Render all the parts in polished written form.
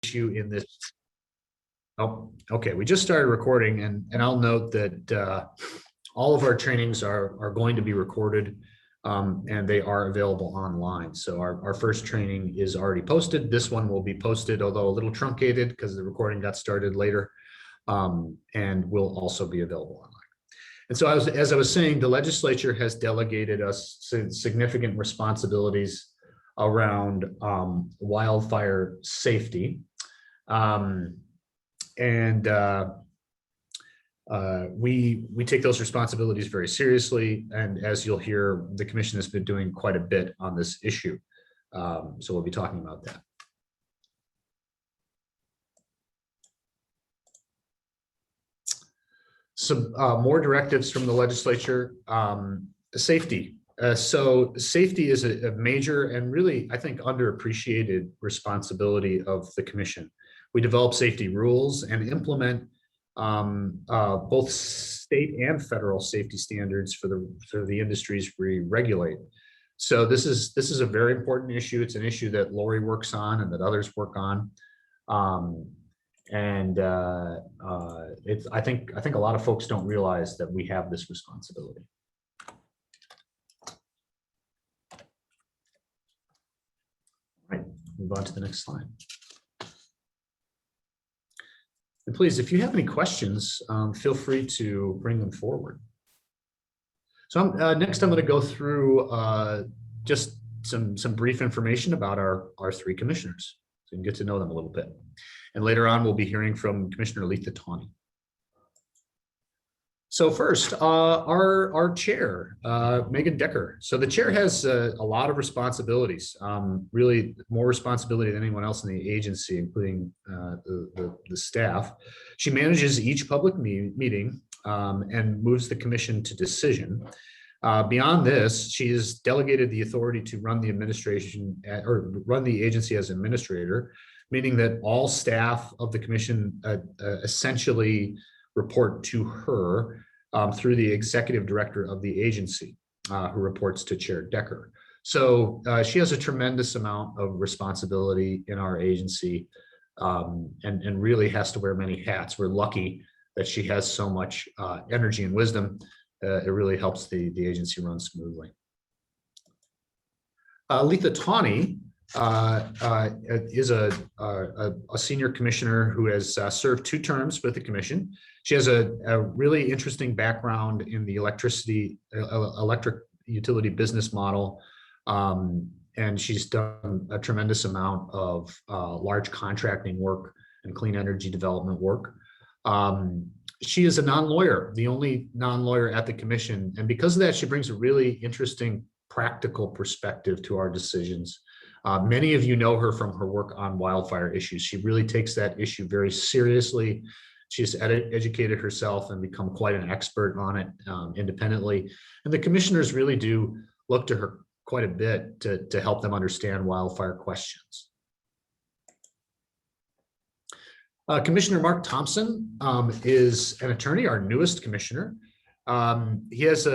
issue in this. Oh, okay. We just started recording, and I'll note that all of our trainings are going to be recorded, and they are available online. So our first training is already posted. This one will be posted, although a little truncated because the recording got started later, and will also be available online. And so as I was saying, the legislature has delegated us significant responsibilities around wildfire safety. We take those responsibilities very seriously. And as you'll hear, the commission has been doing quite a bit on this issue. So we'll be talking about that. Some more directives from the legislature. Safety. So safety is a major and really, I think, underappreciated responsibility of the commission. We develop safety rules and implement both state and federal safety standards for the industries we regulate. So this is a very important issue. It's an issue that Lori works on and that others work on. I think a lot of folks don't realize that we have this responsibility. All right, move on to the next slide. And please, if you have any questions, feel free to bring them forward. So next I'm going to go through just some brief information about our three commissioners, so you can get to know them a little bit. And later on, we'll be hearing from Commissioner Letha Tawney. So first, our chair, Megan Decker. So the chair has a lot of responsibilities, really more responsibility than anyone else in the agency, including the staff. She manages each public meeting and moves the commission to decision. Beyond this, she has delegated the authority to run the administration or run the agency as administrator, meaning that all staff of the commission essentially report to her through the executive director of the agency, who reports to Chair Decker. So she has a tremendous amount of responsibility in our agency, and really has to wear many hats. We're lucky that she has so much energy and wisdom. It really helps the agency run smoothly. Letha Tawney is a senior commissioner who has served 2 terms with the commission. She has a really interesting background in the electric utility business model, and she's done a tremendous amount of large contracting work and clean energy development work. She is a non-lawyer, the only non-lawyer at the commission, and because of that, she brings a really interesting practical perspective to our decisions. Many of you know her from her work on wildfire issues. She really takes that issue very seriously. She's educated herself and become quite an expert on it independently. And the commissioners really do look to her quite a bit to help them understand wildfire questions. Commissioner Mark Thompson is an attorney, our newest commissioner. He has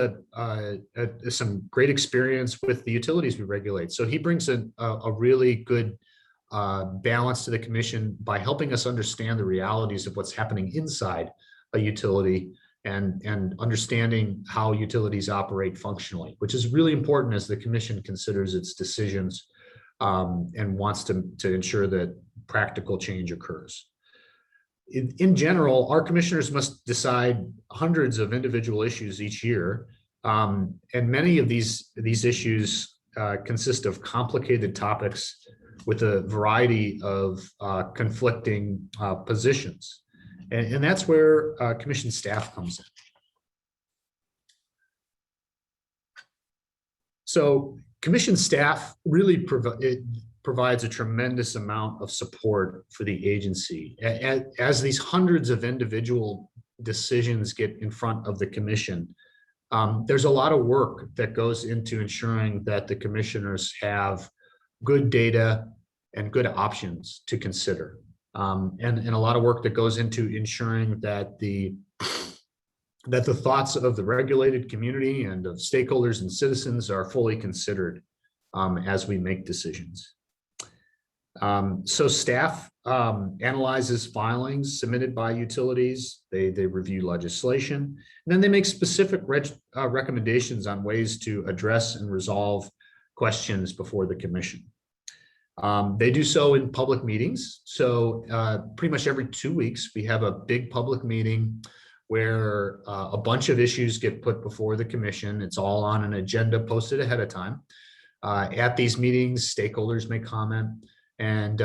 some great experience with the utilities we regulate. So he brings a really good balance to the commission by helping us understand the realities of what's happening inside a utility and understanding how utilities operate functionally, which is really important as the commission considers its decisions and wants to ensure that practical change occurs. In general, our commissioners must decide hundreds of individual issues each year, and many of these issues consist of complicated topics with a variety of conflicting positions, and that's where commission staff comes in. So commission staff really provides a tremendous amount of support for the agency. As these hundreds of individual decisions get in front of the commission, there's a lot of work that goes into ensuring that the commissioners have good data and good options to consider. And a lot of work that goes into ensuring that the thoughts of the regulated community and of stakeholders and citizens are fully considered as we make decisions. So staff analyzes filings submitted by utilities. They review legislation, and then they make specific recommendations on ways to address and resolve questions before the commission. They do so in public meetings. So pretty much every 2 weeks, we have a big public meeting where a bunch of issues get put before the commission. It's all on an agenda posted ahead of time. At these meetings, stakeholders may comment, and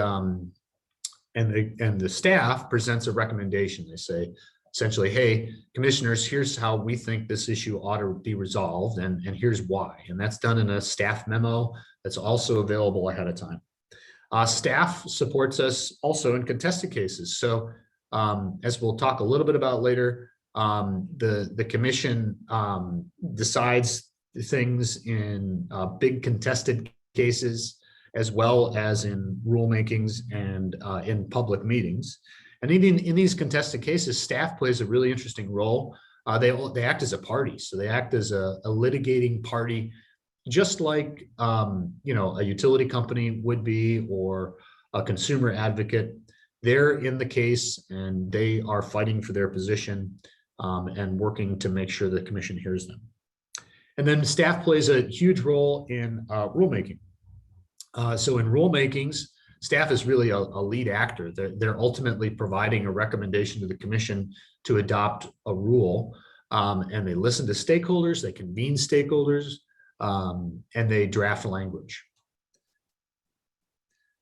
the staff presents a recommendation. They say, essentially, hey, commissioners, here's how we think this issue ought to be resolved, and here's why. And that's done in a staff memo that's also available ahead of time. Staff supports us also in contested cases. So as we'll talk a little bit about later, the commission decides things in big contested cases, as well as in rulemakings and in public meetings. And even in these contested cases, staff plays a really interesting role. They act as a party. So they act as a litigating party, just like a utility company would be, or a consumer advocate. They're in the case and they are fighting for their position and working to make sure the commission hears them. And then staff plays a huge role in rulemaking. So in rulemakings, staff is really a lead actor. They're ultimately providing a recommendation to the commission to adopt a rule, and they listen to stakeholders, they convene stakeholders, and they draft language.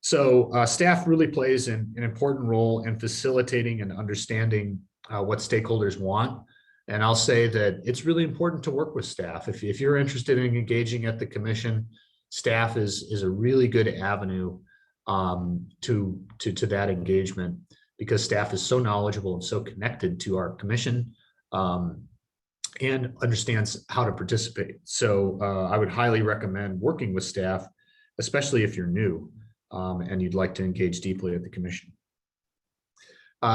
So staff really plays an important role in facilitating and understanding what stakeholders want. And I'll say that it's really important to work with staff. If you're interested in engaging at the commission, staff is a really good avenue to that engagement, because staff is so knowledgeable and so connected to our commission and understands how to participate. So I would highly recommend working with staff, especially if you're new and you'd like to engage deeply at the commission.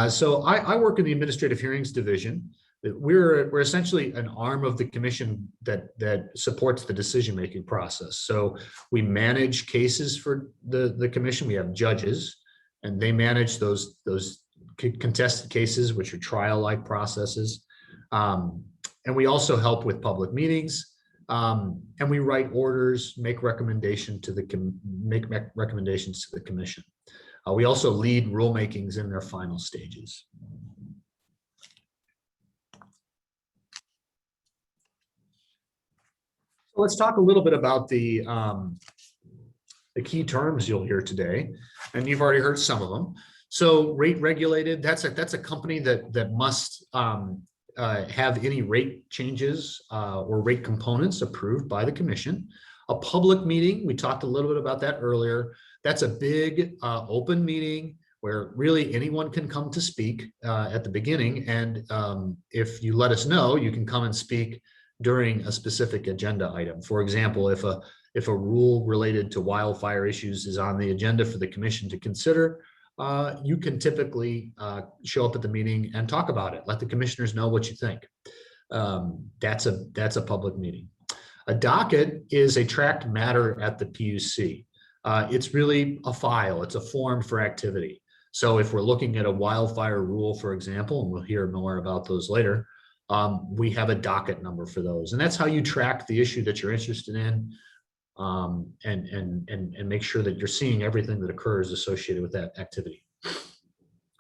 So I work in the Administrative Hearings Division. We're essentially an arm of the commission that supports the decision-making process. So we manage cases for the commission. We have judges, and they manage those contested cases, which are trial-like processes. And we also help with public meetings, and we write orders, make recommendations to the commission. We also lead rulemakings in their final stages. So let's talk a little bit about the key terms you'll hear today, and you've already heard some of them. So rate regulated, that's a company that must have any rate changes or rate components approved by the commission. A public meeting, we talked a little bit about that earlier. That's a big open meeting where really anyone can come to speak at the beginning. And if you let us know, you can come and speak during a specific agenda item. For example, if a rule related to wildfire issues is on the agenda for the commission to consider, you can typically show up at the meeting and talk about it. Let the commissioners know what you think. That's a public meeting. A docket is a tracked matter at the PUC. It's really a file. It's a form for activity. So if we're looking at a wildfire rule, for example, and we'll hear more about those later, we have a docket number for those. And that's how you track the issue that you're interested in, and make sure that you're seeing everything that occurs associated with that activity.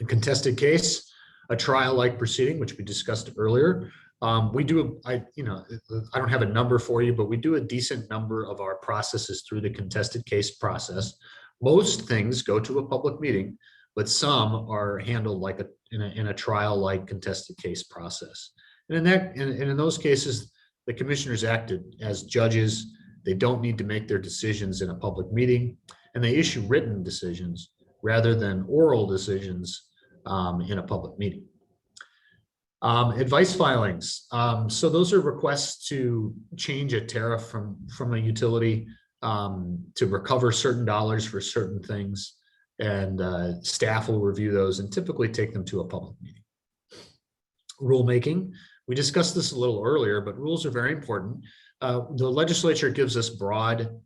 A contested case, a trial-like proceeding, which we discussed earlier. I don't have a number for you, but we do a decent number of our processes through the contested case process. Most things go to a public meeting, but some are handled like in a trial-like contested case process. And in those cases, the commissioners acted as judges. They don't need to make their decisions in a public meeting, and they issue written decisions rather than oral decisions in a public meeting. Advice filings. So those are requests to change a tariff from a utility to recover certain dollars for certain things, and staff will review those and typically take them to a public meeting. Rulemaking. We discussed this a little earlier, but rules are very important. The legislature gives us broad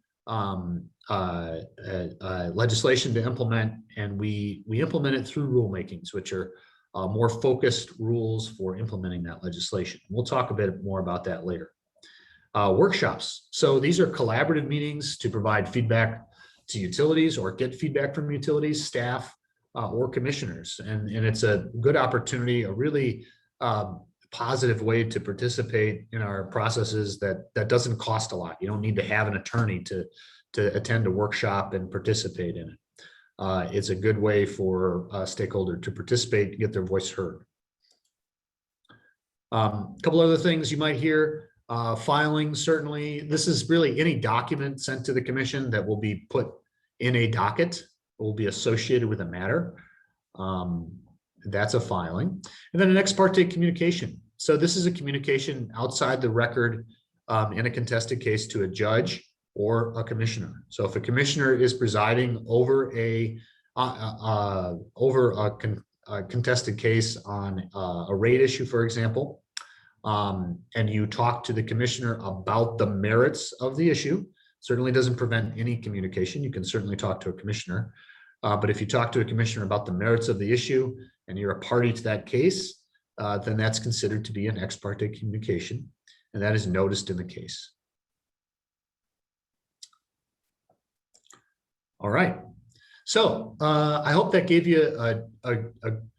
legislation to implement, and we implement it through rulemakings, which are more focused rules for implementing that legislation. We'll talk a bit more about that later. Workshops. So these are collaborative meetings to provide feedback to utilities or get feedback from utilities, staff, or commissioners. And it's a good opportunity, a really positive way to participate in our processes that doesn't cost a lot. You don't need to have an attorney to attend a workshop and participate in it. It's a good way for a stakeholder to participate, get their voice heard. A couple other things you might hear. Filings, certainly. This is really any document sent to the commission that will be put in a docket, will be associated with a matter. That's a filing. And then an ex parte communication. So this is a communication outside the record in a contested case to a judge or a commissioner. So if a commissioner is presiding over a contested case on a rate issue, for example, and you talk to the commissioner about the merits of the issue, certainly doesn't prevent any communication. You can certainly talk to a commissioner. But if you talk to a commissioner about the merits of the issue and you're a party to that case, then that's considered to be an ex parte communication, and that is noticed in the case. All right. So I hope that gave you a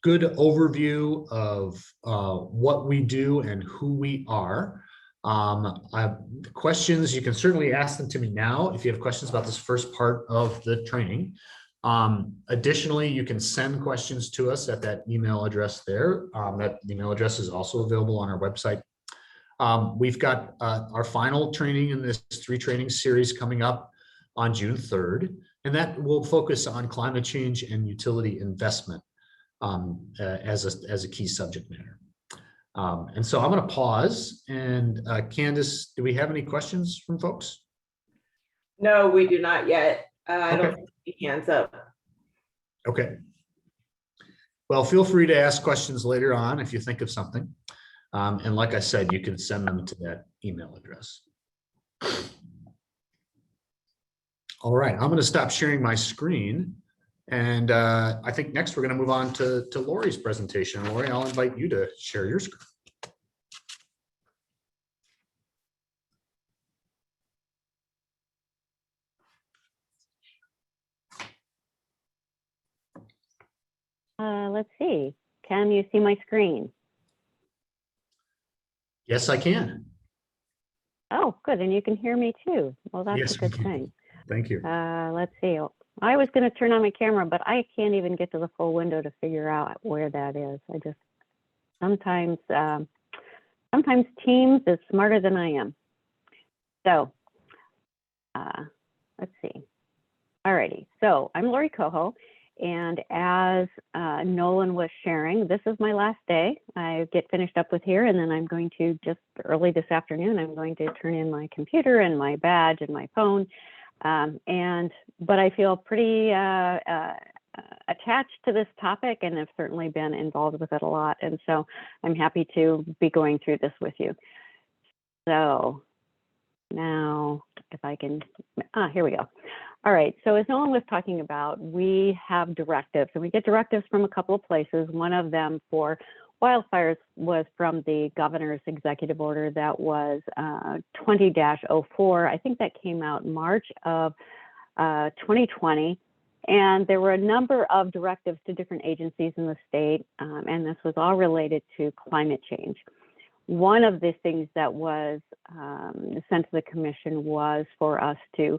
good overview of what we do and who we are. Questions, you can certainly ask them to me now if you have questions about this first part of the training. Additionally, you can send questions to us at that email address there. That email address is also available on our website. We've got our final training in this 3 training series coming up on June 3rd, and that will focus on climate change and utility investment as a key subject matter. And so I'm going to pause. And Candace, do we have any questions from folks? No, we do not yet. I don't see hands up. Okay. Well, feel free to ask questions later on if you think of something. And like I said, you can send them to that email address. All right, I'm going to stop sharing my screen. And I think next we're going to move on to Lori's presentation. Lori, I'll invite you to share your screen. Let's see. Can you see my screen? Yes, I can. Oh, good. And you can hear me too. Well, that's a good thing. Thank you. Let's see. I was going to turn on my camera, but I can't even get to the full window to figure out where that is. I just sometimes Teams is smarter than I am. So let's see. All righty. So I'm Lori Coho. And as Nolan was sharing, this is my last day. I get finished up with here, and then I'm going to just early this afternoon, I'm going to turn in my computer and my badge and my phone. But I feel pretty attached to this topic and have certainly been involved with it a lot. And so I'm happy to be going through this with you. So now if I can, here we go. All right, so as Nolan was talking about, we have directives, and we get directives from a couple of places. One of them for wildfires was from the governor's executive order that was 20-04. I think that came out in March of 2020. And there were a number of directives to different agencies in the state, and this was all related to climate change. One of the things that was sent to the commission was for us to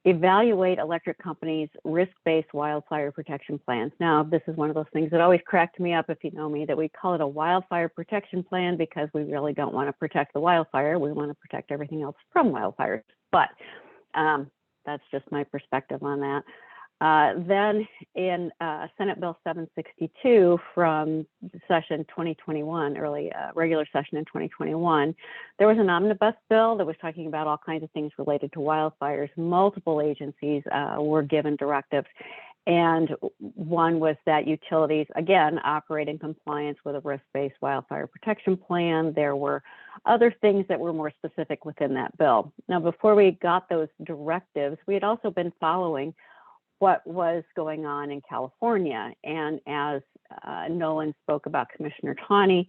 evaluate electric companies' risk-based wildfire protection plans. Now, this is one of those things that always cracked me up, if you know me, that we call it a wildfire protection plan because we really don't want to protect the wildfire. We want to protect everything else from wildfires. But that's just my perspective on that. Then in Senate Bill 762 from session 2021, early regular session in 2021, there was an omnibus bill that was talking about all kinds of things related to wildfires. Multiple agencies were given directives. And one was that utilities, again, operate in compliance with a risk-based wildfire protection plan. There were other things that were more specific within that bill. Now, before we got those directives, we had also been following what was going on in California. And as Nolan spoke about Commissioner Tawney,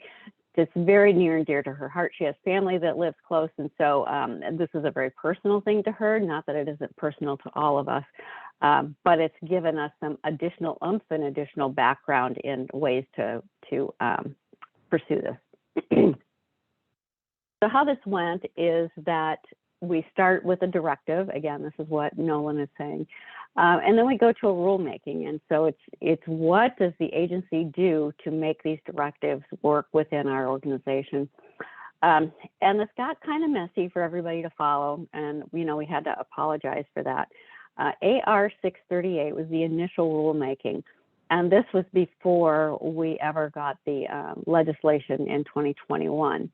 it's very near and dear to her heart. She has family that lives close. And so this is a very personal thing to her, not that it isn't personal to all of us, but it's given us some additional oomph and additional background in ways to pursue this. So how this went is that we start with a directive. Again, this is what Nolan is saying. And then we go to a rulemaking. And so it's what does the agency do to make these directives work within our organization? And this got kind of messy for everybody to follow. And, we had to apologize for that. AR 638 was the initial rulemaking. And this was before we ever got the legislation in 2021.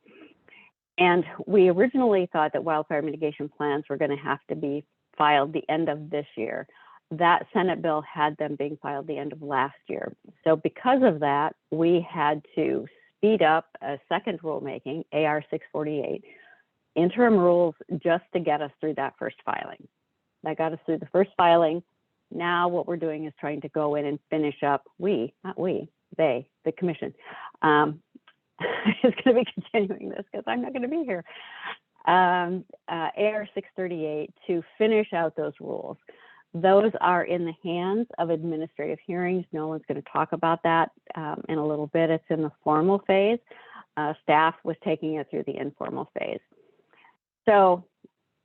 And we originally thought that wildfire mitigation plans were going to have to be filed the end of this year. That Senate bill had them being filed the end of last year. So because of that, we had to speed up a second rulemaking, AR 648, interim rules just to get us through that first filing. That got us through the first filing. Now what we're doing is trying to go in and finish up, the commission, is going to be continuing this because I'm not going to be here. AR 638 to finish out those rules. Those are in the hands of administrative hearings. No one's going to talk about that in a little bit. It's in the formal phase. Staff was taking it through the informal phase. So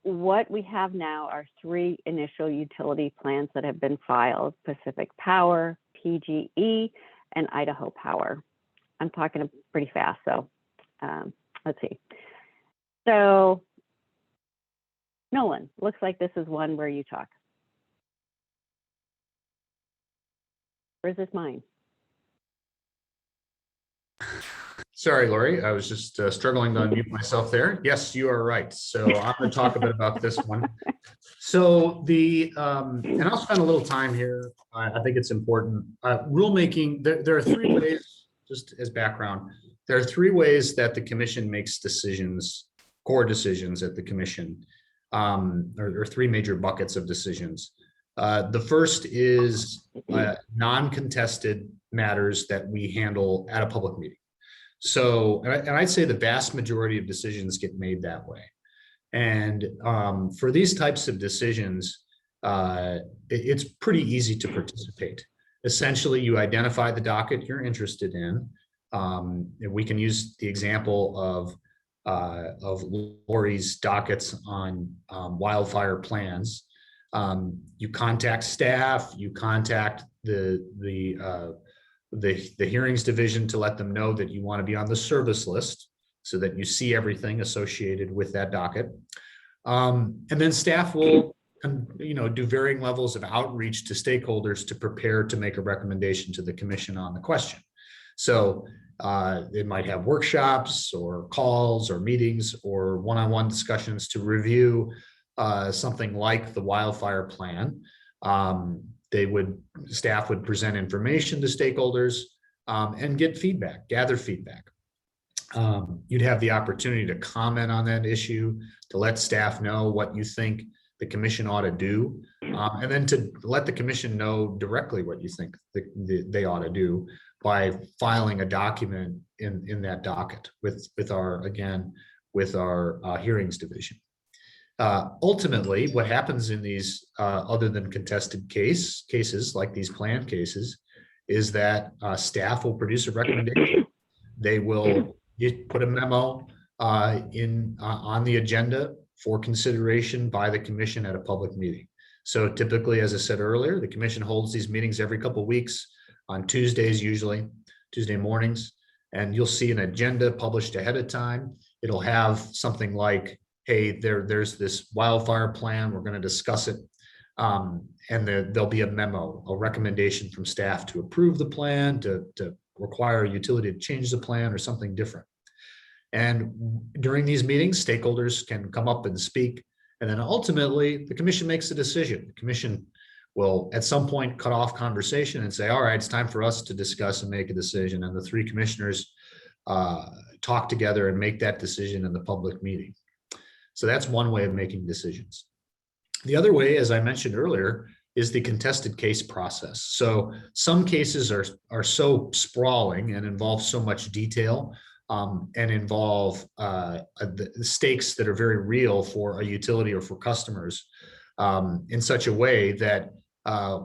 what we have now are 3 initial utility plans that have been filed: Pacific Power, PGE, and Idaho Power. I'm talking pretty fast, so let's see. So Nolan, looks like this is one where you talk. Or is this mine? Sorry, Lori, I was just struggling to unmute myself there. Yes, you are right. So I'm going to talk a bit about this one. So and I'll spend a little time here. I think it's important. Rulemaking, there are 3 ways, just as background, there are 3 ways that the commission makes decisions, core decisions at the commission, or 3 major buckets of decisions. The first is non-contested matters that we handle at a public meeting. So, and I'd say the vast majority of decisions get made that way. And for these types of decisions, it's pretty easy to participate. Essentially, you identify the docket you're interested in. We can use the example of Lori's dockets on wildfire plans. You contact staff, you contact the hearings division to let them know that you want to be on the service list so that you see everything associated with that docket. And then staff will do varying levels of outreach to stakeholders to prepare to make a recommendation to the commission on the question. So they might have workshops or calls or meetings or one-on-one discussions to review something like the wildfire plan. Staff would present information to stakeholders and get feedback, gather feedback. You'd have the opportunity to comment on that issue, to let staff know what you think the commission ought to do, and then to let the commission know directly what you think they ought to do by filing a document in that docket with our hearings division. Ultimately, what happens in these other than contested cases like these plan cases is that staff will produce a recommendation. They will put a memo on the agenda for consideration by the commission at a public meeting. So typically, as I said earlier, the commission holds these meetings every couple of weeks on Tuesdays, usually Tuesday mornings, and you'll see an agenda published ahead of time. It'll have something like, hey, there's this wildfire plan, we're going to discuss it. And there'll be a memo, a recommendation from staff to approve the plan, to require a utility to change the plan or something different. And during these meetings, stakeholders can come up and speak. And then ultimately, the commission makes a decision. The commission will at some point cut off conversation and say, all right, it's time for us to discuss and make a decision. And the 3 commissioners talk together and make that decision in the public meeting. So that's one way of making decisions. The other way, as I mentioned earlier, is the contested case process. So some cases are so sprawling and involve so much detail and involve the stakes that are very real for a utility or for customers in such a way that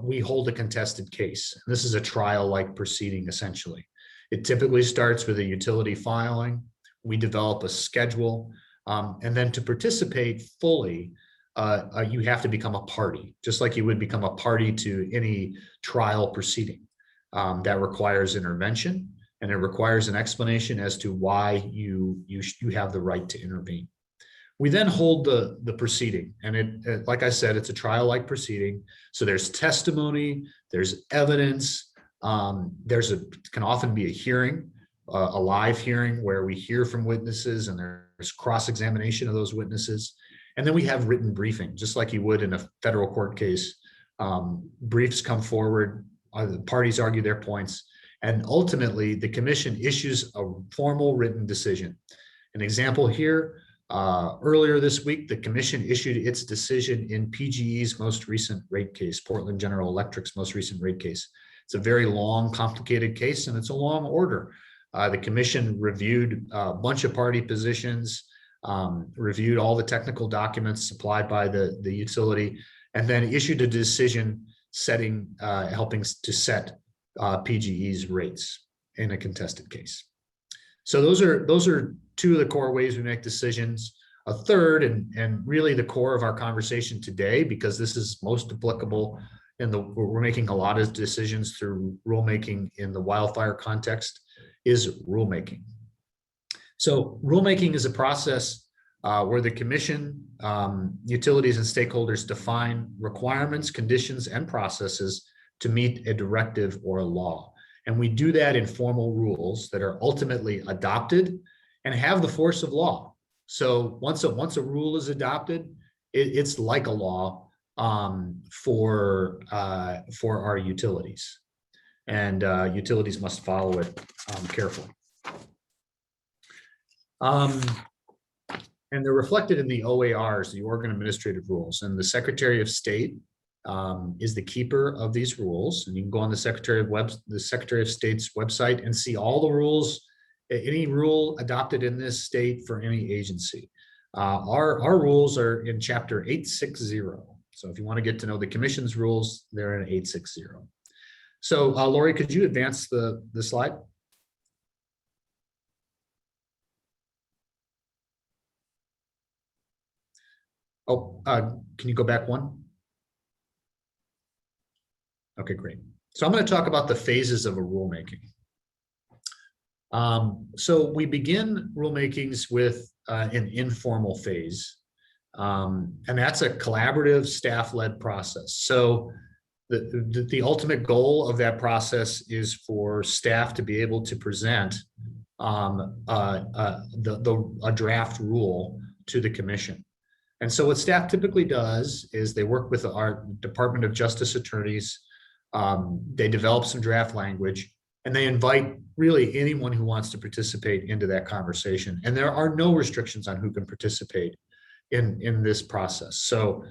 we hold a contested case. This is a trial-like proceeding, essentially. It typically starts with a utility filing. We develop a schedule, and then to participate fully, you have to become a party, just like you would become a party to any trial proceeding. That requires intervention, and it requires an explanation as to why you have the right to intervene. We then hold the proceeding, and it, like I said, it's a trial-like proceeding. So there's testimony, there's evidence, can often be a hearing, a live hearing where we hear from witnesses and there's cross-examination of those witnesses. And then we have written briefing, just like you would in a federal court case. Briefs come forward, the parties argue their points, and ultimately the commission issues a formal written decision. An example here, earlier this week, the commission issued its decision in PGE's most recent rate case, Portland General Electric's most recent rate case. It's a very long, complicated case, and it's a long order. The commission reviewed a bunch of party positions, reviewed all the technical documents supplied by the utility, and then issued a decision helping to set PGE's rates in a contested case. So those are two of the core ways we make decisions. A third, and really the core of our conversation today, because this is most applicable we're making a lot of decisions through rulemaking in the wildfire context, is rulemaking. So rulemaking is a process where the commission, utilities and stakeholders define requirements, conditions, and processes to meet a directive or a law. And we do that in formal rules that are ultimately adopted and have the force of law. So once a rule is adopted, it's like a law for our utilities, and utilities must follow it carefully. And they're reflected in the OARs, the Oregon Administrative Rules, and the Secretary of State is the keeper of these rules. And you can go on the Secretary of State's website and see all the rules, any rule adopted in this state for any agency. Our rules are in Chapter 860. So if you want to get to know the Commission's rules, they're in 860. So Lori, could you advance the slide? Oh, can you go back one? Okay, great. So I'm going to talk about the phases of a rulemaking. So we begin rulemakings with an informal phase, and that's a collaborative staff-led process. So the ultimate goal of that process is for staff to be able to present a draft rule to the commission. And so what staff typically does is they work with our Department of Justice attorneys. They develop some draft language, and they invite really anyone who wants to participate into that conversation. And there are no restrictions on who can participate in this process. So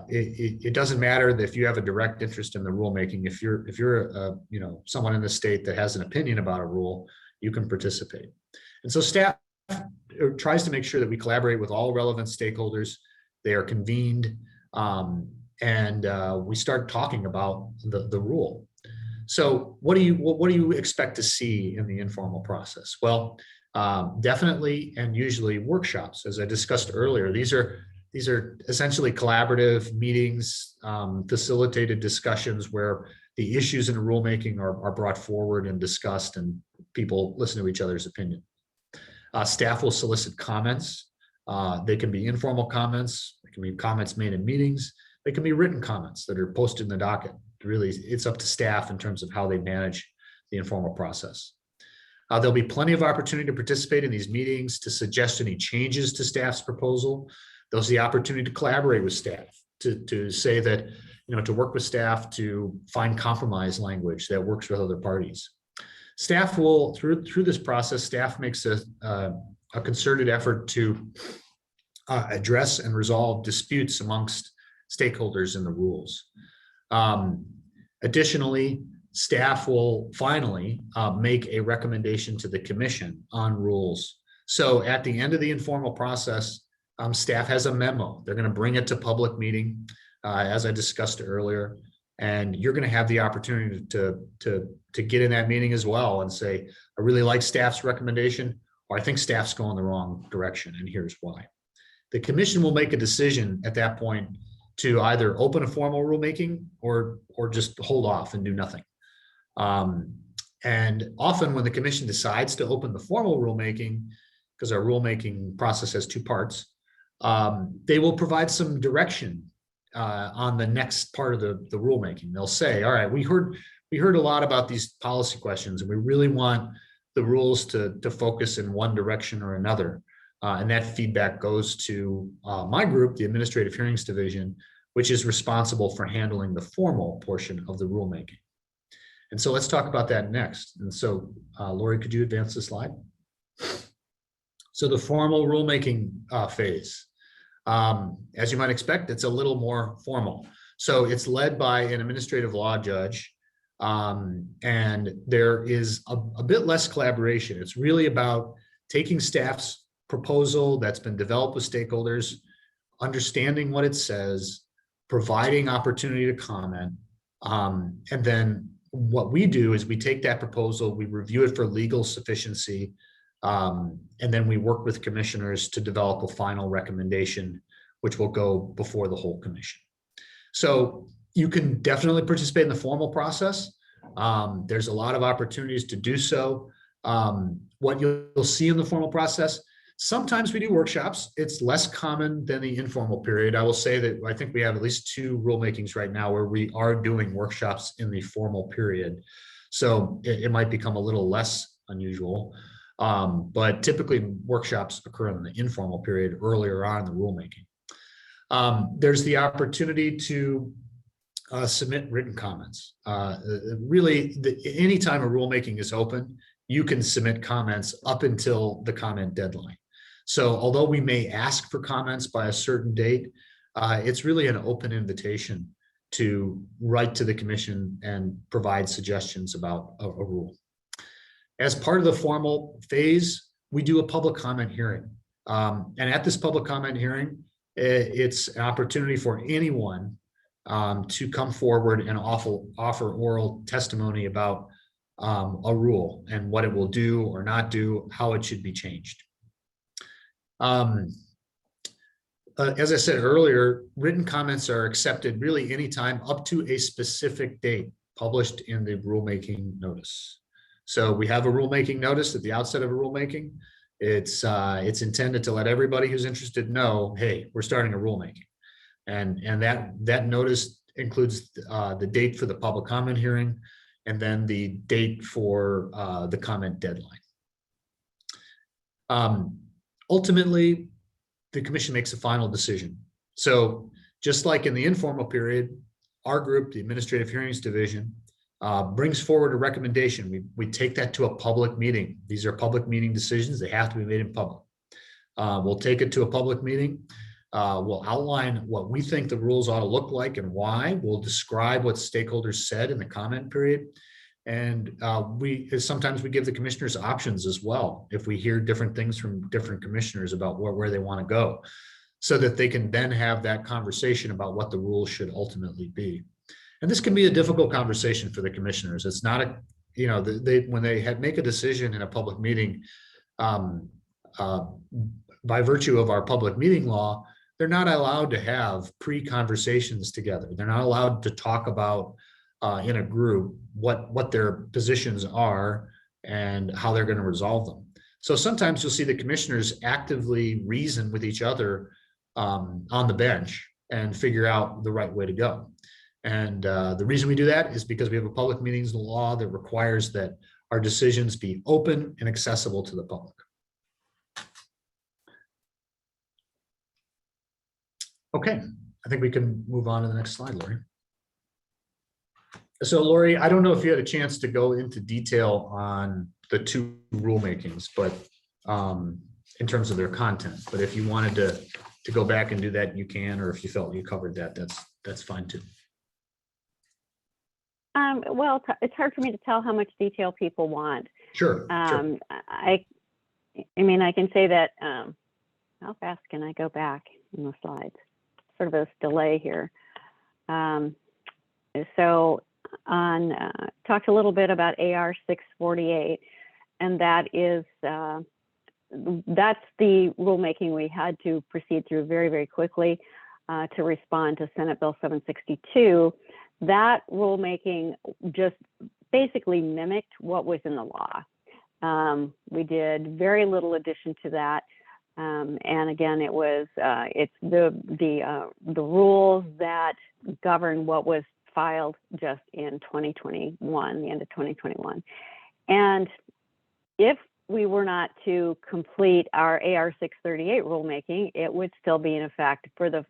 it doesn't matter if you have a direct interest in the rulemaking. If you're someone in the state that has an opinion about a rule, you can participate. And so staff tries to make sure that we collaborate with all relevant stakeholders. They are convened, and we start talking about the rule. So what do you expect to see in the informal process? Well, definitely and usually workshops, as I discussed earlier. These are essentially collaborative meetings, facilitated discussions where the issues in the rulemaking are brought forward and discussed, and people listen to each other's opinion. Staff will solicit comments. They can be informal comments. They can be comments made in meetings. They can be written comments that are posted in the docket. Really, it's up to staff in terms of how they manage the informal process. There'll be plenty of opportunity to participate in these meetings, to suggest any changes to staff's proposal. There's the opportunity to collaborate with staff, to say that, to work with staff to find compromise language that works with other parties. Staff will, through this process, staff makes a concerted effort to address and resolve disputes amongst stakeholders in the rules. Additionally, staff will finally make a recommendation to the commission on rules. So at the end of the informal process, staff has a memo. They're going to bring it to public meeting, as I discussed earlier, and you're going to have the opportunity to get in that meeting as well and say, I really like staff's recommendation, or I think staff's going the wrong direction, and here's why. The commission will make a decision at that point to either open a formal rulemaking or just hold off and do nothing. And often when the commission decides to open the formal rulemaking, because our rulemaking process has two parts, they will provide some direction on the next part of the rulemaking. They'll say, all right, we heard a lot about these policy questions, and we really want the rules to focus in one direction or another. And that feedback goes to my group, the Administrative Hearings Division, which is responsible for handling the formal portion of the rulemaking. And so let's talk about that next. And so, Lori, could you advance the slide? So the formal rulemaking phase, as you might expect, it's a little more formal. So it's led by an administrative law judge, and there is a bit less collaboration. It's really about taking staff's proposal that's been developed with stakeholders, understanding what it says, providing opportunity to comment, and then what we do is we take that proposal, we review it for legal sufficiency, and then we work with commissioners to develop a final recommendation, which will go before the whole commission. So you can definitely participate in the formal process. There's a lot of opportunities to do so. What you'll see in the formal process, sometimes we do workshops. It's less common than the informal period. I will say that I think we have at least 2 rulemakings right now where we are doing workshops in the formal period. So it might become a little less unusual. But typically workshops occur in the informal period earlier on in the rulemaking. There's the opportunity to submit written comments. Really, anytime a rulemaking is open, you can submit comments up until the comment deadline. So although we may ask for comments by a certain date, it's really an open invitation to write to the commission and provide suggestions about a rule. As part of the formal phase, we do a public comment hearing. And at this public comment hearing, it's an opportunity for anyone to come forward and offer oral testimony about a rule and what it will do or not do, how it should be changed. As I said earlier, written comments are accepted really anytime up to a specific date published in the rulemaking notice. So we have a rulemaking notice at the outset of a rulemaking. It's intended to let everybody who's interested know, hey, we're starting a rulemaking. And that notice includes the date for the public comment hearing and then the date for the comment deadline. Ultimately, the commission makes a final decision. So just like in the informal period, our group, the Administrative Hearings Division, brings forward a recommendation. We take that to a public meeting. These are public meeting decisions. They have to be made in public. We'll take it to a public meeting. We'll outline what we think the rules ought to look like and why. We'll describe what stakeholders said in the comment period. And sometimes we give the commissioners options as well if we hear different things from different commissioners about where they want to go, so that they can then have that conversation about what the rules should ultimately be. And this can be a difficult conversation for the commissioners. It's not when they make a decision in a public meeting, by virtue of our public meeting law, they're not allowed to have pre-conversations together. They're not allowed to talk about in a group what their positions are and how they're going to resolve them. So sometimes you'll see the commissioners actively reason with each other on the bench and figure out the right way to go. And the reason we do that is because we have a public meetings law that requires that our decisions be open and accessible to the public. Okay, I think we can move on to the next slide, Lori. So Lori, I don't know if you had a chance to go into detail on the two rulemakings, but in terms of their content, but if you wanted to go back and do that, you can, or if you felt you covered that, that's fine too. Well, it's hard for me to tell how much detail people want. Sure. I mean, I can say that, how fast can I go back in the slides? Sort of a delay here. So talked a little bit about AR 648, and that is, that's the rulemaking we had to proceed through very, very quickly to respond to Senate Bill 762. That rulemaking just basically mimicked what was in the law. We did very little addition to that. And again, it was it's the rules that govern what was filed just in 2021, the end of 2021. And if we were not to complete our AR 638 rulemaking, it would still be in effect for the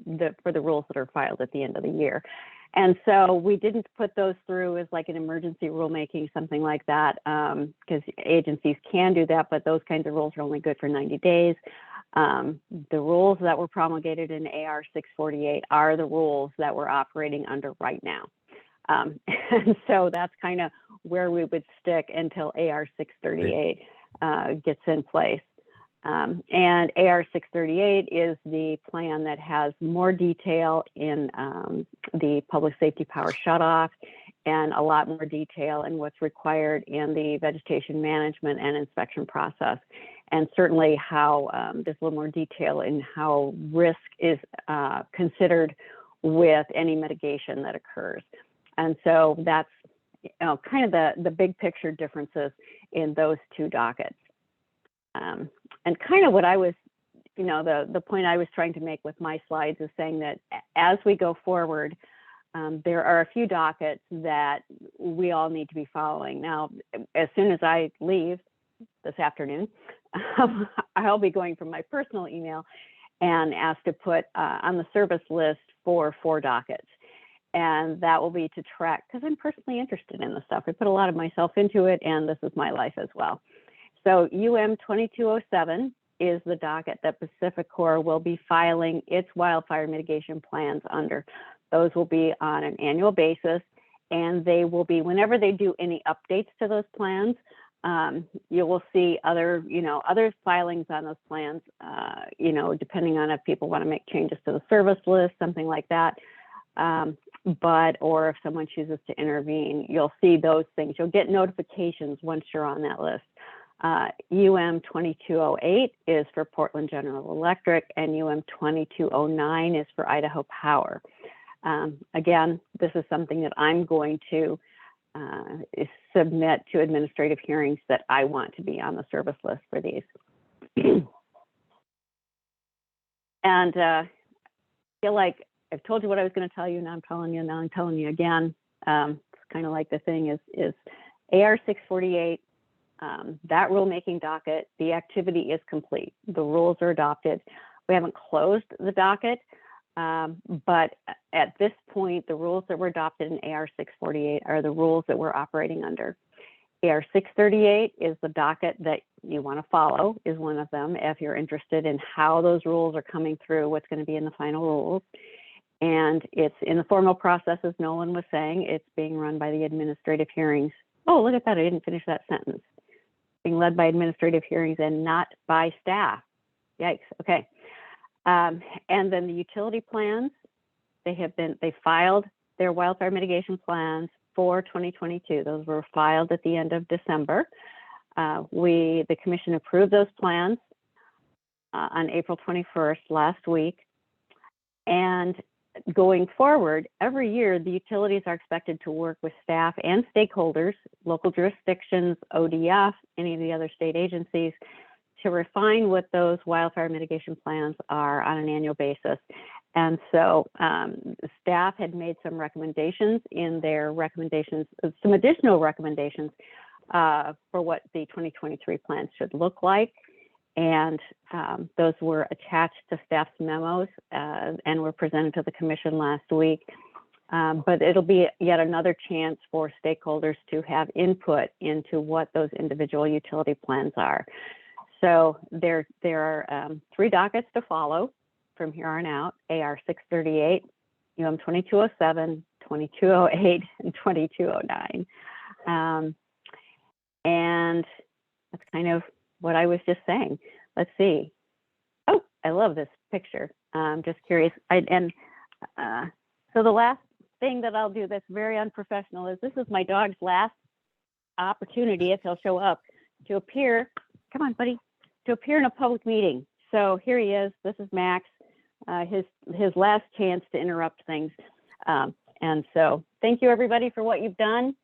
rules that are filed at the end of the year. And so we didn't put those through as like an emergency rulemaking, something like that, because agencies can do that, but those kinds of rules are only good for 90 days. The rules that were promulgated in AR 648 are the rules that we're operating under right now. And so that's kind of where we would stick until AR 638 gets in place. And AR 638 is the plan that has more detail in the public safety power shutoff and a lot more detail in what's required in the vegetation management and inspection process. And certainly how there's a little more detail in how risk is considered with any mitigation that occurs. And so that's kind of the big picture differences in those two dockets. And kind of what I was, the point I was trying to make with my slides is saying that as we go forward, there are a few dockets that we all need to be following. Now, as soon as I leave this afternoon, I'll be going from my personal email and asked to put on the service list for 4 dockets. And that will be to track, because I'm personally interested in this stuff. I put a lot of myself into it, and this is my life as well. So UM 2207 is the docket that Pacific Corps will be filing its wildfire mitigation plans under. Those will be on an annual basis, and they will be, whenever they do any updates to those plans, you will see other filings on those plans, depending on if people want to make changes to the service list, something like that. Or if someone chooses to intervene, you'll see those things. You'll get notifications once you're on that list. UM 2208 is for Portland General Electric, and UM 2209 is for Idaho Power. Again, this is something that I'm going to submit to administrative hearings that I want to be on the service list for these. And I feel like I've told you what I was going to tell you, now I'm telling you again. It's kind of like the thing is AR 648, that rulemaking docket, the activity is complete. The rules are adopted. We haven't closed the docket, but at this point, the rules that were adopted in AR 648 are the rules that we're operating under. AR 638 is the docket that you want to follow, is one of them, if you're interested in how those rules are coming through, what's going to be in the final rules. And it's in the formal process, as Nolan was saying, it's being run by the administrative hearings. Oh, look at that, I didn't finish that sentence. Being led by administrative hearings and not by staff. Yikes, okay. And then the utility plans, they filed their wildfire mitigation plans for 2022. Those were filed at the end of December. The commission approved those plans on April 21st, last week. And going forward, every year, the utilities are expected to work with staff and stakeholders, local jurisdictions, ODF, any of the other state agencies, to refine what those wildfire mitigation plans are on an annual basis. And so staff had made some recommendations in their recommendations, some additional recommendations for what the 2023 plans should look like. And those were attached to staff's memos and were presented to the commission last week. But it'll be yet another chance for stakeholders to have input into what those individual utility plans are. So there are 3 dockets to follow from here on out: AR 638, UM 2207, 2208, and 2209. And that's kind of what I was just saying. Let's see. Oh, I love this picture. I'm just curious. So the last thing that I'll do that's very unprofessional is this is my dog's last opportunity, if he'll show up, to appear. Come on, buddy. To appear in a public meeting. So here he is. This is Max. His last chance to interrupt things. And so thank you everybody for what you've done.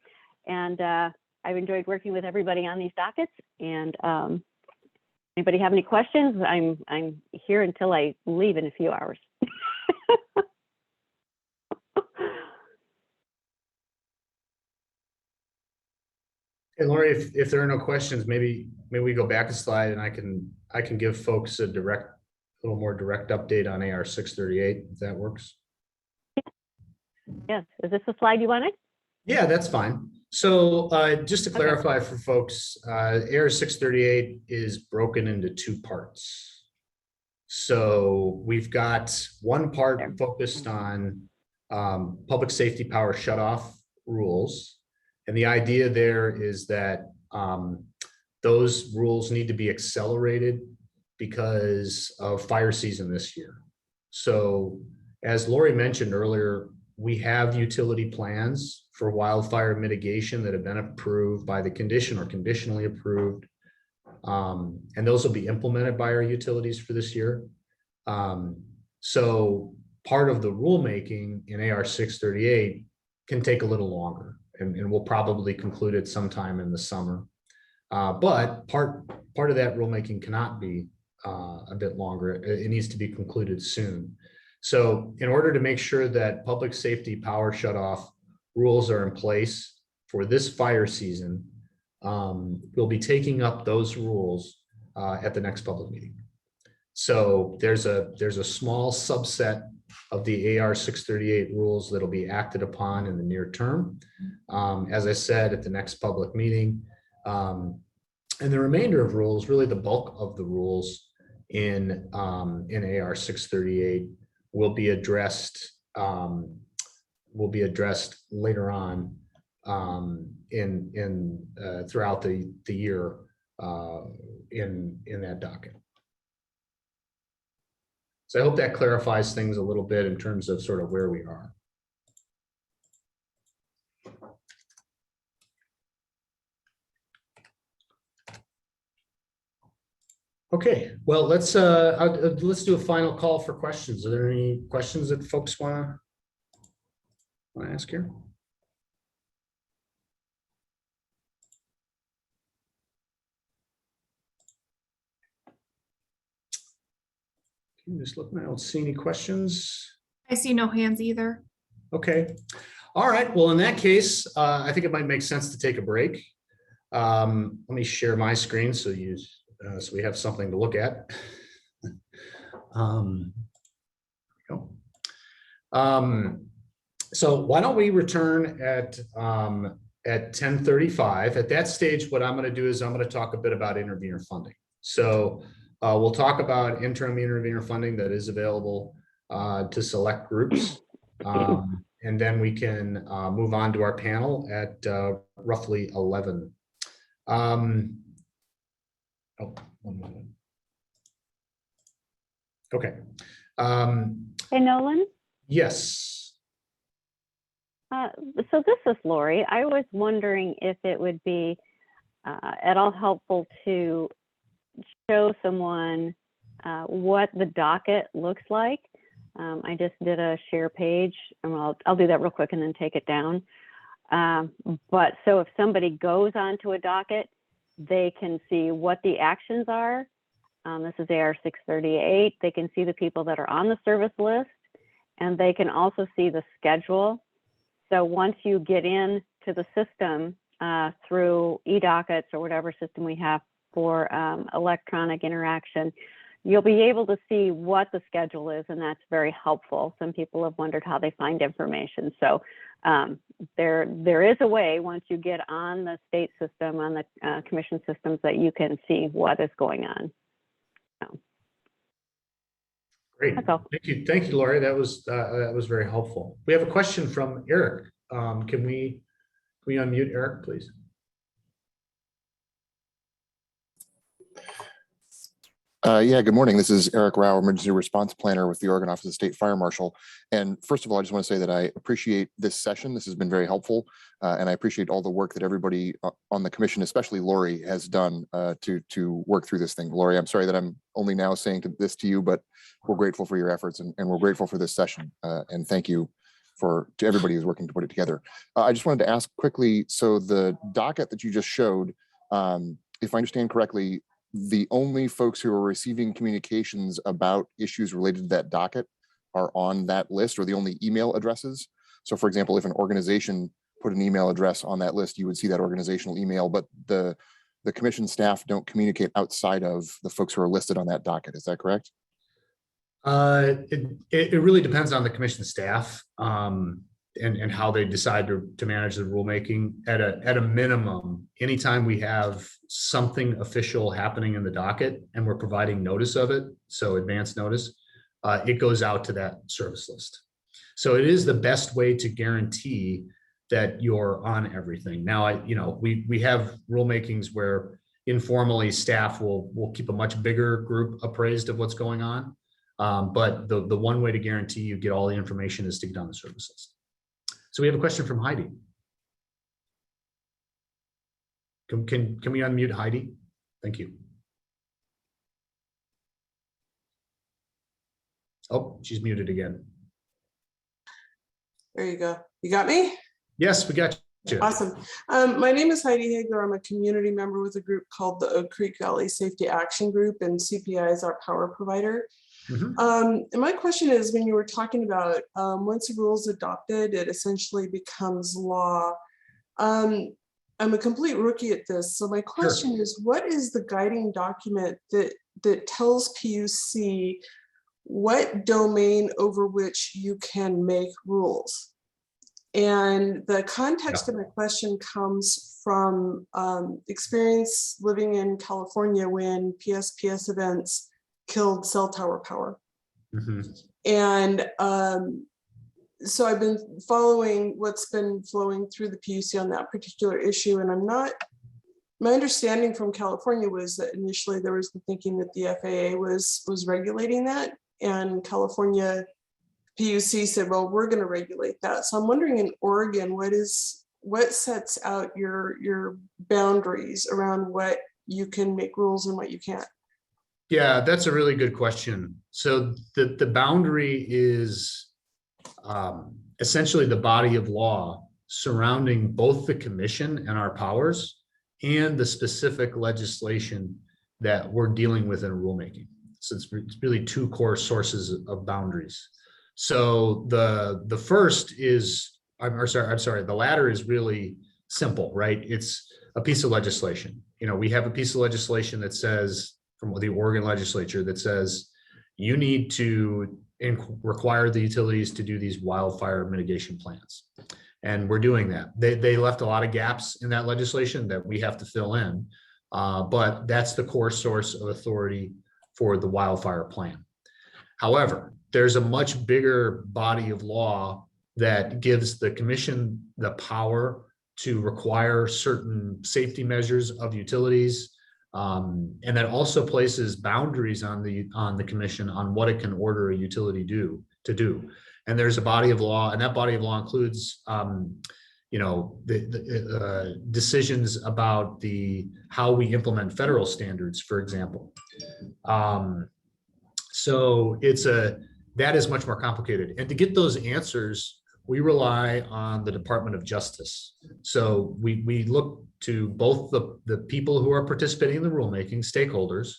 And I've enjoyed working with everybody on these dockets. And anybody have any questions? I'm here until I leave in a few hours. Hey, Lori, if there are no questions, maybe we go back a slide and I can give folks a little more direct update on AR 638, if that works. Yes. Is this the slide you wanted? Yeah, that's fine. So just to clarify for folks, AR 638 is broken into 2 parts. So we've got one part focused on public safety power shutoff rules. And the idea there is that those rules need to be accelerated because of fire season this year. So as Lori mentioned earlier, we have utility plans for wildfire mitigation that have been approved by the commission or conditionally approved. And those will be implemented by our utilities for this year. So part of the rulemaking in AR 638 can take a little longer, and we'll probably conclude it sometime in the summer. But part of that rulemaking cannot be a bit longer. It needs to be concluded soon. So in order to make sure that public safety power shutoff rules are in place for this fire season, we'll be taking up those rules at the next public meeting. So there's a small subset of the AR 638 rules that'll be acted upon in the near term, as I said, at the next public meeting. And the remainder of rules, really the bulk of the rules in AR 638 will be addressed later on throughout the year in that docket. So I hope that clarifies things a little bit in terms of sort of where we are. Okay, well, let's do a final call for questions. Are there any questions that folks want to ask here? Just looking, I don't see any questions. I see no hands either. Okay. All right. Well, in that case, I think it might make sense to take a break. Let me share my screen so we have something to look at. So why don't we return at 10:35? At that stage, what I'm going to do is I'm going to talk a bit about intervenor funding. So we'll talk about interim intervenor funding that is available to select groups. And then we can move on to our panel at roughly 11. Oh, one moment. Okay. Hey, Nolan? Yes. So this is Lori. I was wondering if it would be at all helpful to show someone what the docket looks like. I just did a share page, and I'll do that real quick and then take it down. But so if somebody goes onto a docket, they can see what the actions are. This is AR 638. They can see the people that are on the service list, and they can also see the schedule. So once you get into the system through eDockets or whatever system we have for electronic interaction, you'll be able to see what the schedule is, and that's very helpful. Some people have wondered how they find information. So there is a way, once you get on the state system, on the commission systems, that you can see what is going on. So, Great. that's all. Thank you, Lori. That was very helpful. We have a question from Eric. Can we unmute Eric, please? Yeah, good morning. This is Eric Rao, Emergency Response Planner with the Oregon Office of State Fire Marshal. And first of all, I just want to say that I appreciate this session. This has been very helpful. And I appreciate all the work that everybody on the commission, especially Lori, has done to work through this thing. Lori, I'm sorry that I'm only now saying this to you, but we're grateful for your efforts and we're grateful for this session. And thank you to everybody who's working to put it together. I just wanted to ask quickly, so the docket that you just showed, if I understand correctly, the only folks who are receiving communications about issues related to that docket are on that list, or the only email addresses. So for example, if an organization put an email address on that list, you would see that organizational email, but the commission staff don't communicate outside of the folks who are listed on that docket. Is that correct? It really depends on the commission staff and how they decide to manage the rulemaking. At a minimum, anytime we have something official happening in the docket and we're providing notice of it, so advance notice, it goes out to that service list. So it is the best way to guarantee that you're on everything. Now, we have rulemakings where informally staff will keep a much bigger group appraised of what's going on. But the one way to guarantee you get all the information is to get on the service list. So we have a question from Heidi. Can we unmute Heidi? Thank you. Oh, she's muted again. There you go. You got me? Yes, we got you. Awesome. My name is Heidi Hagler. I'm a community member with a group called the Oak Creek Valley Safety Action Group, and CPI is our power provider. And my question is, when you were talking about once a rule is adopted, it essentially becomes law. I'm a complete rookie at this. So my question is, what is the guiding document that tells PUC what domain over which you can make rules? And the context of my question comes from experience living in California when PSPS events killed cell tower power. And so I've been following what's been flowing through the PUC on that particular issue. And my understanding from California was that initially there was the thinking that the FAA was regulating that, and California PUC said, well, we're going to regulate that. So I'm wondering, in Oregon, what sets out your boundaries around what you can make rules and what you can't? Yeah, that's a really good question. So the boundary is essentially the body of law surrounding both the commission and our powers and the specific legislation that we're dealing with in rulemaking. So it's really two core sources of boundaries. So the first is, I'm sorry, the latter is really simple, right? It's a piece of legislation. We have a piece of legislation that says, from the Oregon legislature, that says you need to require the utilities to do these wildfire mitigation plans. And we're doing that. They left a lot of gaps in that legislation that we have to fill in, but that's the core source of authority for the wildfire plan. However, there's a much bigger body of law that gives the commission the power to require certain safety measures of utilities, and that also places boundaries on the commission on what it can order a utility to do. And there's a body of law, and that body of law includes the decisions about how we implement federal standards, for example. So that is much more complicated. And to get those answers, we rely on the Department of Justice. So we look to both the people who are participating in the rulemaking, stakeholders.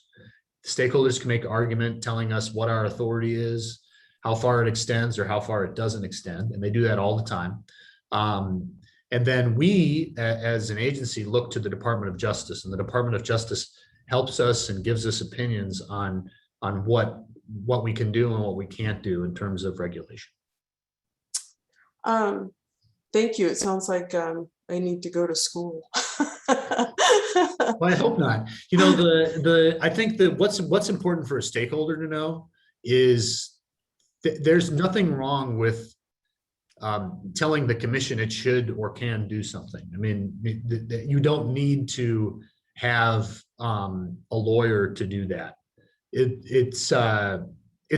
Stakeholders can make argument telling us what our authority is, how far it extends or how far it doesn't extend. And they do that all the time. And then we, as an agency, look to the Department of Justice, and the Department of Justice helps us and gives us opinions on what we can do and what we can't do in terms of regulation. Thank you. It sounds like I need to go to school. Well, I hope not. You know, I think that what's important for a stakeholder to know is there's nothing wrong with telling the commission it should or can do something. I mean, you don't need to have a lawyer to do that. It's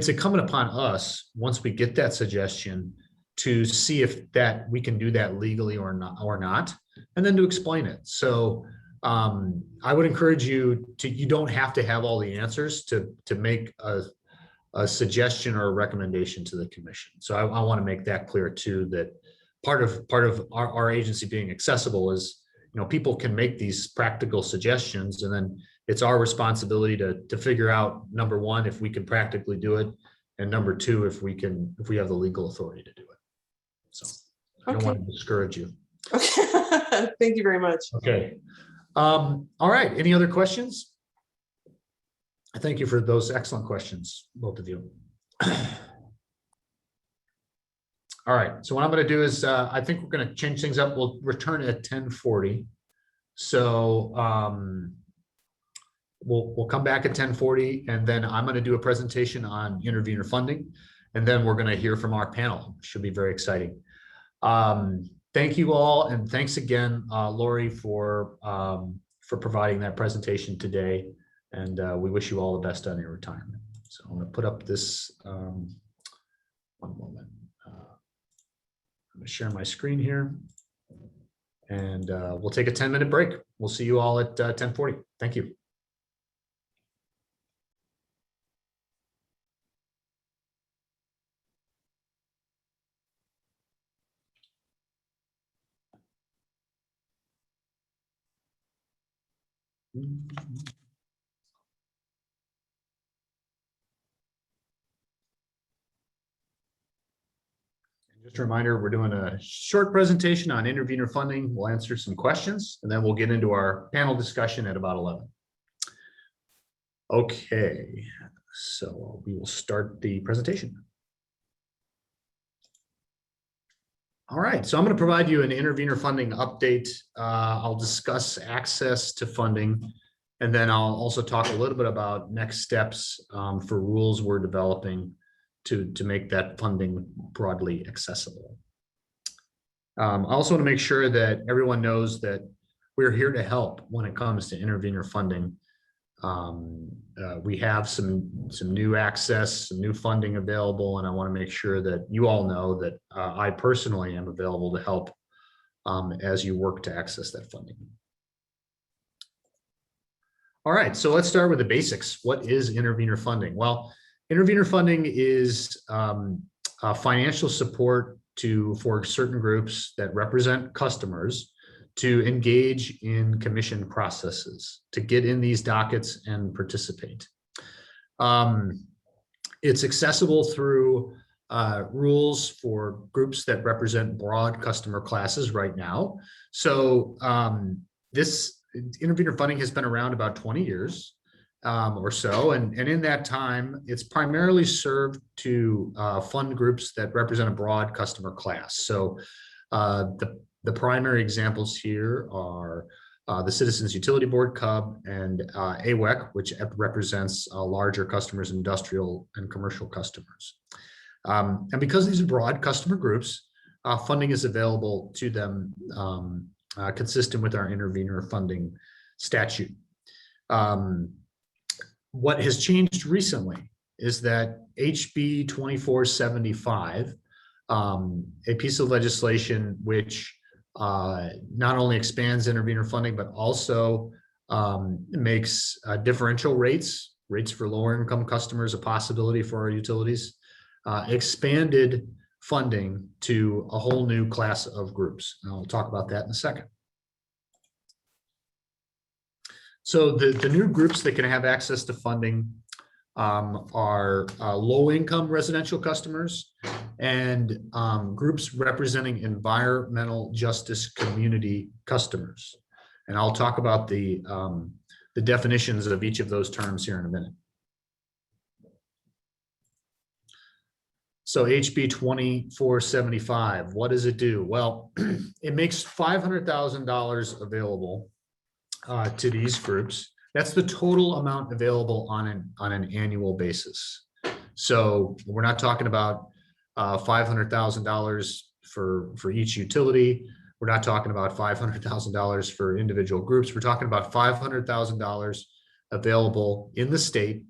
incumbent upon us, once we get that suggestion, to see if that we can do that legally or not, and then to explain it. So I would encourage you to, you don't have to have all the answers to make a suggestion or a recommendation to the commission. So I want to make that clear too, that part of our agency being accessible is, you know, people can make these practical suggestions, and then it's our responsibility to figure out, number one, if we can practically do it, and number two, if we have the legal authority to do it. So I don't want to discourage you. Okay. Thank you very much. Okay. All right. Any other questions? I thank you for those excellent questions, both of you. All right. So what I'm going to do is I think we're going to change things up. We'll return at 10:40. So we'll come back at 10:40, and then I'm going to do a presentation on intervenor funding, and then we're going to hear from our panel. Should be very exciting. Thank you all, and thanks again, Lori, for providing that presentation today. And we wish you all the best on your retirement. So I'm going to put up this, one moment. I'm going to share my screen here, and we'll take a 10-minute break. We'll see you all at 10:40. Thank you. Just a reminder, we're doing a short presentation on intervenor funding. We'll answer some questions, and then we'll get into our panel discussion at about 11. Okay, so we will start the presentation. All right, so I'm going to provide you an intervenor funding update. I'll discuss access to funding, and then I'll also talk a little bit about next steps for rules we're developing to make that funding broadly accessible. I also want to make sure that everyone knows that we're here to help when it comes to intervenor funding. We have some new access, some new funding available, and I want to make sure that you all know that I personally am available to help as you work to access that funding. All right, so let's start with the basics. What is intervenor funding? Well, intervenor funding is financial support for certain groups that represent customers to engage in commission processes, to get in these dockets and participate. It's accessible through rules for groups that represent broad customer classes right now. So this intervenor funding has been around about 20 years. Or so, and in that time, it's primarily served to fund groups that represent a broad customer class. So the primary examples here are the Citizens Utility Board, CUB, and AWEC, which represents larger customers, industrial and commercial customers. And because these are broad customer groups, funding is available to them consistent with our intervenor funding statute. What has changed recently is that HB 2475, a piece of legislation which not only expands intervenor funding, but also makes differential rates for lower income customers a possibility for our utilities, expanded funding to a whole new class of groups. And I'll talk about that in a second. So the new groups that can have access to funding are low-income residential customers and groups representing environmental justice community customers. And I'll talk about the definitions of each of those terms here in a minute. So HB 2475, what does it do? Well, it makes $500,000 available to these groups. That's the total amount available on an annual basis. So we're not talking about $500,000 for each utility. We're not talking about $500,000 for individual groups. We're talking about $500,000 available in the state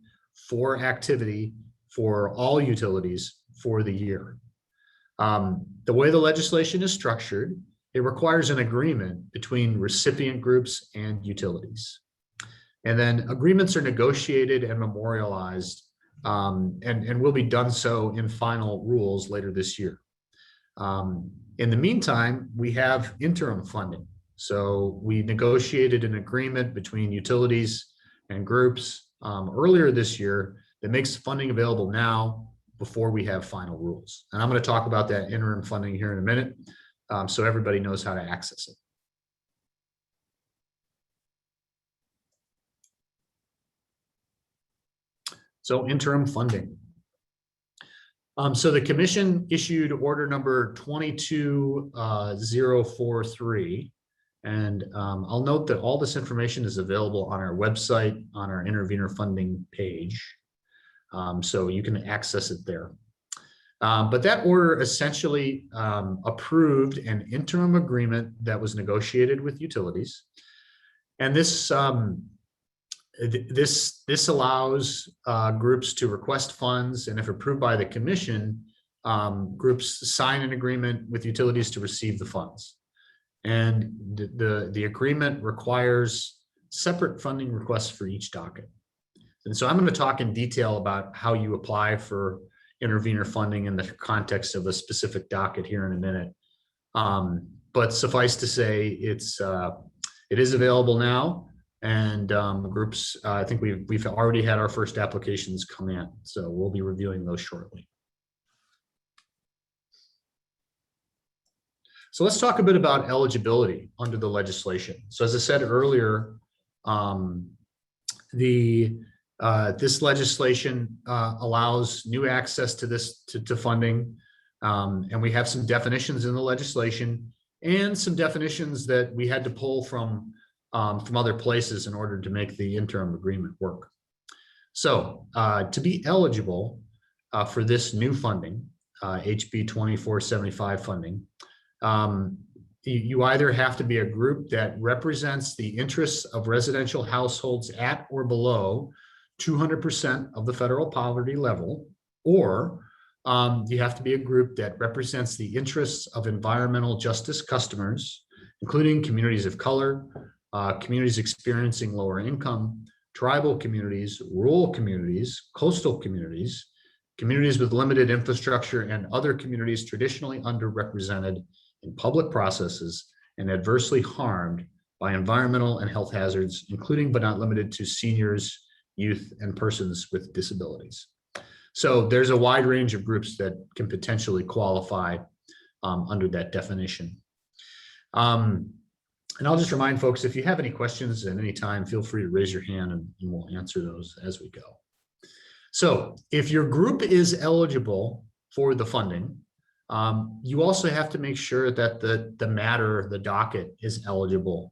for activity for all utilities for the year. The way the legislation is structured, it requires an agreement between recipient groups and utilities. And then agreements are negotiated and memorialized and will be done so in final rules later this year. In the meantime, we have interim funding. So we negotiated an agreement between utilities and groups earlier this year that makes funding available now before we have final rules. And I'm going to talk about that interim funding here in a minute, so everybody knows how to access it. So interim funding. So the commission issued order number 22043. And I'll note that all this information is available on our website, on our Intervenor Funding page. So you can access it there. But that order essentially approved an interim agreement that was negotiated with utilities. And this allows groups to request funds, and if approved by the commission, groups sign an agreement with utilities to receive the funds. And the agreement requires separate funding requests for each docket. And so I'm going to talk in detail about how you apply for intervenor funding in the context of a specific docket here in a minute. But suffice to say, it is available now. And groups, I think we've already had our first applications come in, so we'll be reviewing those shortly. So let's talk a bit about eligibility under the legislation. So as I said earlier, this legislation allows new access to this to funding, and we have some definitions in the legislation and some definitions that we had to pull from other places in order to make the interim agreement work. So to be eligible for this new funding, HB 2475 funding, you either have to be a group that represents the interests of residential households at or below 200% of the federal poverty level, or you have to be a group that represents the interests of environmental justice customers, including communities of color, communities experiencing lower income, tribal communities, rural communities, coastal communities, communities with limited infrastructure, and other communities traditionally underrepresented in public processes and adversely harmed by environmental and health hazards, including but not limited to seniors, youth, and persons with disabilities. So there's a wide range of groups that can potentially qualify under that definition. And I'll just remind folks, if you have any questions at any time, feel free to raise your hand and we'll answer those as we go. So if your group is eligible for the funding, you also have to make sure that the docket is eligible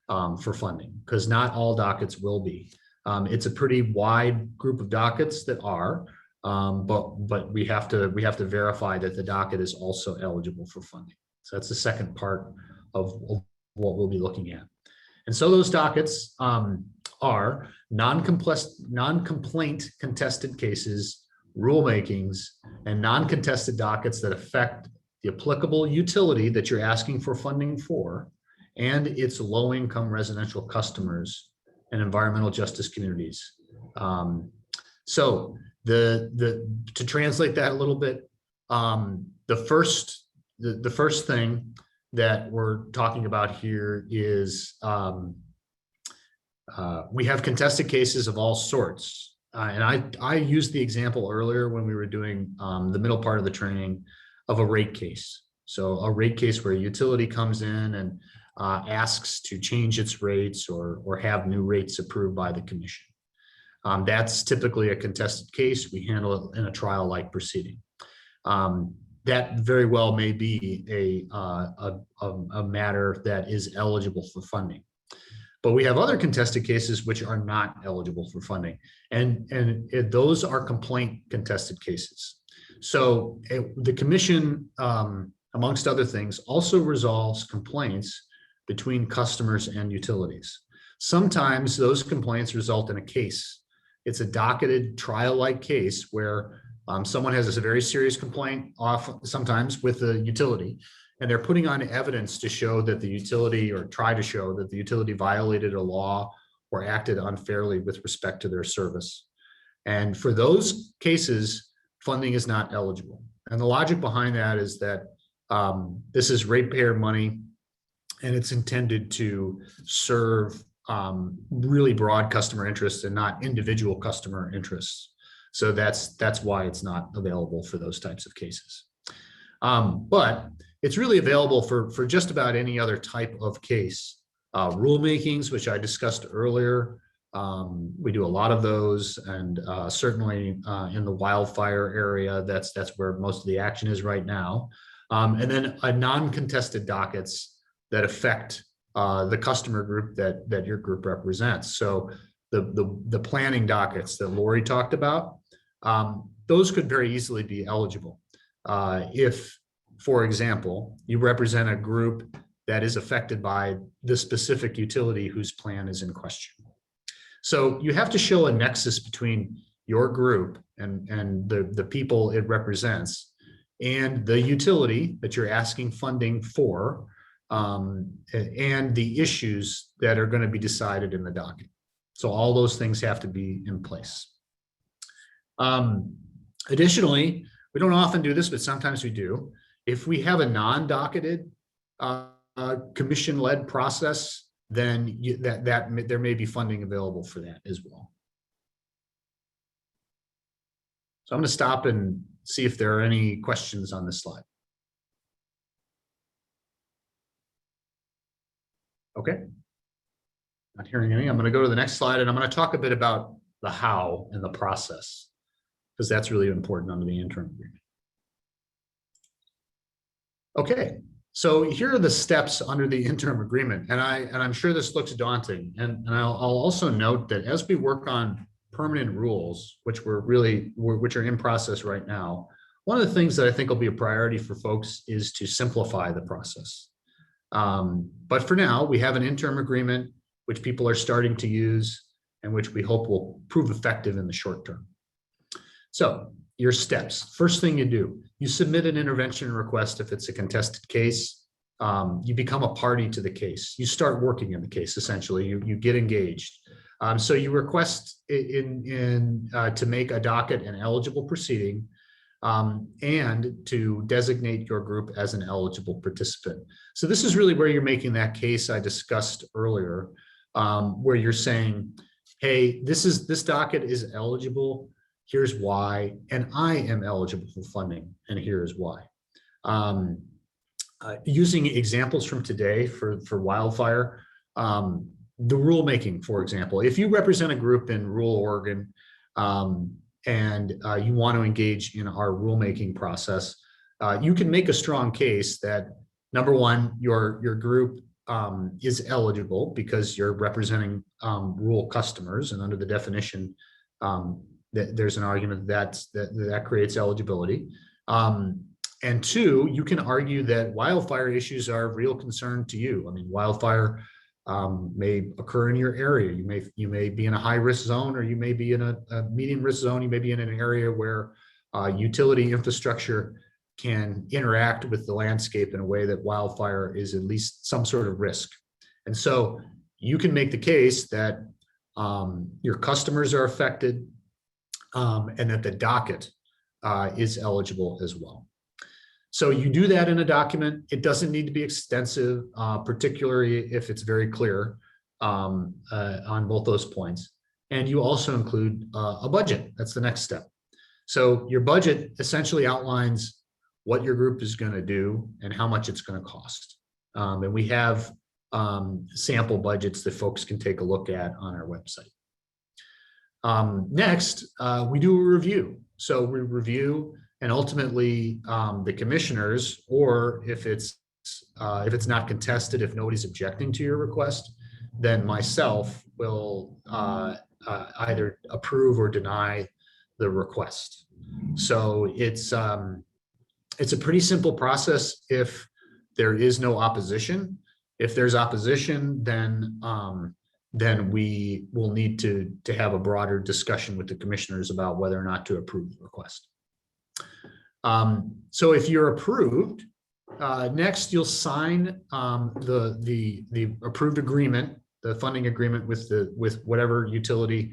for funding, because not all dockets will be. It's a pretty wide group of dockets that are, but we have to verify that the docket is also eligible for funding. So that's the second part of what we'll be looking at. And so those dockets are non-complaint contested cases, rulemakings, and non-contested dockets that affect the applicable utility that you're asking for funding for, and its low-income residential customers and environmental justice communities. So to translate that a little bit, the first thing that we're talking about here is we have contested cases of all sorts. And I used the example earlier when we were doing the middle part of the training of a rate case. So a rate case where a utility comes in and asks to change its rates or have new rates approved by the commission. That's typically a contested case. We handle it in a trial-like proceeding. that very well may be a matter that is eligible for funding. But we have other contested cases which are not eligible for funding, and those are complaint contested cases. So the commission, amongst other things, also resolves complaints between customers and utilities. Sometimes those complaints result in a case. It's a docketed trial-like case where someone has a very serious complaint, sometimes with the utility, and they're putting on evidence to show that the utility, or try to show that the utility violated a law or acted unfairly with respect to their service. And for those cases, funding is not eligible. And the logic behind that is that this is ratepayer money, and it's intended to serve really broad customer interests and not individual customer interests. So that's why it's not available for those types of cases. But it's really available for just about any other type of case. Rulemakings, which I discussed earlier, we do a lot of those, and certainly in the wildfire area, that's where most of the action is right now. And then non-contested dockets that affect the customer group that your group represents. So the planning dockets that Lori talked about, those could very easily be eligible. If, for example, you represent a group that is affected by the specific utility whose plan is in question. So you have to show a nexus between your group and the people it represents and the utility that you're asking funding for, and the issues that are going to be decided in the docket. So all those things have to be in place. Additionally, we don't often do this, but sometimes we do. If we have a non-docketed commission-led process, then there may be funding available for that as well. So I'm going to stop and see if there are any questions on this slide. Okay. Not hearing any. I'm going to go to the next slide, and I'm going to talk a bit about the how and the process, because that's really important under the interim agreement. Okay, so here are the steps under the interim agreement, and I'm sure this looks daunting, and I'll also note that as we work on permanent rules, which are in process right now, one of the things that I think will be a priority for folks is to simplify the process. But for now, we have an interim agreement which people are starting to use and which we hope will prove effective in the short term. So your steps. First thing you do, you submit an intervention request if it's a contested case. You become a party to the case. You start working in the case, essentially. You get engaged. So you request to make a docket an eligible proceeding, and to designate your group as an eligible participant. So this is really where you're making that case I discussed earlier, where you're saying, hey, this docket is eligible, here's why, and I am eligible for funding, and here's why. Using examples from today for wildfire, the rulemaking, for example, if you represent a group in rural Oregon, and you want to engage in our rulemaking process, you can make a strong case that, number one, your group is eligible because you're representing rural customers, and under the definition, there's an argument that creates eligibility. And two, you can argue that wildfire issues are of real concern to you. I mean, wildfire may occur in your area. You may be in a high-risk zone, or you may be in a medium-risk zone. You may be in an area where utility infrastructure can interact with the landscape in a way that wildfire is at least some sort of risk. And so you can make the case that your customers are affected, and that the docket is eligible as well. So you do that in a document. It doesn't need to be extensive, particularly if it's very clear on both those points. And you also include a budget. That's the next step. So your budget essentially outlines what your group is going to do and how much it's going to cost. And we have sample budgets that folks can take a look at on our website. Next, we do a review. So we review And ultimately, the commissioners, or if it's not contested, if nobody's objecting to your request, then myself will either approve or deny the request. So it's a pretty simple process if there is no opposition. If there's opposition, then we will need to have a broader discussion with the commissioners about whether or not to approve the request. So if you're approved, next you'll sign the approved agreement, the funding agreement with whatever utility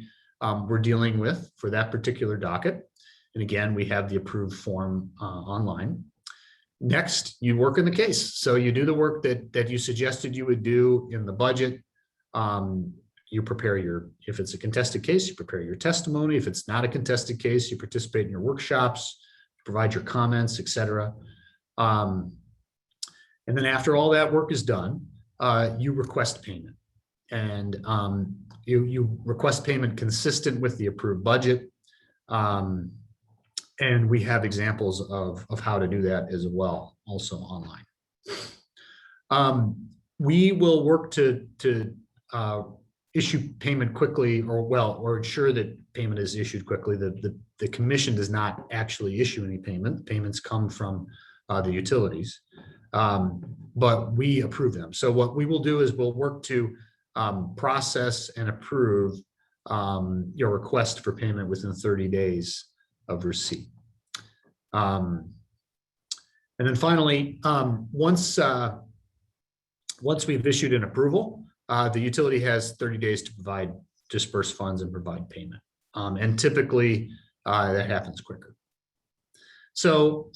we're dealing with for that particular docket. And again, we have the approved form online. Next, you work in the case. So you do the work that you suggested you would do in the budget. You prepare if it's a contested case, you prepare your testimony. If it's not a contested case, you participate in your workshops, provide your comments, etc. And then after all that work is done, you request payment. And you request payment consistent with the approved budget. And we have examples of how to do that as well, also online. We will work to issue payment quickly, or ensure that payment is issued quickly. The commission does not actually issue any payment. Payments come from the utilities, but we approve them. So what we will do is we'll work to process and approve your request for payment within 30 days of receipt. And then finally, once we've issued an approval, the utility has 30 days to disperse funds and provide payment. And typically that happens quicker. So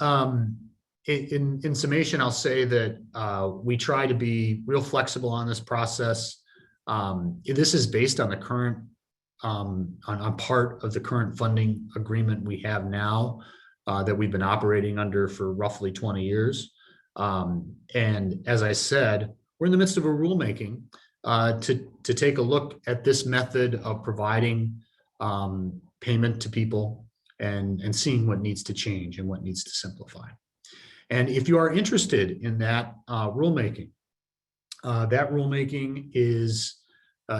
in summation, I'll say that we try to be real flexible on this process. This is based on the current, on part of the current funding agreement we have now that we've been operating under for roughly 20 years. And as I said, we're in the midst of a rulemaking to take a look at this method of providing payment to people and seeing what needs to change and what needs to simplify. And if you are interested in that rulemaking is,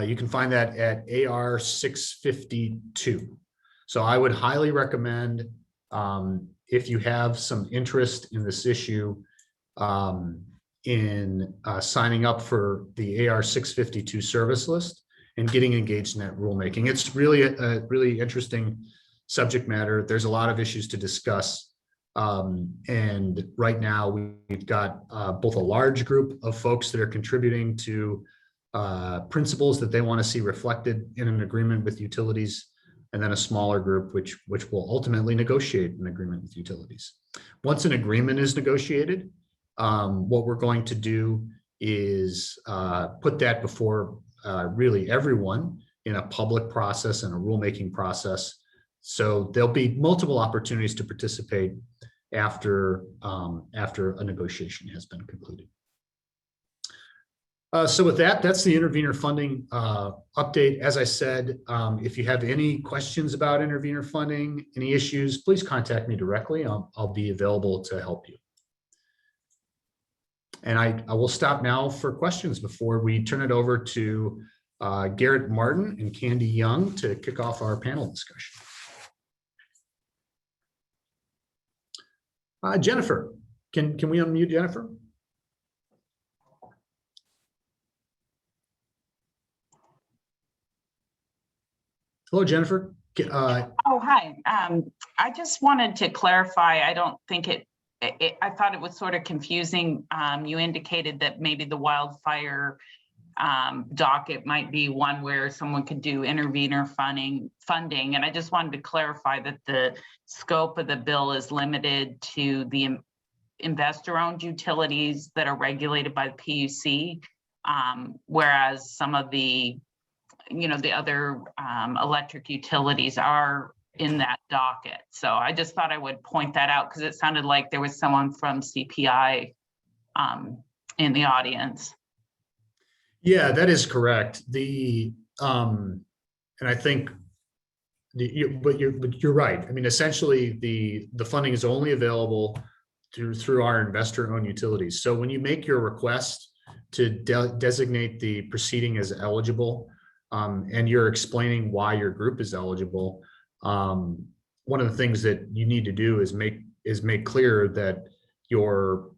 you can find that at AR 652. So I would highly recommend, if you have some interest in this issue, in signing up for the AR 652 service list and getting engaged in that rulemaking. It's really a really interesting subject matter. There's a lot of issues to discuss. And right now we've got both a large group of folks that are contributing to principles that they want to see reflected in an agreement with utilities, and then a smaller group which will ultimately negotiate an agreement with utilities. Once an agreement is negotiated, what we're going to do is put that before really everyone in a public process and a rulemaking process. So there'll be multiple opportunities to participate after a negotiation has been concluded. So with that, that's the Intervenor Funding update. As I said, if you have any questions about Intervenor Funding, any issues, please contact me directly. I'll be available to help you. And I will stop now for questions before we turn it over to Garrett Martin and Candy Young to kick off our panel discussion. Jennifer, can we unmute Jennifer? Hello, Jennifer. Oh, hi. I just wanted to clarify. I don't think I thought it was sort of confusing. You indicated that maybe the wildfire docket might be one where someone could do intervenor funding. And I just wanted to clarify that the scope of the bill is limited to the investor-owned utilities that are regulated by the PUC, whereas some of the other electric utilities are in that docket. So I just thought I would point that out because it sounded like there was someone from CPI in the audience. Yeah, that is correct. And I think But you're right. I mean, essentially, the funding is only available through our investor-owned utilities. So when you make your request to designate the proceeding as eligible, and you're explaining why your group is eligible, one of the things that you need to do is make clear that you're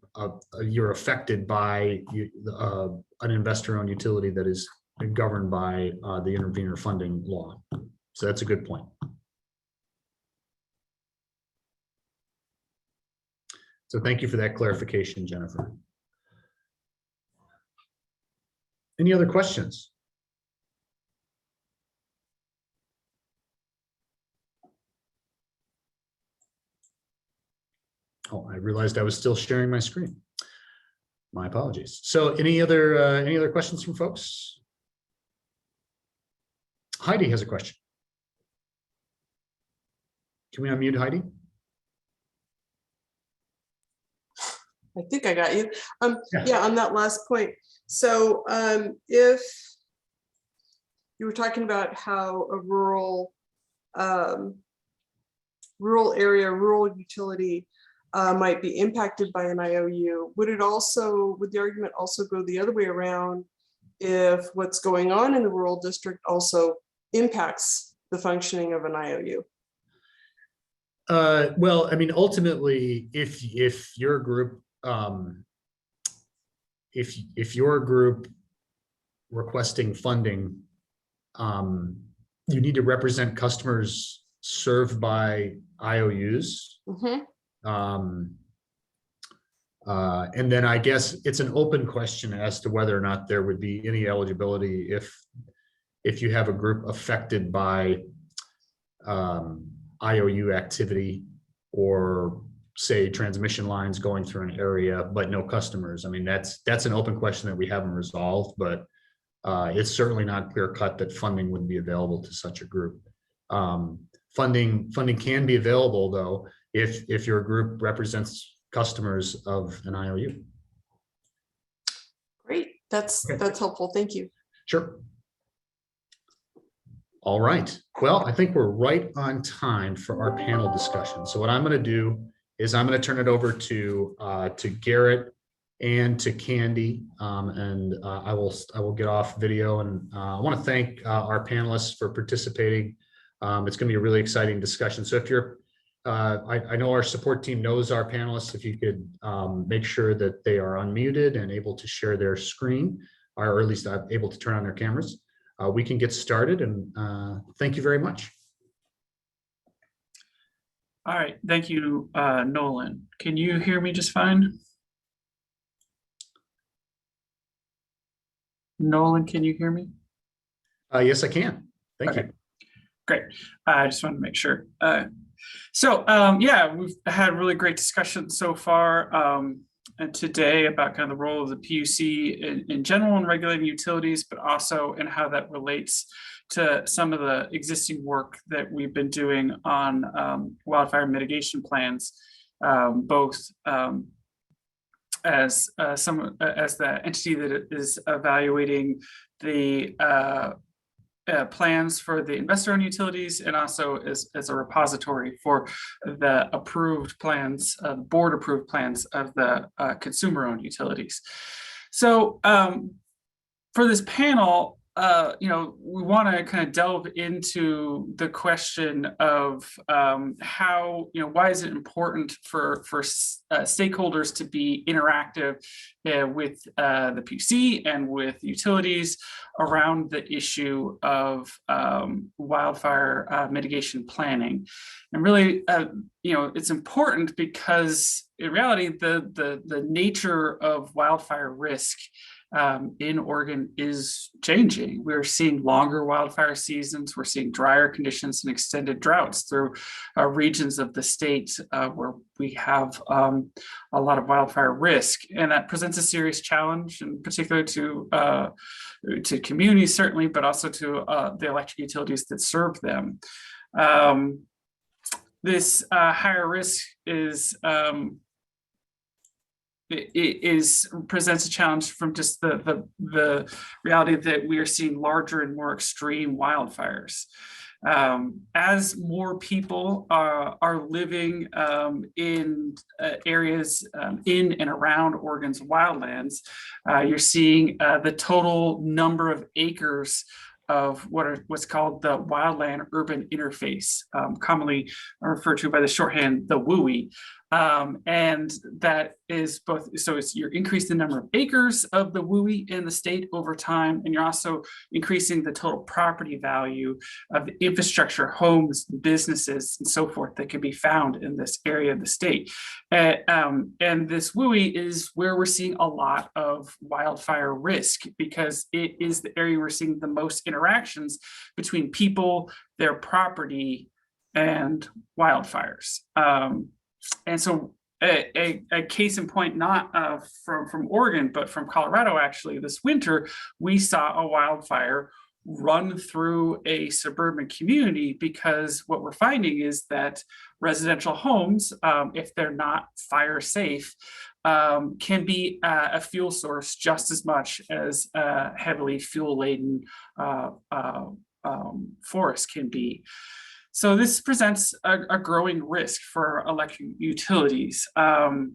affected by an investor-owned utility that is governed by the Intervenor Funding law. So that's a good point. So thank you for that clarification, Jennifer. Any other questions? Oh, I realized I was still sharing my screen. My apologies. So any other questions from folks? Heidi has a question. Can we unmute Heidi? I think I got you. Yeah, on that last point. So if you were talking about how a rural utility might be impacted by an IOU, would the argument also go the other way around if what's going on in the rural district also impacts the functioning of an IOU? Well, I mean, ultimately, if your group, if your group requesting funding, you need to represent customers served by IOUs. Mm-hmm. And then I guess it's an open question as to whether or not there would be any eligibility if you have a group affected by IOU activity, or say transmission lines going through an area but no customers. I mean, that's an open question that we haven't resolved, but it's certainly not clear cut that funding would be available to such a group. Funding can be available though if your group represents customers of an IOU. Great, that's helpful. Thank you. Sure. All right. Well, I think we're right on time for our panel discussion. So what I'm going to do is I'm going to turn it over to Garrett and to Candy, and I will get off video. And I want to thank our panelists for participating. It's going to be a really exciting discussion. So if you're, I know our support team knows our panelists. If you could make sure that they are unmuted and able to share their screen, or at least able to turn on their cameras. We can get started, and thank you very much. All right, thank you, Nolan. Can you hear me just fine? Nolan, can you hear me? Yes, I can. Thank you. Great. I just wanted to make sure. Yeah, we've had a really great discussion so far and today about kind of the role of the PUC in general in regulating utilities, but also in how that relates to some of the existing work that we've been doing on wildfire mitigation plans, both as the entity that is evaluating the plans for the investor-owned utilities, and also as a repository for the approved plans, board-approved plans of the consumer-owned utilities. So for this panel, we want to kind of delve into the question of how, why is it important for stakeholders to be interactive with the PUC and with utilities around the issue of wildfire mitigation planning. And really, it's important because in reality, the nature of wildfire risk in Oregon is changing. We're seeing longer wildfire seasons. We're seeing drier conditions and extended droughts through regions of the state where we have a lot of wildfire risk, and that presents a serious challenge, in particular to communities certainly, but also to the electric utilities that serve them. This higher risk presents a challenge from just the reality that we are seeing larger and more extreme wildfires. As more people are living in areas in and around Oregon's wildlands, you're seeing the total number of acres of what's called the wildland urban interface, commonly referred to by the shorthand, the WUI. And that is both, so you're increasing the number of acres of the WUI in the state over time, and you're also increasing the total property value of the infrastructure, homes, businesses, and so forth that can be found in this area of the state. And this WUI is where we're seeing a lot of wildfire risk, because it is the area we're seeing the most interactions between people, their property, and wildfires. And so a case in point, not from Oregon, but from Colorado, actually, this winter, we saw a wildfire run through a suburban community, because what we're finding is that residential homes, if they're not fire safe, can be a fuel source just as much as heavily fuel laden forest can be. So this presents a growing risk for electric utilities. And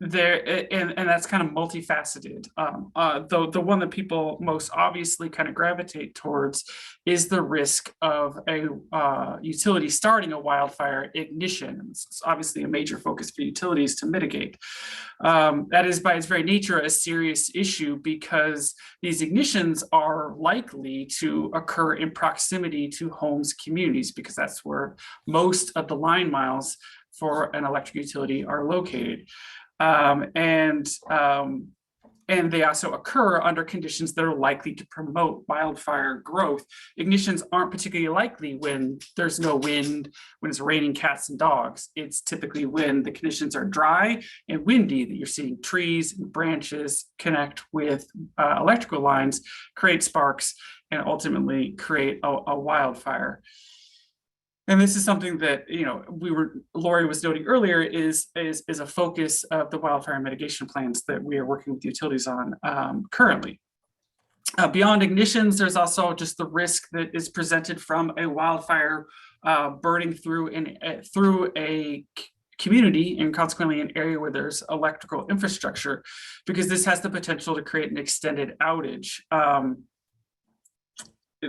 that's kind of multifaceted. The one that people most obviously kind of gravitate towards is the risk of a utility starting a wildfire ignition. It's obviously a major focus for utilities to mitigate. That is by its very nature a serious issue, because these ignitions are likely to occur in proximity to homes, communities, because that's where most of the line miles for an electric utility are located. And they also occur under conditions that are likely to promote wildfire growth. Ignitions aren't particularly likely when there's no wind, when it's raining cats and dogs. It's typically when the conditions are dry and windy that you're seeing trees and branches connect with electrical lines, create sparks, and ultimately create a wildfire. And this is something that, you know, Lori was noting earlier is a focus of the wildfire mitigation plans that we are working with utilities on currently. Beyond ignitions, there's also just the risk that is presented from a wildfire burning through a community, and consequently an area where there's electrical infrastructure, because this has the potential to create an extended outage.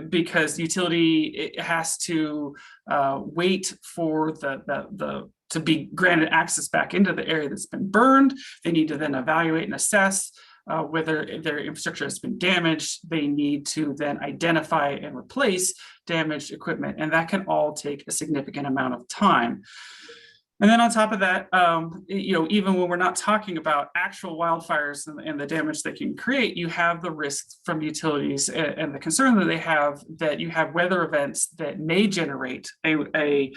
Because the utility has to wait for to be granted access back into the area that's been burned. They need to then evaluate and assess whether their infrastructure has been damaged. They need to then identify and replace damaged equipment, and that can all take a significant amount of time. And then on top of that, you know, even when we're not talking about actual wildfires and the damage they can create, you have the risks from utilities and the concern that they have that you have weather events that may generate a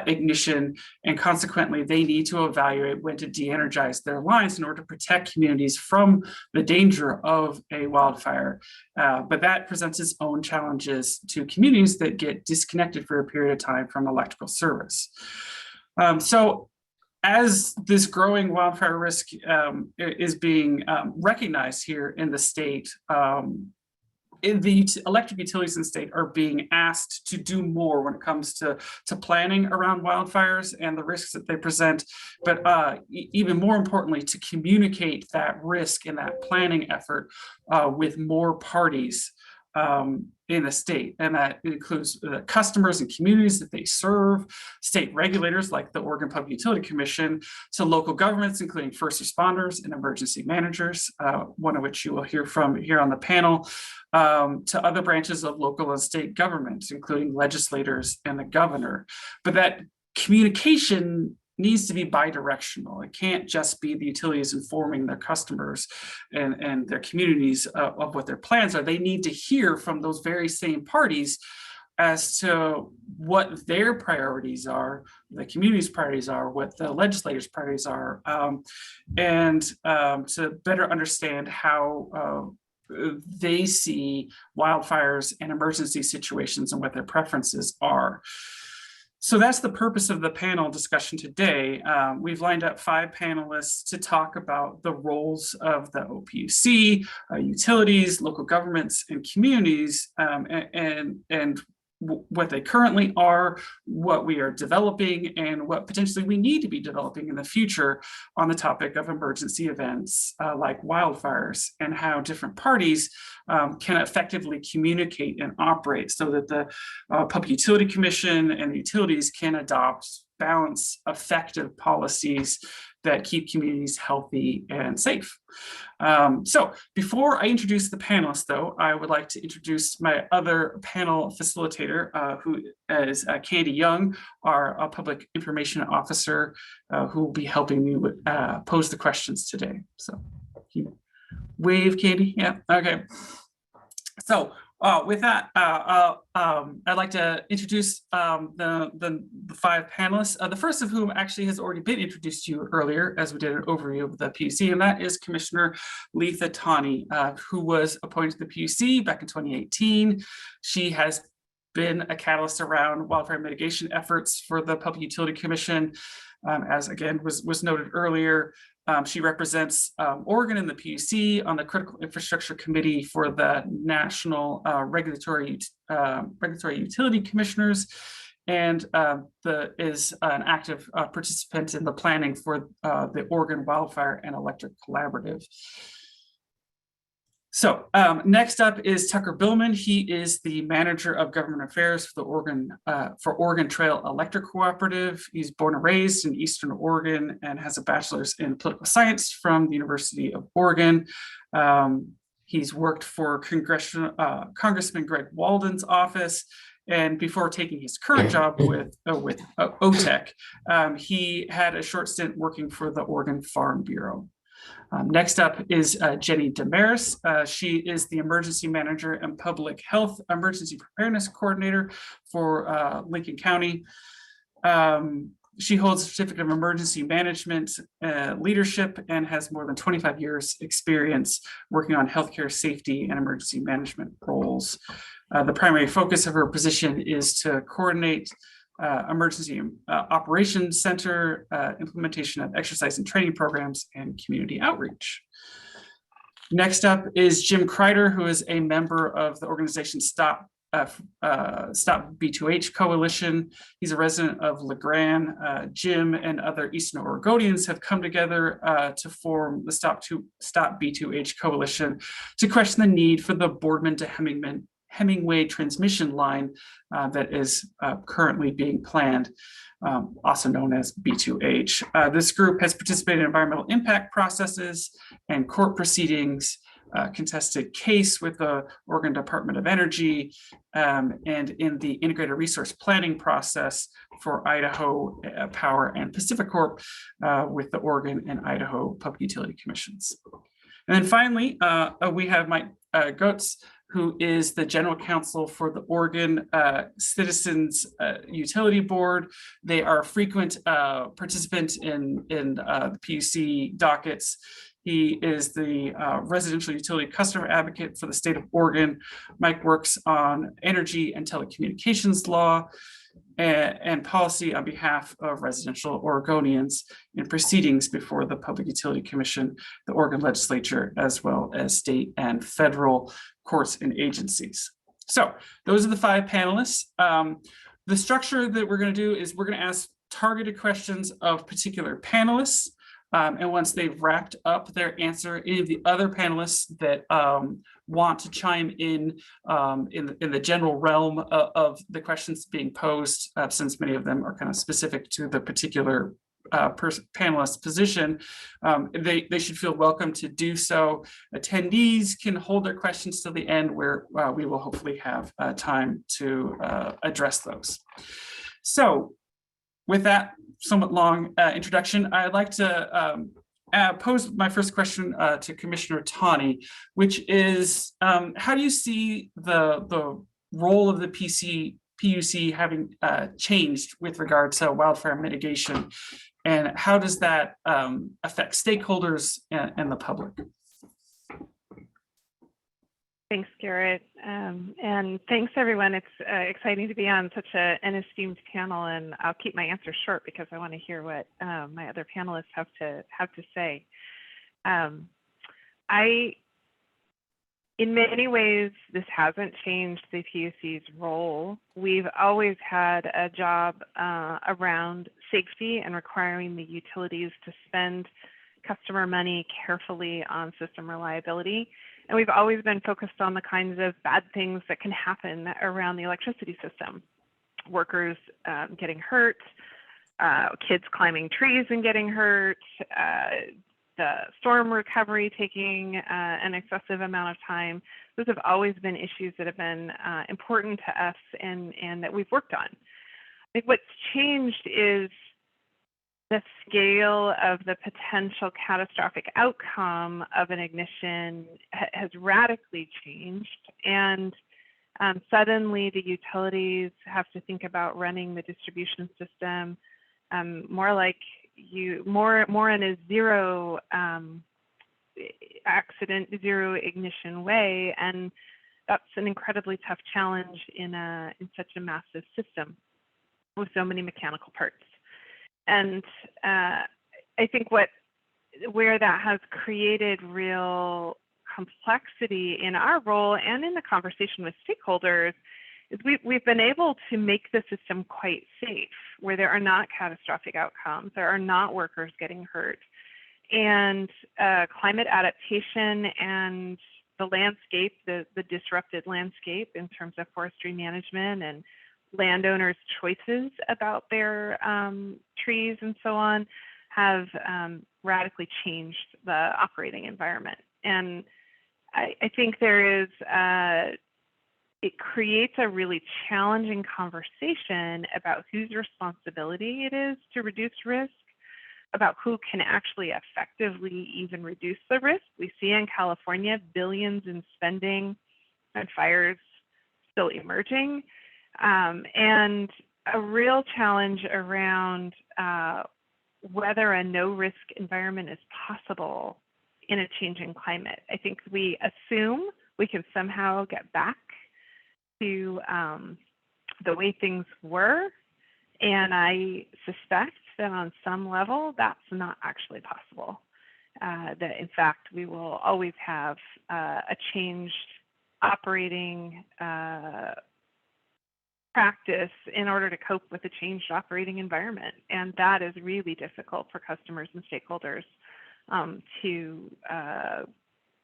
ignition, and consequently they need to evaluate when to de-energize their lines in order to protect communities from the danger of a wildfire. But that presents its own challenges to communities that get disconnected for a period of time from electrical service. So as this growing wildfire risk is being recognized here in the state, the electric utilities in the state are being asked to do more when it comes to planning around wildfires and the risks that they present, but even more importantly, to communicate that risk and that planning effort with more parties in the state. And that includes the customers and communities that they serve, state regulators like the Oregon Public Utility Commission, to local governments, including first responders and emergency managers, one of which you will hear from here on the panel, to other branches of local and state governments, including legislators and the governor. But that communication needs to be bi-directional. It can't just be the utilities informing their customers and their communities of what their plans are. They need to hear from those very same parties as to what their priorities are, the community's priorities are, what the legislators' priorities are, and to better understand how they see wildfires and emergency situations and what their preferences are. So that's the purpose of the panel discussion today. We've lined up 5 panelists to talk about the roles of the OPUC, utilities, local governments, and communities, and what they currently are, what we are developing, and what potentially we need to be developing in the future on the topic of emergency events like wildfires, and how different parties can effectively communicate and operate so that the Public Utility Commission and the utilities can adopt balanced, effective policies that keep communities healthy and safe. So before I introduce the panelists, though, I would like to introduce my other panel facilitator, who is Candy Young, our public information officer, who will be helping me with, pose the questions today. So wave, Candy. Yeah, okay. So with that, I'd like to introduce the 5 panelists, the first of whom actually has already been introduced to you earlier as we did an overview of the PUC, and that is Commissioner Letha Tawney, who was appointed to the PUC back in 2018. She has been a catalyst around wildfire mitigation efforts for the Public Utility Commission, as again was noted earlier. She represents Oregon in the PUC on the Critical Infrastructure Committee for the National Regulatory Utility Commissioners, and is an active participant in the planning for the Oregon Wildfire and Electric Collaborative. So next up is Tucker Billman. He is the Manager of Government Affairs for the Oregon Trail Electric Cooperative. He's born and raised in Eastern Oregon and has a bachelor's in political science from the University of Oregon. He's worked for Congressman Greg Walden's office, and before taking his current job with OTEC, he had a short stint working for the Oregon Farm Bureau. Next up is Jenny Damaris. She is the Emergency Manager and Public Health Emergency Preparedness Coordinator for Lincoln County. She holds a certificate of emergency management leadership and has more than 25 years experience working on healthcare safety and emergency management roles. The primary focus of her position is to coordinate emergency operations center, implementation of exercise and training programs, and community outreach. Next up is Jim Kreider, who is a member of the organization Stop B2H Coalition. He's a resident of LeGrand. Jim and other Eastern Oregonians have come together to form the Stop B2H Coalition to question the need for the Boardman to Hemingway transmission line that is currently being planned, also known as B2H. This group has participated in environmental impact processes and court proceedings, contested case with the Oregon Department of Energy, and in the integrated resource planning process for Idaho Power and Pacific Corp with the Oregon and Idaho Public Utility Commissions. And then finally, we have Mike Goetz, who is the general counsel for the Oregon Citizens Utility Board. They are a frequent participant in the PUC dockets. He is the residential utility customer advocate for the state of Oregon. Mike works on energy and telecommunications law and policy on behalf of residential Oregonians in proceedings before the Public Utility Commission, the Oregon legislature, as well as state and federal courts and agencies. So those are the 5 panelists. The structure that we're going to do is we're going to ask targeted questions of particular panelists. And once they've wrapped up their answer, any of the other panelists that want to chime in the general realm of the questions being posed, since many of them are kind of specific to the particular panelist position, they should feel welcome to do so. Attendees can hold their questions till the end, where we will hopefully have time to address those. So with that somewhat long introduction, I'd like to pose my first question to Commissioner Tawney, which is, how do you see the role of the PUC having changed with regard to wildfire mitigation, and how does that affect stakeholders and the public? Thanks, Garrett. And thanks, everyone. It's exciting to be on such an esteemed panel, and I'll keep my answer short because I want to hear what my other panelists have to say. In many ways, this hasn't changed the PUC's role. We've always had a job around safety and requiring the utilities to spend customer money carefully on system reliability. And we've always been focused on the kinds of bad things that can happen around the electricity system. Workers getting hurt, kids climbing trees and getting hurt, the storm recovery taking an excessive amount of time. Those have always been issues that have been important to us and that we've worked on. I think what's changed is the scale of the potential catastrophic outcome of an ignition has radically changed. And suddenly the utilities have to think about running the distribution system more like more in a zero accident, zero ignition way, and that's an incredibly tough challenge in such a massive system with so many mechanical parts. And I think where that has created real complexity in our role and in the conversation with stakeholders is we've been able to make the system quite safe, where there are not catastrophic outcomes, there are not workers getting hurt. And climate adaptation and the landscape, the disrupted landscape in terms of forestry management and landowners' choices about their trees and so on have radically changed the operating environment. And I think there is it creates a really challenging conversation about whose responsibility it is to reduce risk, about who can actually effectively even reduce the risk. We see in California billions in spending and fires still emerging, and a real challenge around whether a no-risk environment is possible in a changing climate. I think we assume we can somehow get back to the way things were, and I suspect that on some level that's not actually possible. That in fact we will always have a changed operating practice in order to cope with a changed operating environment, and that is really difficult for customers and stakeholders to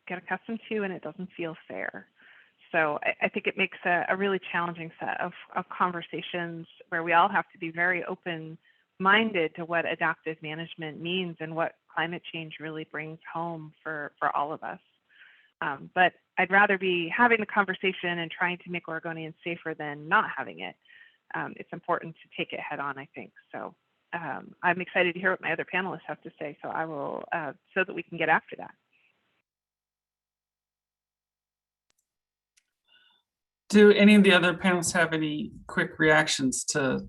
get accustomed to, and it doesn't feel fair. So I think it makes a really challenging set of conversations where we all have to be very open-minded to what adaptive management means and what climate change really brings home for all of us. But I'd rather be having the conversation and trying to make Oregonians safer than not having it. It's important to take it head on, I think. So I'm excited to hear what my other panelists have to say. So I will, so that we can get after that. Do any of the other panelists have any quick reactions to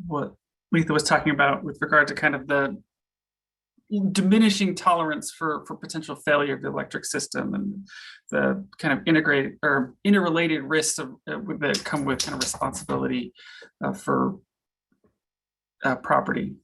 what Letha was talking about with regard to kind of the diminishing tolerance for potential failure of the electric system and the kind of integrated or interrelated risks that come with kind of responsibility for property?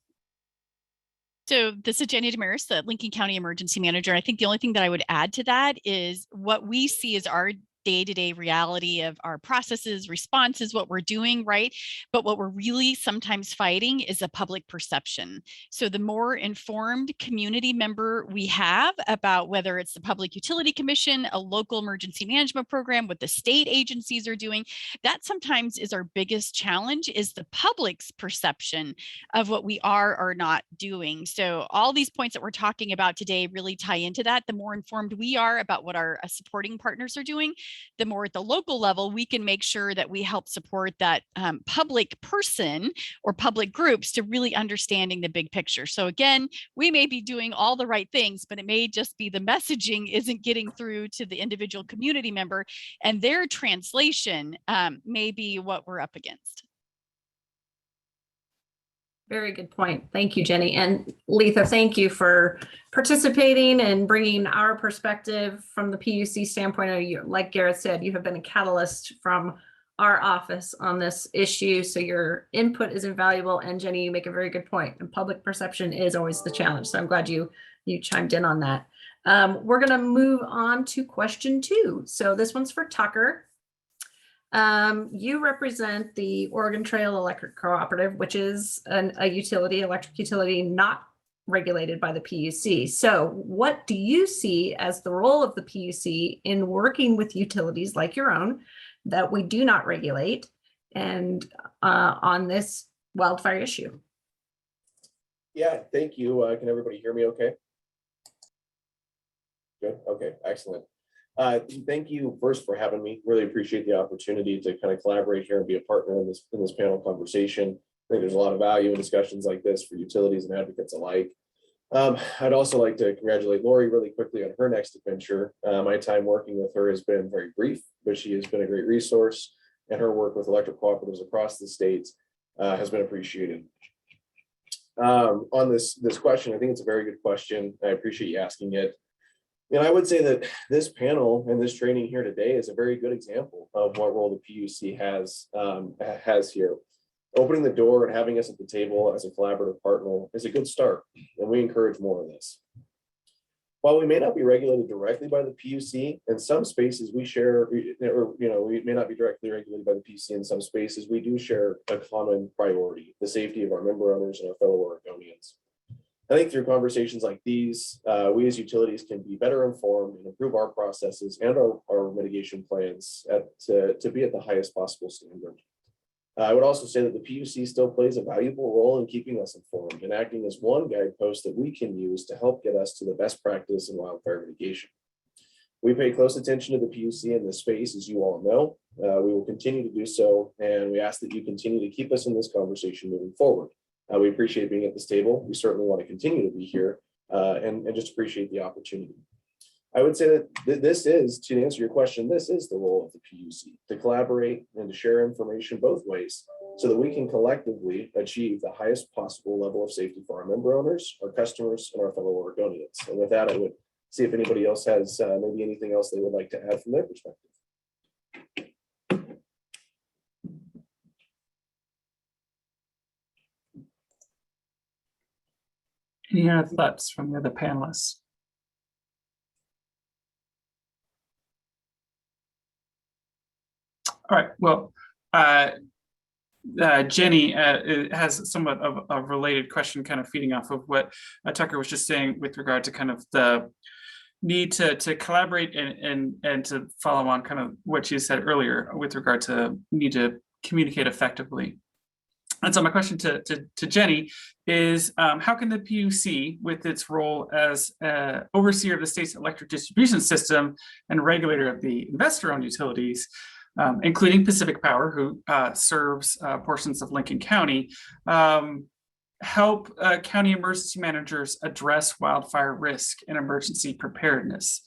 So this is Jenny Damaris, the Lincoln County Emergency Manager. I think the only thing that I would add to that is what we see as our day-to-day reality of our processes, responses, what we're doing, right? But what we're really sometimes fighting is a public perception. So the more informed community member we have about whether it's the Public Utility Commission, a local emergency management program, what the state agencies are doing, that sometimes is our biggest challenge, is the public's perception of what we are or not doing. So all these points that we're talking about today really tie into that. The more informed we are about what our supporting partners are doing, the more at the local level we can make sure that we help support that public person or public groups to really understanding the big picture. So again, we may be doing all the right things, but it may just be the messaging isn't getting through to the individual community member, and their translation may be what we're up against. Very good point. Thank you, Jenny. And Letha, thank you for participating and bringing our perspective from the PUC standpoint. Like Garrett said, you have been a catalyst from our office on this issue. So your input is invaluable. And Jenny, you make a very good point. And public perception is always the challenge. So I'm glad you chimed in on that. We're going to move on to question 2. So this one's for Tucker. You represent the Oregon Trail Electric Cooperative, which is a utility, electric utility not regulated by the PUC. So what do you see as the role of the PUC in working with utilities like your own that we do not regulate and on this wildfire issue? Yeah, thank you. Can everybody hear me okay? Good. Okay, excellent. Thank you first for having me. Really appreciate the opportunity to kind of collaborate here and be a partner in this panel conversation. I think there's a lot of value in discussions like this for utilities and advocates alike. I'd also like to congratulate Lori really quickly on her next adventure. My time working with her has been very brief, but she has been a great resource, and her work with electric cooperatives across the states has been appreciated. On this question, I think it's a very good question. I appreciate you asking it. And I would say that this panel and this training here today is a very good example of what role the PUC has here. Opening the door and having us at the table as a collaborative partner is a good start, and we encourage more of this. While we may not be regulated directly by the PUC, in some spaces we share, or we may not be directly regulated by the PUC in some spaces, we do share a common priority: the safety of our member owners and our fellow Oregonians. I think through conversations like these, we as utilities can be better informed and improve our processes and our mitigation plans to be at the highest possible standard. I would also say that the PUC still plays a valuable role in keeping us informed and acting as one guidepost that we can use to help get us to the best practice in wildfire mitigation. We pay close attention to the PUC in this space, as you all know. We will continue to do so, and we ask that you continue to keep us in this conversation moving forward. We appreciate being at this table. We certainly want to continue to be here and just appreciate the opportunity. I would say that this is, to answer your question, this is the role of the PUC, to collaborate and to share information both ways so that we can collectively achieve the highest possible level of safety for our member owners, our customers, and our fellow Oregonians. And with that, I would see if anybody else has maybe anything else they would like to add from their perspective. Any other thoughts from the other panelists? All right, well, Jenny has somewhat of a related question, kind of feeding off of what Tucker was just saying with regard to kind of the need to collaborate and to follow on kind of what you said earlier with regard to need to communicate effectively. And so my question to Jenny is, how can the PUC, with its role as overseer of the state's electric distribution system and regulator of the investor-owned utilities, including Pacific Power, who serves portions of Lincoln County, help county emergency managers address wildfire risk and emergency preparedness?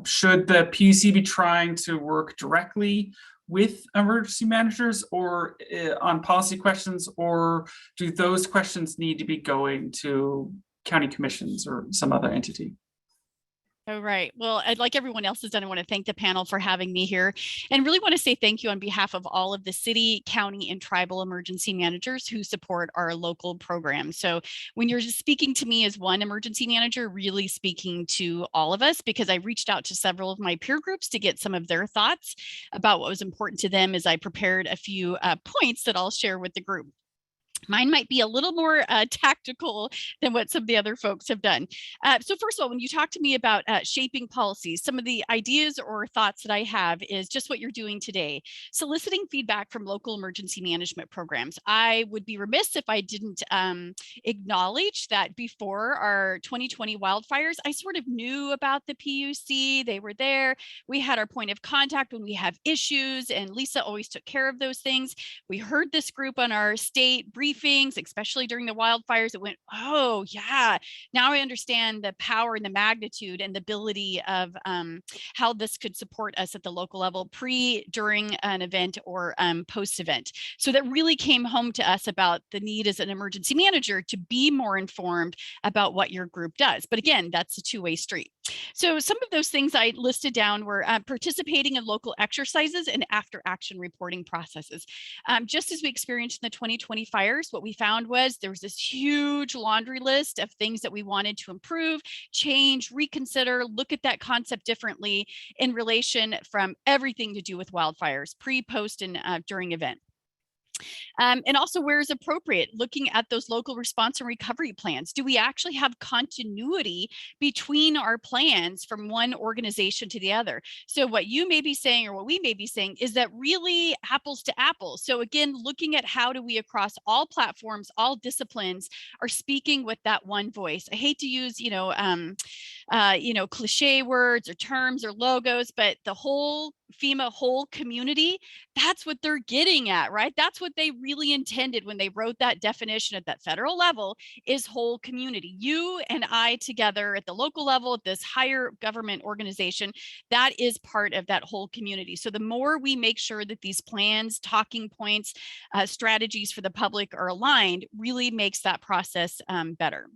Should the PUC be trying to work directly with emergency managers or on policy questions, or do those questions need to be going to county commissions or some other entity? All right. Well, I'd like everyone else has done. I want to thank the panel for having me here and really want to say thank you on behalf of all of the city, county, and tribal emergency managers who support our local programs. So when you're just speaking to me as one emergency manager, really speaking to all of us, because I reached out to several of my peer groups to get some of their thoughts about what was important to them as I prepared a few points that I'll share with the group. Mine might be a little more tactical than what some of the other folks have done. So first of all, when you talk to me about shaping policies, some of the ideas or thoughts that I have is just what you're doing today, soliciting feedback from local emergency management programs. I would be remiss if I didn't acknowledge that before our 2020 wildfires, I sort of knew about the PUC. They were there. We had our point of contact when we have issues, and Lisa always took care of those things. We heard this group on our state briefings, especially during the wildfires. It went, oh yeah, now I understand the power and the magnitude and the ability of how this could support us at the local level, pre, during an event, or post-event. So that really came home to us about the need as an emergency manager to be more informed about what your group does. But again, that's a two-way street. So some of those things I listed down were participating in local exercises and after action reporting processes. Just as we experienced in the 2020 fires, what we found was there was this huge laundry list of things that we wanted to improve, change, reconsider, look at that concept differently in relation from everything to do with wildfires, pre, post, and during event. And also where is appropriate, looking at those local response and recovery plans. Do we actually have continuity between our plans from one organization to the other? So what you may be saying, or what we may be saying, is that really apples to apples. So again, looking at how do we across all platforms, all disciplines are speaking with that one voice. I hate to use, cliche words or terms or logos, but the whole FEMA whole community, that's what they're getting at, right? That's what they really intended when they wrote that definition at that federal level, is whole community. You and I together at the local level, at this higher government organization, that is part of that whole community. So the more we make sure that these plans, talking points, strategies for the public are aligned, really makes that process better.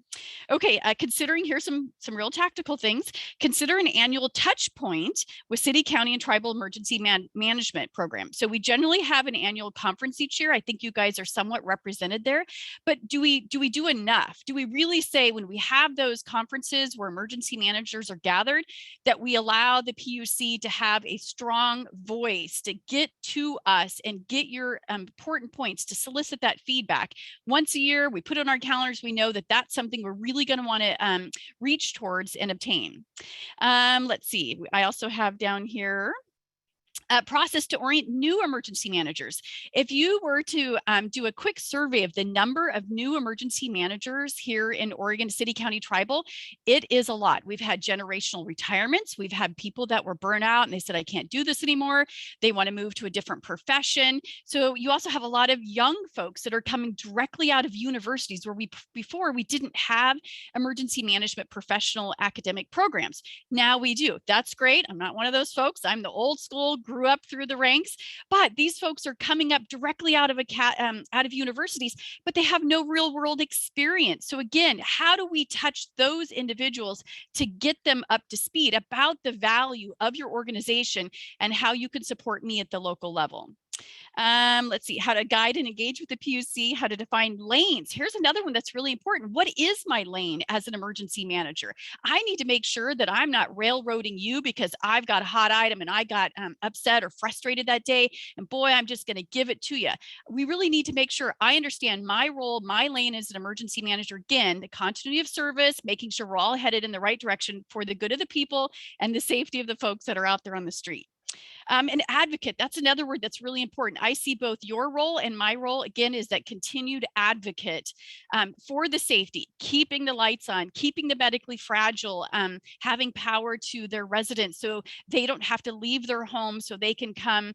Okay, considering here's some real tactical things. Consider an annual touch point with city, county, and tribal emergency management program. So we generally have an annual conference each year. I think you guys are somewhat represented there, but do we do enough? Do we really say when we have those conferences where emergency managers are gathered, that we allow the PUC to have a strong voice to get to us and get your important points, to solicit that feedback? Once a year, we put it on our calendars. We know that that's something we're really going to want to reach towards and obtain. Let's see. I also have down here process to orient new emergency managers. If you were to do a quick survey of the number of new emergency managers here in Oregon City, County, Tribal, it is a lot. We've had generational retirements. We've had people that were burnt out and they said, I can't do this anymore. They want to move to a different profession. So you also have a lot of young folks that are coming directly out of universities where before we didn't have emergency management professional academic programs. Now we do. That's great. I'm not one of those folks. I'm the old school, grew up through the ranks, but these folks are coming up directly out of universities, but they have no real world experience. So again, how do we touch those individuals to get them up to speed about the value of your organization and how you can support me at the local level? Let's see, how to guide and engage with the PUC, how to define lanes. Here's another one that's really important. What is my lane as an emergency manager? I need to make sure that I'm not railroading you because I've got a hot item and I got upset or frustrated that day, and boy, I'm just going to give it to you. We really need to make sure I understand my role, my lane as an emergency manager. Again, the continuity of service, making sure we're all headed in the right direction for the good of the people and the safety of the folks that are out there on the street. An advocate, that's another word that's really important. I see both your role and my role, again, is that continued advocate for the safety, keeping the lights on, keeping the medically fragile, having power to their residents so they don't have to leave their home, so they can come,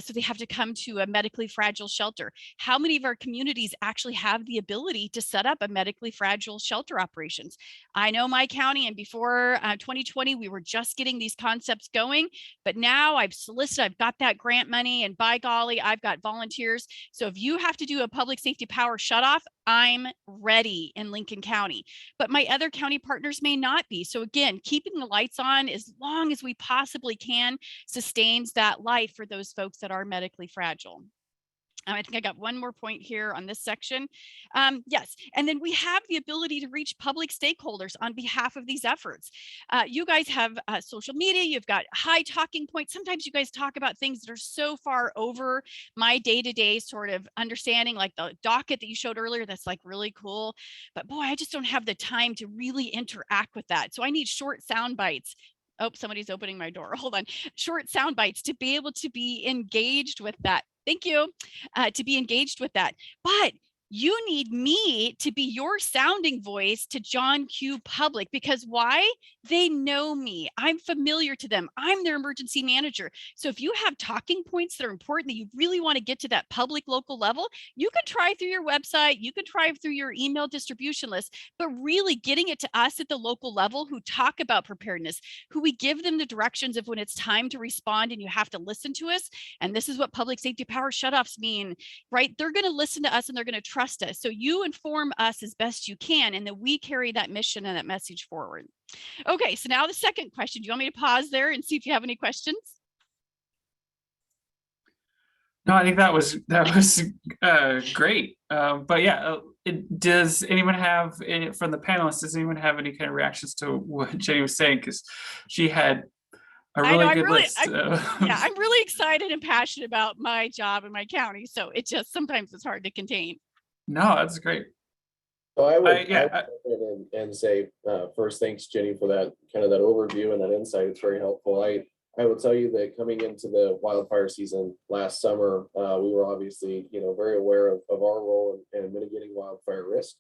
so they have to come to a medically fragile shelter. How many of our communities actually have the ability to set up a medically fragile shelter operations? I know my county, and before 2020, we were just getting these concepts going, but now I've solicited, I've got that grant money, and by golly, I've got volunteers. So if you have to do a public safety power shutoff, I'm ready in Lincoln County, but my other county partners may not be. So again, keeping the lights on as long as we possibly can sustains that light for those folks that are medically fragile. I think I got one more point here on this section. Yes, and then we have the ability to reach public stakeholders on behalf of these efforts. You guys have social media, you've got high talking points. Sometimes you guys talk about things that are so far over my day-to-day sort of understanding, like the docket that you showed earlier, that's like really cool. But boy, I just don't have the time to really interact with that. So I need short sound bites. Oh, somebody's opening my door. Hold on. Short sound bites to be able to be engaged with that. Thank you, to be engaged with that. But you need me to be your sounding voice to John Q. Public, because why? They know me. I'm familiar to them. I'm their emergency manager. So if you have talking points that are important that you really want to get to that public local level, you can try through your website, you can try through your email distribution list, but really getting it to us at the local level who talk about preparedness, who we give them the directions of when it's time to respond and you have to listen to us. And this is what public safety power shutoffs mean, right? They're going to listen to us and they're going to trust us. So you inform us as best you can, and then we carry that mission and that message forward. Okay, so now the second question. Do you want me to pause there and see if you have any questions? No, I think that was great. But yeah, does anyone have from the panelists? Does anyone have any kind of reactions to what Jenny was saying? Because she had a really good list. I'm really excited and passionate about my job and my county, so it just sometimes it's hard to contain. No, that's great. So I would and say first, thanks, Jenny, for that kind of that overview and that insight. It's very helpful. I will tell you that coming into the wildfire season last summer, we were obviously, very aware of our role in mitigating wildfire risk.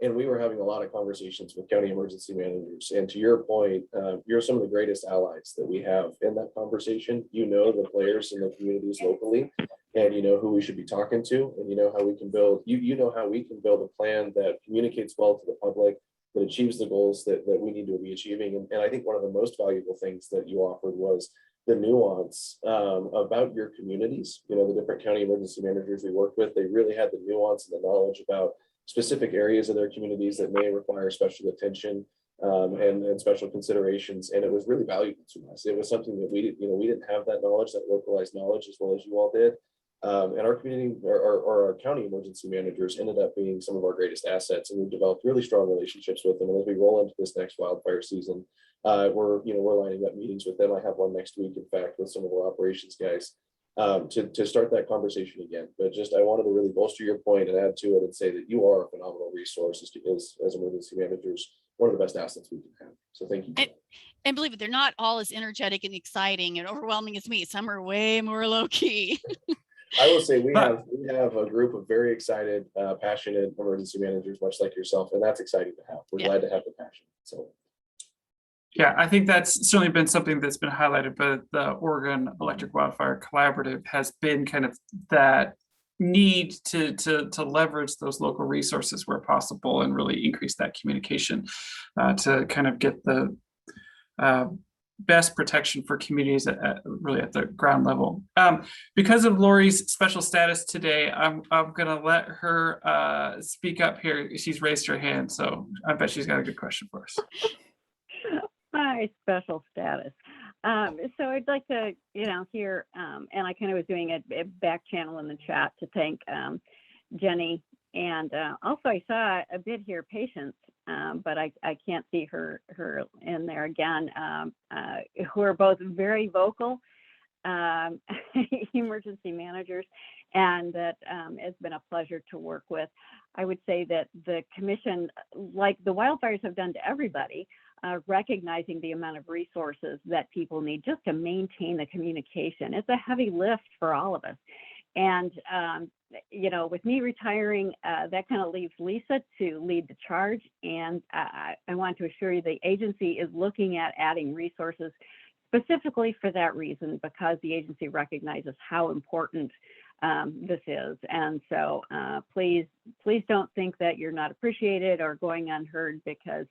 And we were having a lot of conversations with county emergency managers. And to your point, you're some of the greatest allies that we have in that conversation. You know the players in the communities locally, and you know who we should be talking to, and you know how we can build, you know how we can build a plan that communicates well to the public, that achieves the goals that we need to be achieving. And I think one of the most valuable things that you offered was the nuance about your communities. The different county emergency managers we worked with, they really had the nuance and the knowledge about specific areas of their communities that may require special attention and special considerations. And it was really valuable to us. It was something that we didn't have that knowledge, that localized knowledge, as well as you all did. And our community or our county emergency managers ended up being some of our greatest assets, and we've developed really strong relationships with them. And as we roll into this next wildfire season, we're lining up meetings with them. I have one next week, in fact, with some of our operations guys to start that conversation again. But just I wanted to really bolster your point and add to it and say that you are a phenomenal resource as emergency managers, one of the best assets we can have. So thank you. And believe it, they're not all as energetic and exciting and overwhelming as me. Some are way more low key. I will say we have a group of very excited, passionate emergency managers, much like yourself, and that's exciting to have. We're glad to have the passion. So, yeah, I think that's certainly been something that's been highlighted by the Oregon Electric Wildfire Collaborative, has been kind of that need to leverage those local resources where possible and really increase that communication to kind of get the best protection for communities really at the ground level. Because of Lori's special status today, I'm gonna let her speak up here. She's raised her hand, so I bet she's got a good question for us. My special status. So I'd like to, hear, and I kind of was doing a back channel in the chat to thank Jenny. And also I saw a bit here, Patience, but I can't see her in there again, who are both very vocal emergency managers, and that it's been a pleasure to work with. I would say that the commission, like the wildfires have done to everybody, recognizing the amount of resources that people need just to maintain the communication. It's a heavy lift for all of us. And, with me retiring, that kind of leaves Lisa to lead the charge. And I want to assure you the agency is looking at adding resources specifically for that reason, because the agency recognizes how important this is. And so please don't think that you're not appreciated or going unheard, because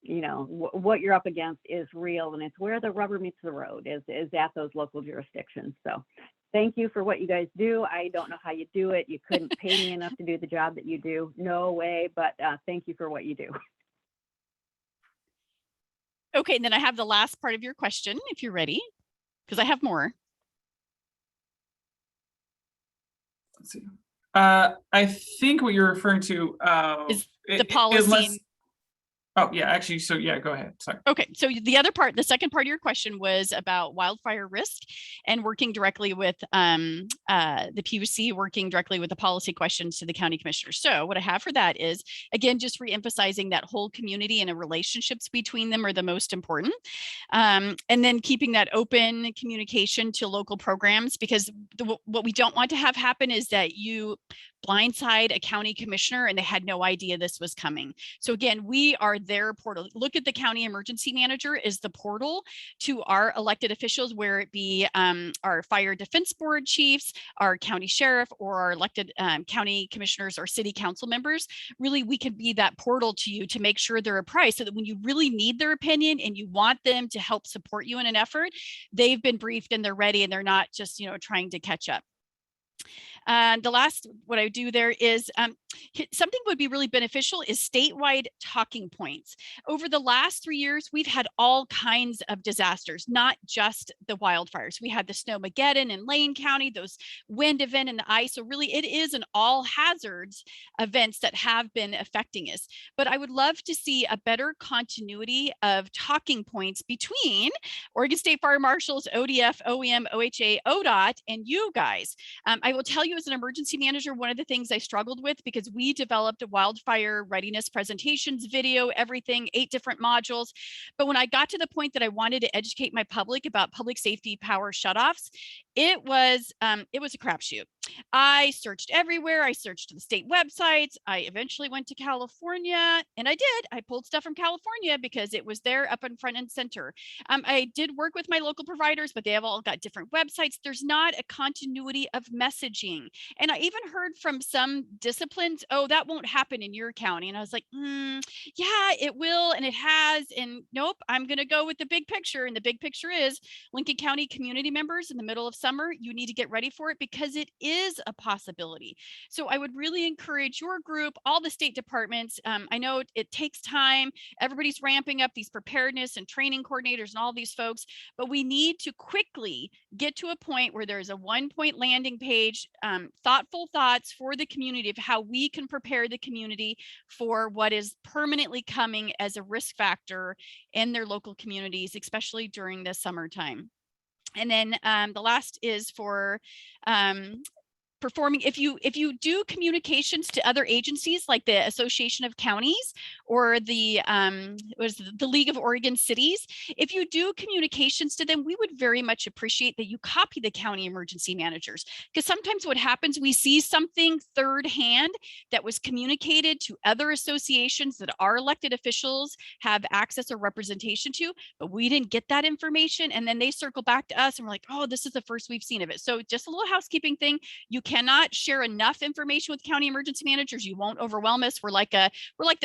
what you're up against is real, and it's where the rubber meets the road is at those local jurisdictions. So thank you for what you guys do. I don't know how you do it. You couldn't pay me enough to do the job that you do. No way, but thank you for what you do. Okay, and then I have the last part of your question, if you're ready, because I have more. Let's see. I think what you're referring to is the policy. Oh, yeah, actually, so yeah, go ahead. Sorry. Okay, so the other part, the second part of your question was about wildfire risk and working directly with the PUC, working directly with the policy questions to the county commissioners. So what I have for that is, again, just re-emphasizing that whole community and the relationships between them are the most important. And then keeping that open communication to local programs, because what we don't want to have happen is that you blindside a county commissioner and they had no idea this was coming. So again, we are their portal. Look at the county emergency manager is the portal to our elected officials, where it be our fire defense board chiefs, our county sheriff, or our elected county commissioners or city council members. Really, we can be that portal to you to make sure they're apprised, so that when you really need their opinion and you want them to help support you in an effort, they've been briefed and they're ready, and they're not just, trying to catch up. And the last, what I do there is something would be really beneficial is statewide talking points. Over the last 3 years, we've had all kinds of disasters, not just the wildfires. We had the Snowmageddon in Lane County, those wind event and the ice. So really it is an all hazards events that have been affecting us. But I would love to see a better continuity of talking points between Oregon State Fire Marshals, ODF, OEM, OHA, ODOT, and you guys. I will tell you as an emergency manager, one of the things I struggled with, because we developed a wildfire readiness presentations, video, everything, 8 different modules. But when I got to the point that I wanted to educate my public about public safety power shutoffs, it was a crapshoot. I searched everywhere. I searched the state websites. I eventually went to California, and I pulled stuff from California because it was there up in front and center. I did work with my local providers, but they have all got different websites. There's not a continuity of messaging. And I even heard from some disciplines, oh, that won't happen in your county. And I was like, yeah, it will. And it has. And nope, I'm going to go with the big picture. And the big picture is Lincoln County community members in the middle of summer, you need to get ready for it because it is a possibility. So I would really encourage your group, all the state departments. I know it takes time. Everybody's ramping up these preparedness and training coordinators and all these folks, but we need to quickly get to a point where there's a 1-point landing page, thoughtful thoughts for the community of how we can prepare the community for what is permanently coming as a risk factor in their local communities, especially during the summertime. And then the last is for performing, if you do communications to other agencies like the Association of Counties or the League of Oregon Cities, if you do communications to them, we would very much appreciate that you copy the county emergency managers, because sometimes what happens, we see something third hand that was communicated to other associations that our elected officials have access or representation to, but we didn't get that information, and then they circle back to us and we're like, oh, this is the first we've seen of it. So just a little housekeeping thing. You cannot share enough information with county emergency managers. You won't overwhelm us. We're like the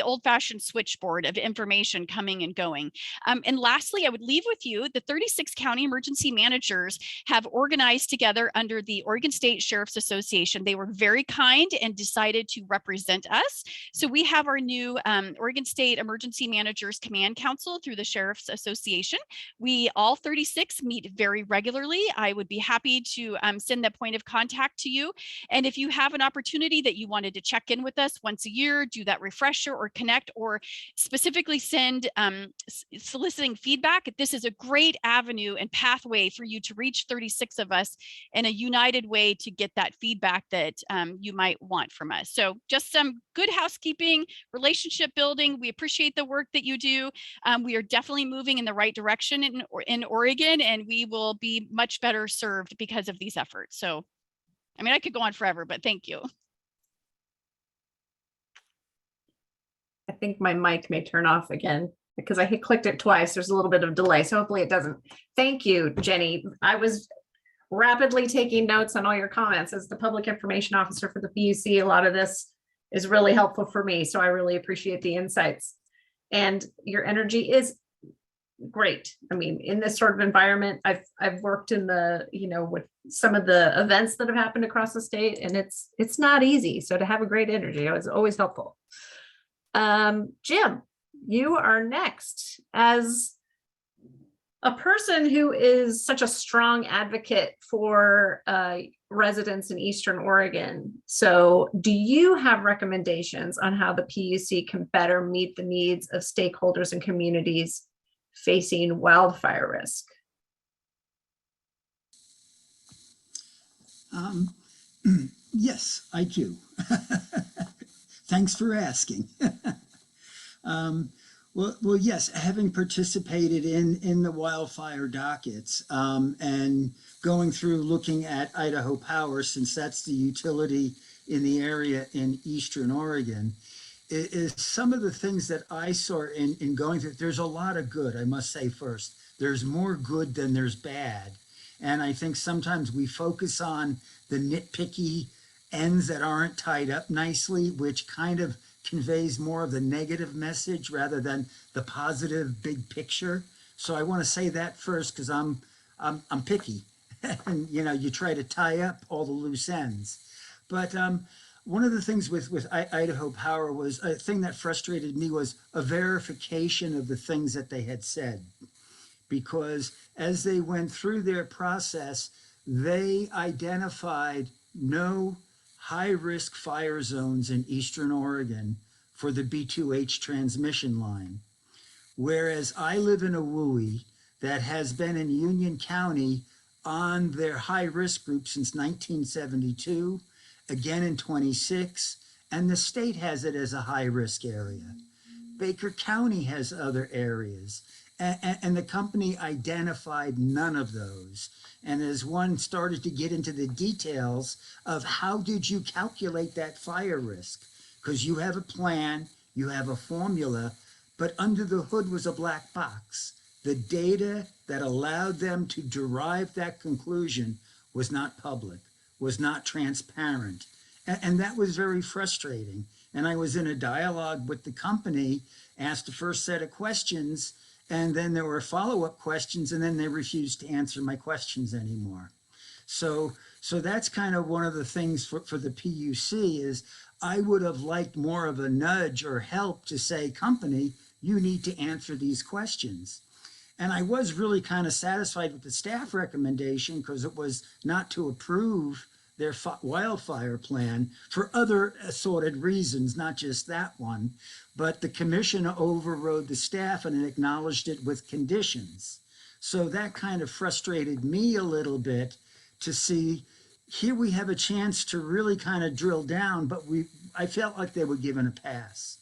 old-fashioned switchboard of information coming and going. And lastly, I would leave with you the 36 county emergency managers have organized together under the Oregon State Sheriff's Association. They were very kind and decided to represent us. So we have our new Oregon State Emergency Managers Command Council through the Sheriff's Association. We all 36 meet very regularly. I would be happy to send that point of contact to you. And if you have an opportunity that you wanted to check in with us once a year, do that refresher or connect, or specifically send soliciting feedback, this is a great avenue and pathway for you to reach 36 of us in a united way to get that feedback that you might want from us. So just some good housekeeping, relationship building. We appreciate the work that you do. We are definitely moving in the right direction in Oregon, and we will be much better served because of these efforts. So I mean, I could go on forever, but thank you. I think my mic may turn off again because I clicked it twice. There's a little bit of delay, so hopefully it doesn't. Thank you, Jenny. I was rapidly taking notes on all your comments. As the public information officer for the PUC, a lot of this is really helpful for me, so I really appreciate the insights. And your energy is great. I mean, in this sort of environment, I've worked in the, with some of the events that have happened across the state, and it's not easy. So to have a great energy is always helpful. Jim, you are next. As a person who is such a strong advocate for residents in Eastern Oregon, so do you have recommendations on how the PUC can better meet the needs of stakeholders and communities facing wildfire risk? Yes, I do. Thanks for asking. Well, yes, having participated in the wildfire dockets and going through looking at Idaho Power, since that's the utility in the area in Eastern Oregon, is some of the things that I saw in going through. There's a lot of good, I must say first. There's more good than there's bad. And I think sometimes we focus on the nitpicky ends that aren't tied up nicely, which kind of conveys more of the negative message rather than the positive big picture. So I want to say that first, because I'm picky. And you try to tie up all the loose ends. But one of the things with Idaho Power was a thing that frustrated me was a verification of the things that they had said. Because as they went through their process, they identified no high-risk fire zones in Eastern Oregon for the B2H transmission line. Whereas I live in a WUI that has been in Union County on their high-risk group since 1972, again in 26, and the state has it as a high-risk area. Baker County has other areas. And the company identified none of those. And as one started to get into the details of how did you calculate that fire risk? Because you have a plan, you have a formula, but under the hood was a black box. The data that allowed them to derive that conclusion was not public, was not transparent. And that was very frustrating. And I was in a dialogue with the company, asked the first set of questions, and then there were follow-up questions, and then they refused to answer my questions anymore. So that's kind of one of the things for the PUC is I would have liked more of a nudge or help to say, company, you need to answer these questions. And I was really kind of satisfied with the staff recommendation because it was not to approve their wildfire plan for other assorted reasons, not just that one. But the commission overrode the staff and acknowledged it with conditions. So that kind of frustrated me a little bit to see here we have a chance to really kind of drill down, but I felt like they were given a pass.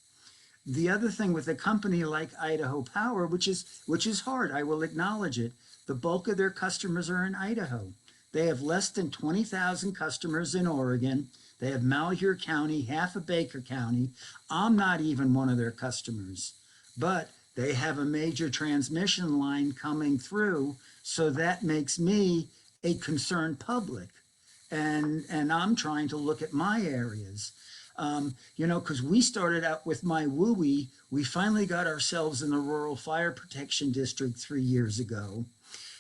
The other thing with a company like Idaho Power, which is hard, I will acknowledge it, the bulk of their customers are in Idaho. They have less than 20,000 customers in Oregon. They have Malheur County, half of Baker County. I'm not even one of their customers, but they have a major transmission line coming through. So that makes me a concerned public. And I'm trying to look at my areas. Because we started out with my WUI, we finally got ourselves in the Rural Fire Protection District 3 years ago.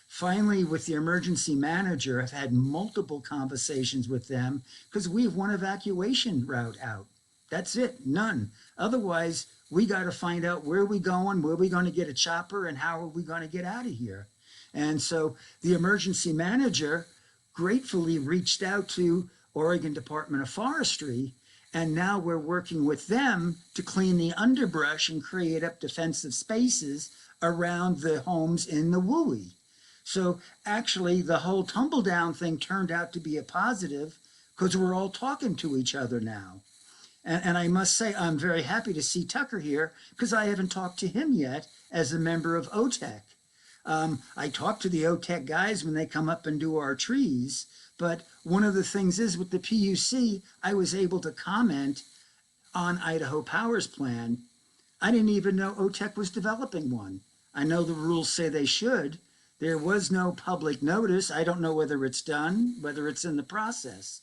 Finally, with the emergency manager, I've had multiple conversations with them because we have one evacuation route out. That's it, none. Otherwise, we got to find out where we going, where we going to get a chopper, and how are we going to get out of here. And so the emergency manager gratefully reached out to Oregon Department of Forestry, and now we're working with them to clean the underbrush and create up defensive spaces around the homes in the WUI. So actually, the whole tumble down thing turned out to be a positive because we're all talking to each other now. And I must say, I'm very happy to see Tucker here because I haven't talked to him yet as a member of OTEC. I talk to the OTEC guys when they come up and do our trees. But one of the things is with the PUC, I was able to comment on Idaho Power's plan. I didn't even know OTEC was developing one. I know the rules say they should. There was no public notice. I don't know whether it's done, whether it's in the process.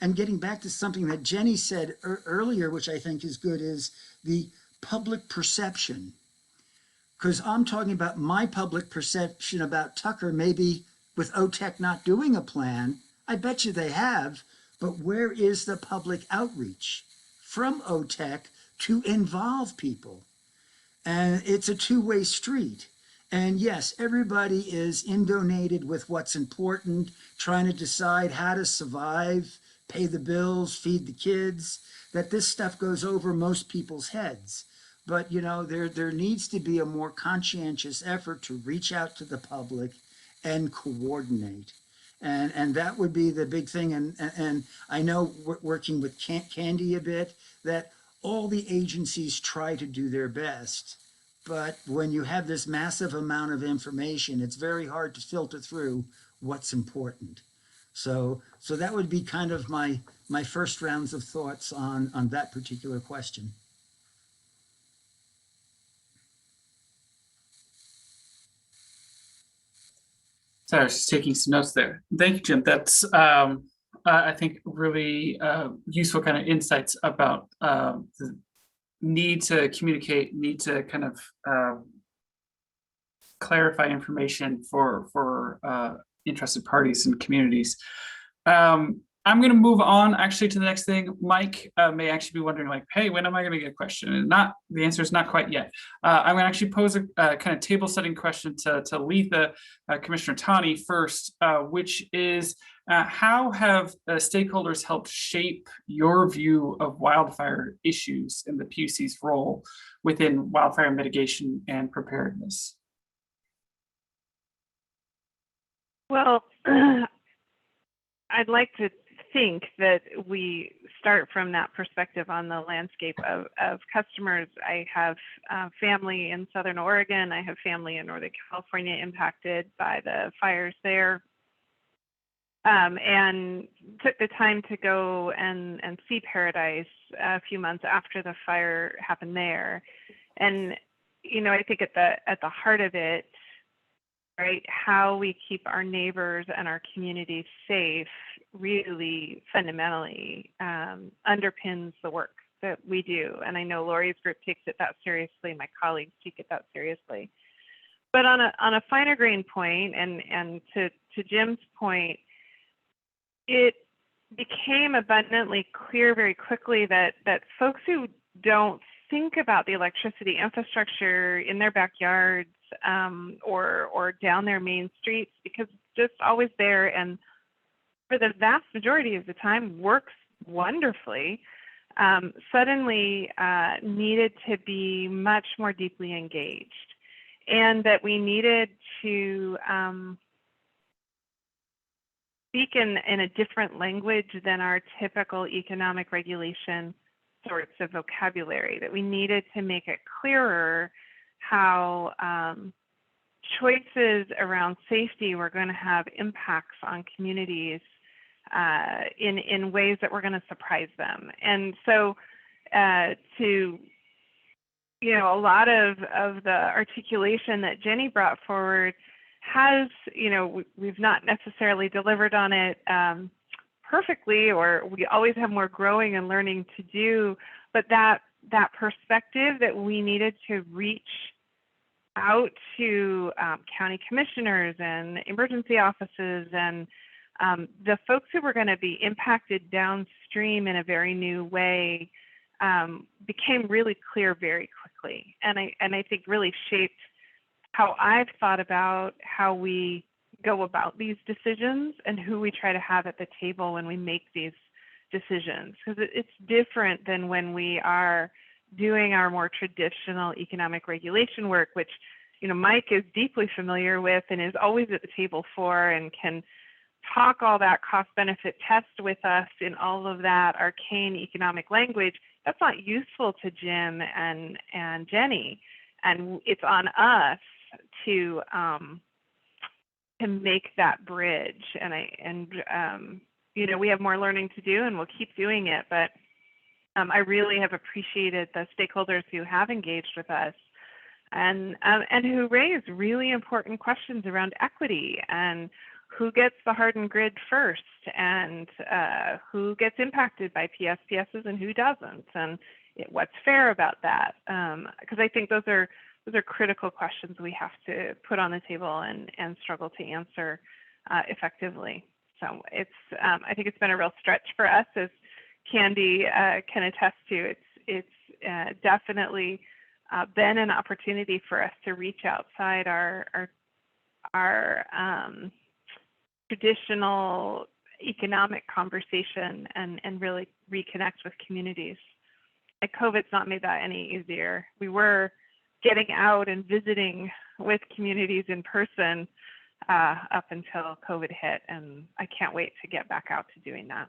And getting back to something that Jenny said earlier, which I think is good, is the public perception. Because I'm talking about my public perception about Tucker, maybe with OTEC not doing a plan. I bet you they have, but where is the public outreach from OTEC to involve people? And it's a two-way street. And yes, everybody is inundated with what's important, trying to decide how to survive, pay the bills, feed the kids, that this stuff goes over most people's heads. But, there needs to be a more conscientious effort to reach out to the public and coordinate. And that would be the big thing. And I know working with Candy a bit, that all the agencies try to do their best. But when you have this massive amount of information, it's very hard to filter through what's important. So that would be kind of my first rounds of thoughts on that particular question. Sorry, I was just taking some notes there. Thank you, Jim. That's, I think, really useful kind of insights about the need to communicate, need to kind of clarify information for interested parties and communities. I I'm going to move on actually to the next thing. Mike may actually be wondering like, hey, when am I going to get a question? And the answer is not quite yet. I'm going to actually pose a kind of table setting question to Letha, Commissioner Tani first, which is how have stakeholders helped shape your view of wildfire issues and the PUC's role within wildfire mitigation and preparedness? Well, I'd like to think that we start from that perspective on the landscape of customers. I have family in Southern Oregon. I have family in Northern California impacted by the fires there. And took the time to go and see Paradise a few months after the fire happened there. And, you know, I think at the heart of it, right, how we keep our neighbors and our communities safe really fundamentally underpins the work that we do. And I know Lori's group takes it that seriously. My colleagues take it that seriously. But on a finer grain point, and to Jim's point, it became abundantly clear very quickly that folks who don't think about the electricity infrastructure in their backyards or down their main streets, because it's just always there and for the vast majority of the time works wonderfully, suddenly needed to be much more deeply engaged, and that we needed to speak in a different language than our typical economic regulation sorts of vocabulary, that we needed to make it clearer how choices around safety were going to have impacts on communities in ways that were going to surprise them. And so to, you know, a lot of the articulation that Jenny brought forward has, you know, we've not necessarily delivered on it perfectly, or we always have more growing and learning to do, but that perspective that we needed to reach out to county commissioners and emergency offices and the folks who were going to be impacted downstream in a very new way became really clear very quickly, and I think really shaped how I've thought about how we go about these decisions and who we try to have at the table when we make these decisions, because it's different than when we are doing our more traditional economic regulation work, which, you know, Mike is deeply familiar with and is always at the table for and can talk all that cost benefit test with us in all of that arcane economic language. That's not useful to Jim and Jenny, and it's on us to make that bridge. And you know, we have more learning to do, and we'll keep doing it. But I really have appreciated the stakeholders who have engaged with us and who raise really important questions around equity and who gets the hardened grid first, and who gets impacted by PSPSs and who doesn't, and what's fair about that. Because I think those are critical questions we have to put on the table and struggle to answer effectively. So it's I think it's been a real stretch for us, as Candy can attest to. It's definitely been an opportunity for us to reach outside our traditional economic conversation and really reconnect with communities. And COVID's not made that any easier. We were getting out and visiting with communities in person up until COVID hit, and I can't wait to get back out to doing that.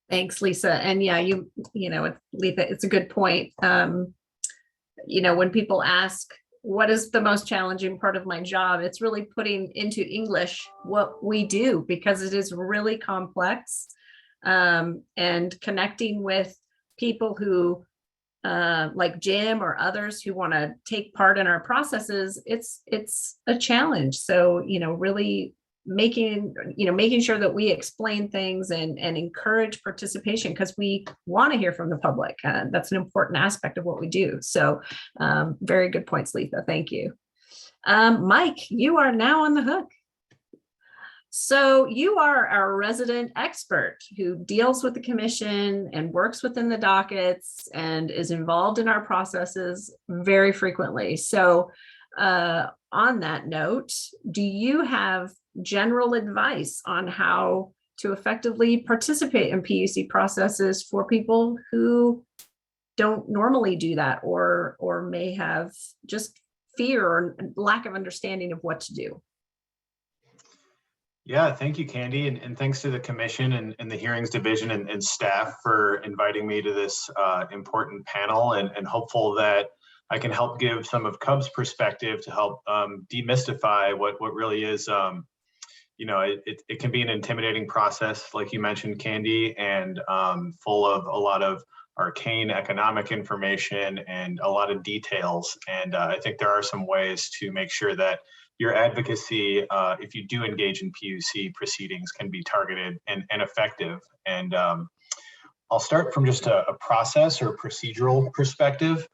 Thanks, Lisa. And yeah, you know, Letha, it's a good point. You know, when people ask, what is the most challenging part of my job? It's really putting into English what we do, because it is really complex, and connecting with people who like Jim or others who want to take part in our processes, it's a challenge. So, you know, really making sure that we explain things and encourage participation, because we want to hear from the public. That's an important aspect of what we do. So very good points, Letha. Thank you. Mike, you are now on the hook. So you are our resident expert who deals with the commission and works within the dockets and is involved in our processes very frequently. So on that note, do you have general advice on how to effectively participate in PUC processes for people who don't normally do that or may have just fear or lack of understanding of what to do? Yeah, thank you, Candy, and thanks to the commission and the hearings division and staff for inviting me to this important panel, and hopeful that I can help give some of Cub's perspective to help demystify what really is, you know, it can be an intimidating process, like you mentioned, Candy, and full of a lot of arcane economic information and a lot of details. And I think there are some ways to make sure that your advocacy, if you do engage in PUC proceedings, can be targeted and effective. And I'll start from just a process or procedural perspective.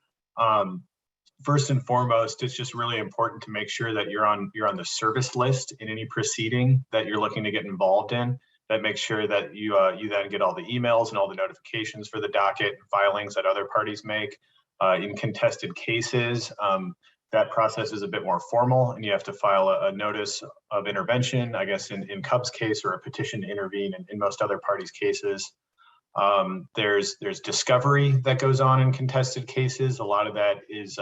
First and foremost, it's just really important to make sure that you're on the service list in any proceeding that you're looking to get involved in. That makes sure that you then get all the emails and all the notifications for the docket and filings that other parties make. In contested cases, that process is a bit more formal, and you have to file a notice of intervention, I guess in Cub's case, or a petition to intervene in most other parties' cases. There's discovery that goes on in contested cases. A lot of that is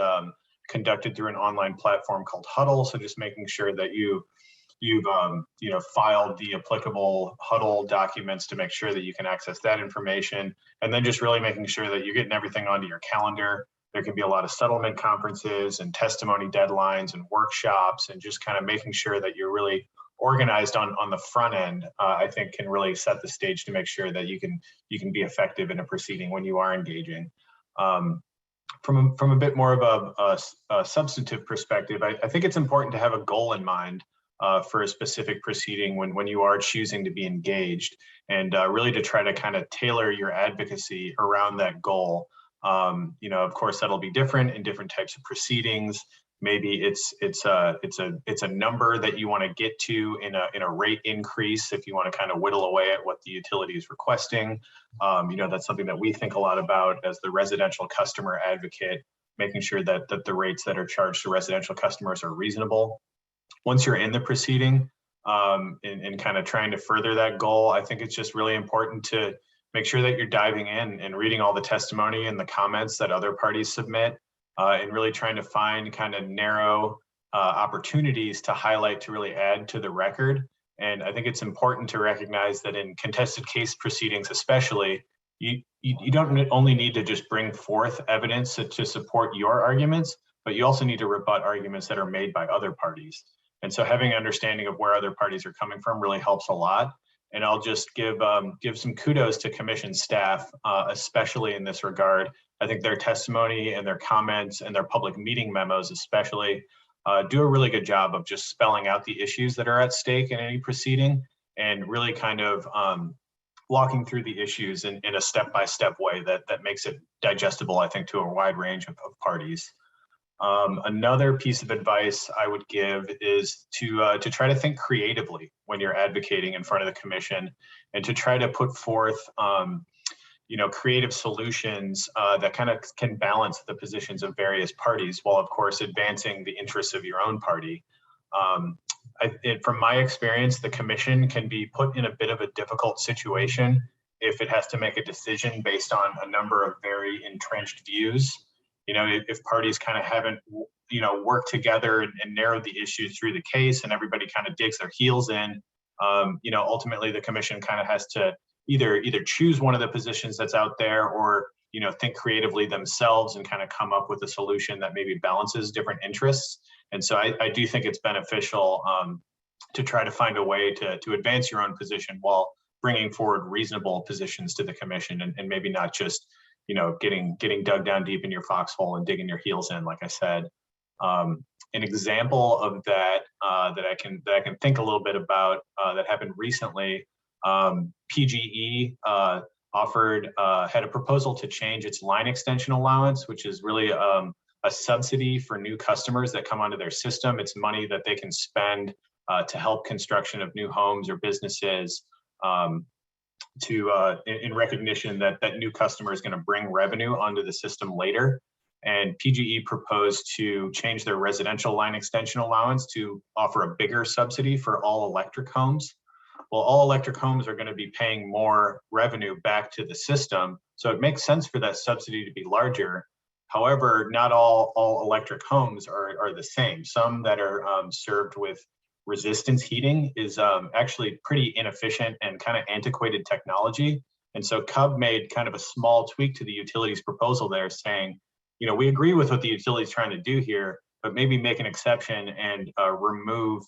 conducted through an online platform called Huddle. So just making sure that you've filed the applicable Huddle documents to make sure that you can access that information, and then just really making sure that you're getting everything onto your calendar. There can be a lot of settlement conferences and testimony deadlines and workshops, and just kind of making sure that you're really organized on the front end, I think can really set the stage to make sure that you can be effective in a proceeding when you are engaging. From a bit more of a substantive perspective, I think it's important to have a goal in mind for a specific proceeding when you are choosing to be engaged, and really to try to kind of tailor your advocacy around that goal. Of course, that'll be different in different types of proceedings. Maybe it's a number that you want to get to in a rate increase if you want to kind of whittle away at what the utility is requesting. That's something that we think a lot about as the residential customer advocate, making sure that the rates that are charged to residential customers are reasonable. Once you're in the proceeding and kind of trying to further that goal, I think it's just really important to make sure that you're diving in and reading all the testimony and the comments that other parties submit, and really trying to find kind of narrow opportunities to highlight, to really add to the record. And I think it's important to recognize that in contested case proceedings, especially, you don't only need to just bring forth evidence to support your arguments, but you also need to rebut arguments that are made by other parties. And so having an understanding of where other parties are coming from really helps a lot. And I'll just give some kudos to commission staff, especially in this regard. I think their testimony and their comments and their public meeting memos especially do a really good job of just spelling out the issues that are at stake in any proceeding, and really kind of walking through the issues in a step-by-step way that makes it digestible, I think, to a wide range of parties. Another piece of advice I would give is to try to think creatively when you're advocating in front of the commission, and to try to put forth creative solutions that kind of can balance the positions of various parties, while of course advancing the interests of your own party. From my experience, the commission can be put in a bit of a difficult situation if it has to make a decision based on a number of very entrenched views. If parties kind of haven't, worked together and narrowed the issues through the case, and everybody kind of digs their heels in, ultimately the commission kind of has to either choose one of the positions that's out there, or, think creatively themselves and kind of come up with a solution that maybe balances different interests. And so I do think it's beneficial to try to find a way to advance your own position while bringing forward reasonable positions to the commission, and maybe not just getting dug down deep in your foxhole and digging your heels in, like I said. An example of that that I can think a little bit about that happened recently. PGE had a proposal to change its line extension allowance, which is really a subsidy for new customers that come onto their system. It's money that they can spend to help construction of new homes or businesses, in recognition that that new customer is going to bring revenue onto the system later. And PGE proposed to change their residential line extension allowance to offer a bigger subsidy for all electric homes. Well, all electric homes are going to be paying more revenue back to the system. So it makes sense for that subsidy to be larger. However, not all electric homes are the same. Some that are served with resistance heating is actually pretty inefficient and kind of antiquated technology. And so CUB made kind of a small tweak to the utilities proposal there, saying, we agree with what the utility is trying to do here, but maybe make an exception and remove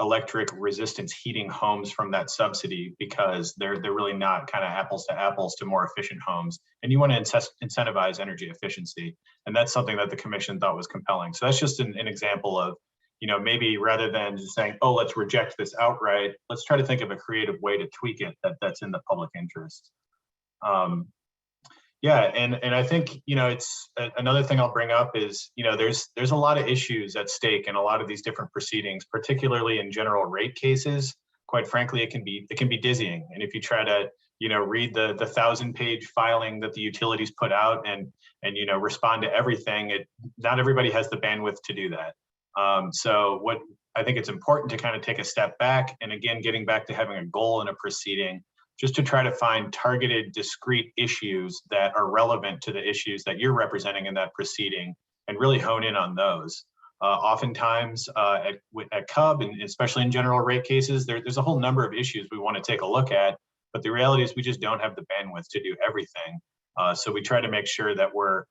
electric resistance heating homes from that subsidy, because they're really not kind of apples to apples to more efficient homes. And you want to incentivize energy efficiency. And that's something that the commission thought was compelling. So that's just an example of, maybe rather than just saying, oh, let's reject this outright, let's try to think of a creative way to tweak it that's in the public interest. Yeah, and I think, it's another thing I'll bring up is, there's a lot of issues at stake in a lot of these different proceedings, particularly in general rate cases. Quite frankly, it can be dizzying. And if you try to, read the 1,000-page filing that the utilities put out and respond to everything, not everybody has the bandwidth to do that. So what I think it's important to kind of take a step back, and again, getting back to having a goal in a proceeding, just to try to find targeted, discrete issues that are relevant to the issues that you're representing in that proceeding, and really hone in on those. Oftentimes at CUB, and especially in general rate cases, there's a whole number of issues we want to take a look at, but the reality is we just don't have the bandwidth to do everything. So we try to make sure that we're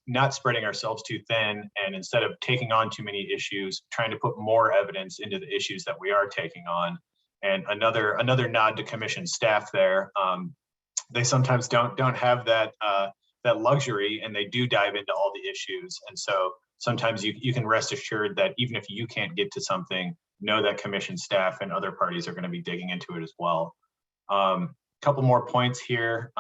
not spreading ourselves too thin, and instead of taking on too many issues, trying to put more evidence into the issues that we are taking on. And another nod to commission staff there. They sometimes don't have that luxury, and they do dive into all the issues. And so sometimes you can rest assured that even if you can't get to something, know that commission staff and other parties are going to be digging into it as well. Couple more points here.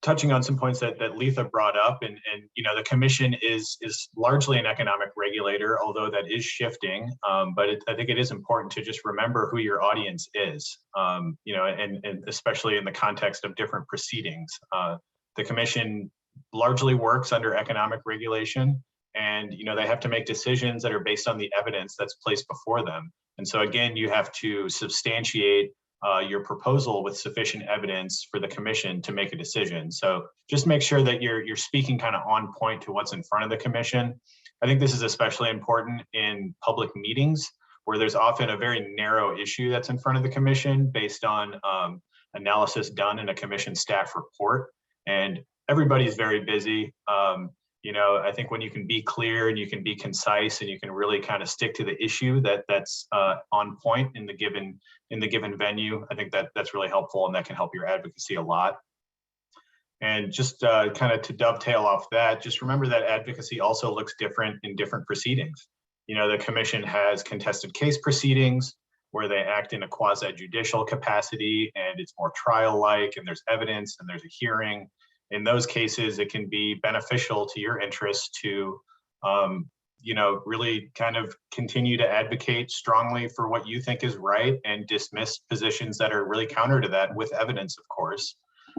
Touching on some points that Letha brought up, and the commission is largely an economic regulator, although that is shifting. But I think it is important to just remember who your audience is, and especially in the context of different proceedings. The commission largely works under economic regulation, and they have to make decisions that are based on the evidence that's placed before them. And so again, you have to substantiate your proposal with sufficient evidence for the commission to make a decision. So just make sure that you're speaking kind of on point to what's in front of the commission. I think this is especially important in public meetings, where there's often a very narrow issue that's in front of the commission based on analysis done in a commission staff report. And everybody's very busy. I think when you can be clear and you can be concise and you can really kind of stick to the issue that's on point in the given venue, I think that's really helpful, and that can help your advocacy a lot. And just kind of to dovetail off that, just remember that advocacy also looks different in different proceedings. The commission has contested case proceedings where they act in a quasi-judicial capacity, and it's more trial-like, and there's evidence and there's a hearing. In those cases, it can be beneficial to your interest to, really kind of continue to advocate strongly for what you think is right and dismiss positions that are really counter to that with evidence, of course.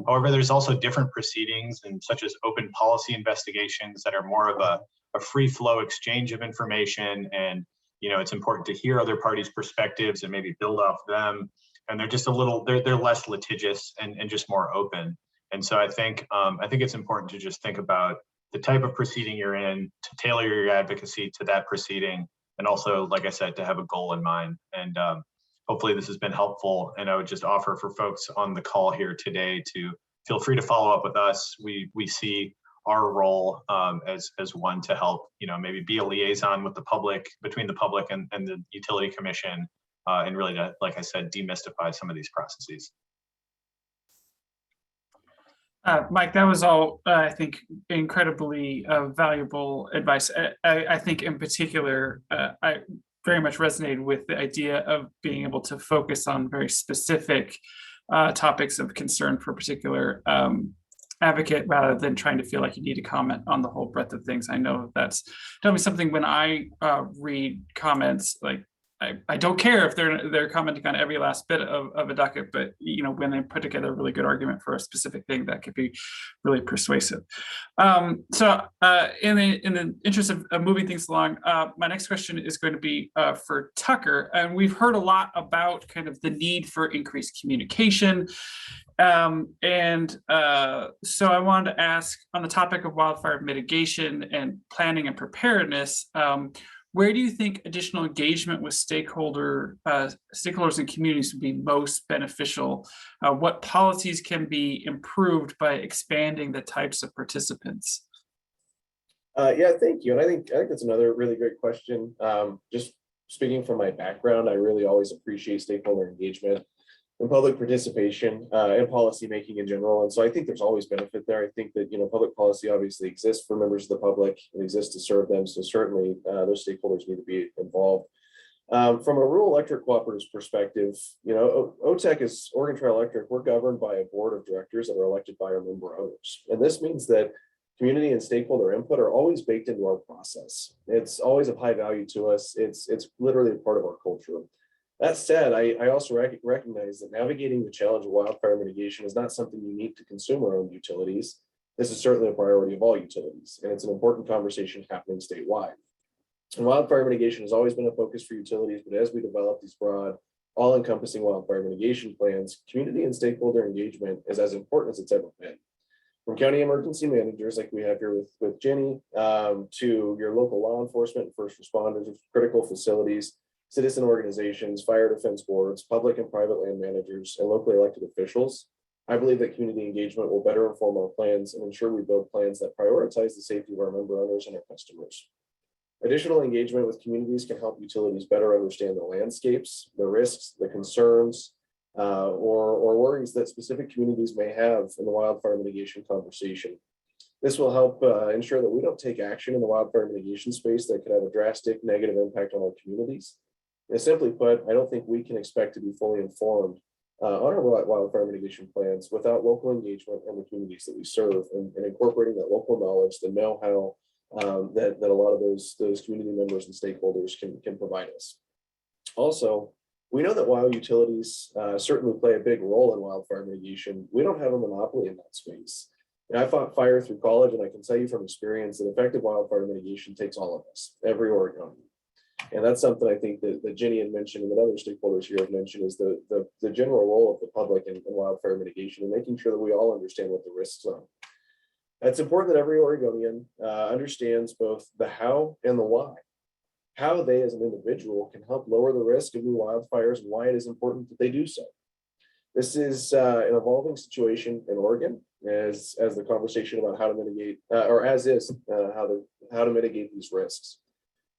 However, there's also different proceedings, and such as open policy investigations, that are more of a free flow exchange of information. And, it's important to hear other parties' perspectives and maybe build off them. And they're just they're less litigious and just more open. And so I think it's important to just think about the type of proceeding you're in, to tailor your advocacy to that proceeding, and also, like I said, to have a goal in mind. And hopefully this has been helpful. And I would just offer for folks on the call here today to feel free to follow up with us. We see our role as one to help, maybe be a liaison with the public, between the public and the utility commission, and really to, like I said, demystify some of these processes. Mike, that was all, I think, incredibly valuable advice. I think in particular, I very much resonated with the idea of being able to focus on very specific topics of concern for particular advocate rather than trying to feel like you need to comment on the whole breadth of things. I know that's definitely something when I read comments, like I don't care if they're commenting on every last bit of a docket, but when they put together a really good argument for a specific thing, that could be really persuasive. So in the interest of moving things along, my next question is going to be for Tucker, and we've heard a lot about kind of the need for increased communication. So I wanted to ask on the topic of wildfire mitigation and planning and preparedness, where do you think additional engagement with stakeholders and communities would be most beneficial? What policies can be improved by expanding the types of participants? Yeah, thank you. And I think that's another really great question. Just speaking from my background, I really always appreciate stakeholder engagement and public participation and policy making in general. And so I think there's always benefit there. I think that, public policy obviously exists for members of the public and exists to serve them. So certainly those stakeholders need to be involved. From a rural electric cooperatives perspective, OTEC is Oregon Trail Electric. We're governed by a board of directors that are elected by our member owners. And this means that community and stakeholder input are always baked into our process. It's always of high value to us. It's literally a part of our culture. That said, I also recognize that navigating the challenge of wildfire mitigation is not something unique to consumer-owned utilities. This is certainly a priority of all utilities, and it's an important conversation happening statewide. And wildfire mitigation has always been a focus for utilities, but as we develop these broad, all-encompassing wildfire mitigation plans, community and stakeholder engagement is as important as it's ever been. From county emergency managers like we have here with Jenny, to your local law enforcement and first responders of critical facilities, citizen organizations, fire defense boards, public and private land managers, and locally elected officials, I believe that community engagement will better inform our plans and ensure we build plans that prioritize the safety of our member owners and our customers. Additional engagement with communities can help utilities better understand the landscapes, the risks, the concerns, or worries that specific communities may have in the wildfire mitigation conversation. This will help ensure that we don't take action in the wildfire mitigation space that could have a drastic negative impact on our communities. And simply put, I don't think we can expect to be fully informed on our wildfire mitigation plans without local engagement in the communities that we serve and incorporating that local knowledge, the know-how that a lot of those community members and stakeholders can provide us. Also, we know that while utilities certainly play a big role in wildfire mitigation, we don't have a monopoly in that space. And I fought fire through college, and I can tell you from experience that effective wildfire mitigation takes all of us, every Oregonian. And that's something I think that Jenny had mentioned and that other stakeholders here have mentioned is the general role of the public in wildfire mitigation and making sure that we all understand what the risks are. It's important that every Oregonian understands both the how and the why. How they as an individual can help lower the risk of new wildfires and why it is important that they do so. This is an evolving situation in Oregon as the conversation about how to mitigate, how to mitigate these risks.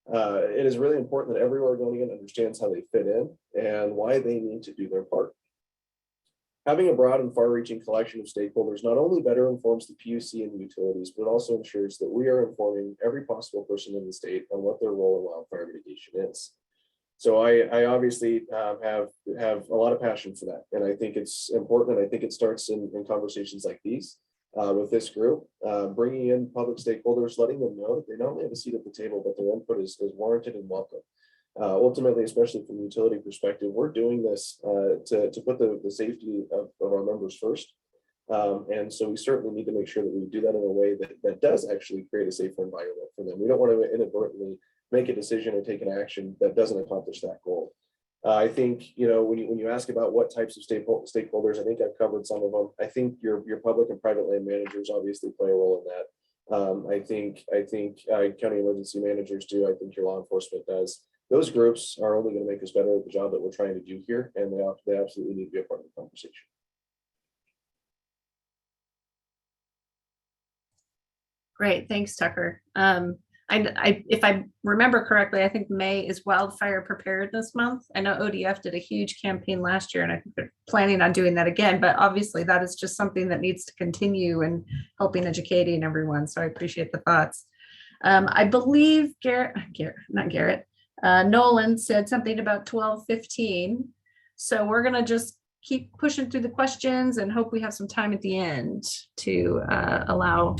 It is really important that every Oregonian understands how they fit in and why they need to do their part. Having a broad and far-reaching collection of stakeholders not only better informs the PUC and the utilities, but also ensures that we are informing every possible person in the state on what their role in wildfire mitigation is. So I obviously have a lot of passion for that. And I think it's important. And I think it starts in conversations like these with this group, bringing in public stakeholders, letting them know that they not only have a seat at the table, but their input is warranted and welcome. Ultimately, especially from a utility perspective, we're doing this to put the safety of our members first. And so we certainly need to make sure that we do that in a way that does actually create a safer environment for them. We don't want to inadvertently make a decision or take an action that doesn't accomplish that goal. I think, when you ask about what types of stakeholders, I think I've covered some of them. I think your public and private land managers obviously play a role in that. I think county emergency managers do. I think your law enforcement does. Those groups are only going to make us better at the job that we're trying to do here, and they absolutely need to be a part of the conversation. Great, thanks, Tucker. If I remember correctly, I think May is Wildfire Preparedness Month. I know ODF did a huge campaign last year, and I think they're planning on doing that again. But obviously, that is just something that needs to continue and helping educating everyone. So I appreciate the thoughts. I believe Nolan said something about 12:15. So we're going to just keep pushing through the questions and hope we have some time at the end to allow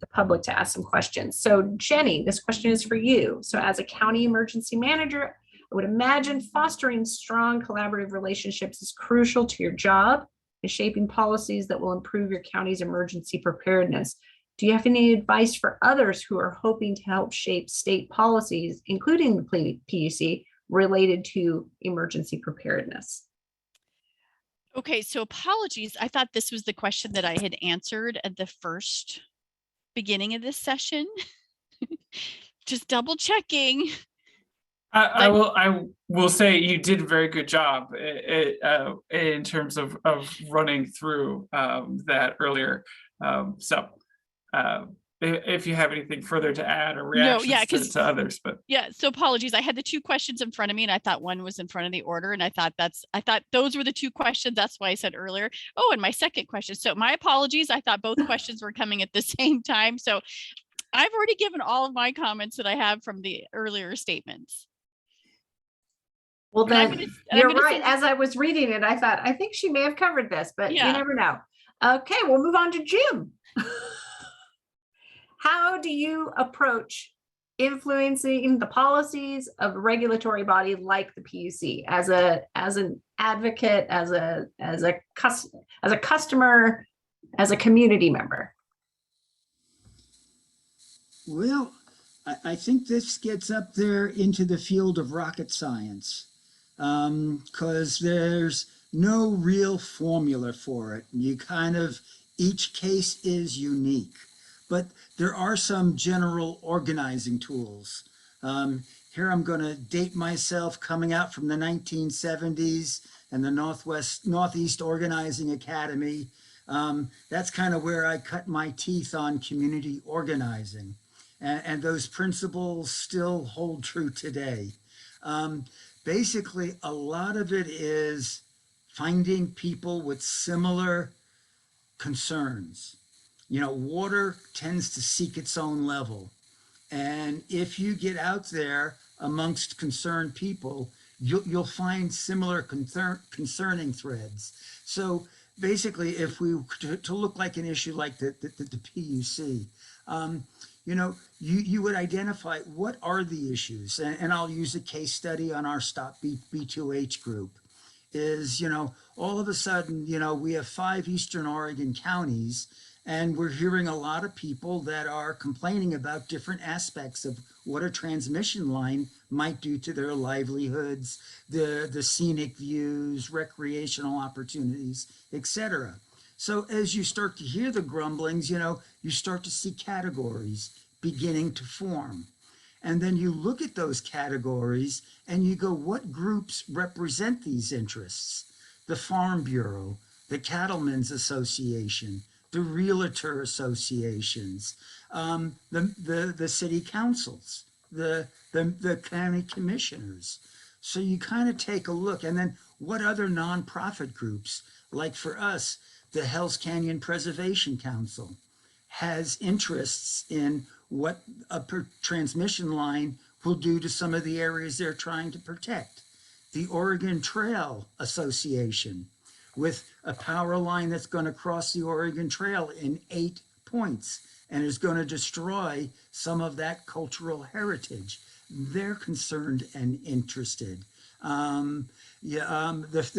the public to ask some questions. So Jenny, this question is for you. So as a county emergency manager, I would imagine fostering strong collaborative relationships is crucial to your job and shaping policies that will improve your county's emergency preparedness. Do you have any advice for others who are hoping to help shape state policies, including the PUC, related to emergency preparedness? Okay, so apologies. I thought this was the question that I had answered at the first beginning of this session. Just double checking. I will say you did a very good job in terms of running through that earlier. If you have anything further to add or reactions to others, but yeah, so apologies. I had the two questions in front of me and I thought one was in front of the order, and I thought those were the two questions. That's why I said earlier. Oh, and my second question. So my apologies. I thought both questions were coming at the same time. So I've already given all of my comments that I have from the earlier statements. Well, then you're right. As I was reading it, I thought, I think she may have covered this, but you never know. Okay, we'll move on to Jim. How do you approach influencing the policies of a regulatory body like the PUC as an advocate, as a customer, as a community member? Well, I think this gets up there into the field of rocket science, because there's no real formula for it. Each case is unique, but there are some general organizing tools. Here I'm going to date myself, coming out from the 1970s and the Northeast Organizing Academy. That's kind of where I cut my teeth on community organizing. And those principles still hold true today. Basically, a lot of it is finding people with similar concerns. Water tends to seek its own level. And if you get out there amongst concerned people, you'll find similar concerning threads. So basically, if we were to look like an issue like the PUC, you would identify what are the issues. And I'll use a case study on our Stop B2H group. All of a sudden, we have 5 Eastern Oregon counties, and we're hearing a lot of people that are complaining about different aspects of what a transmission line might do to their livelihoods, the scenic views, recreational opportunities, etc. So as you start to hear the grumblings, you start to see categories beginning to form. And then you look at those categories and you go, what groups represent these interests? The Farm Bureau, the Cattlemen's Association, the Realtor Associations, the city councils, the county commissioners. So you kind of take a look, and then what other nonprofit groups, like for us, the Hells Canyon Preservation Council has interests in what a transmission line will do to some of the areas they're trying to protect. The Oregon Trail Association, with a power line that's going to cross the Oregon Trail in 8 points and is going to destroy some of that cultural heritage. They're concerned and interested. The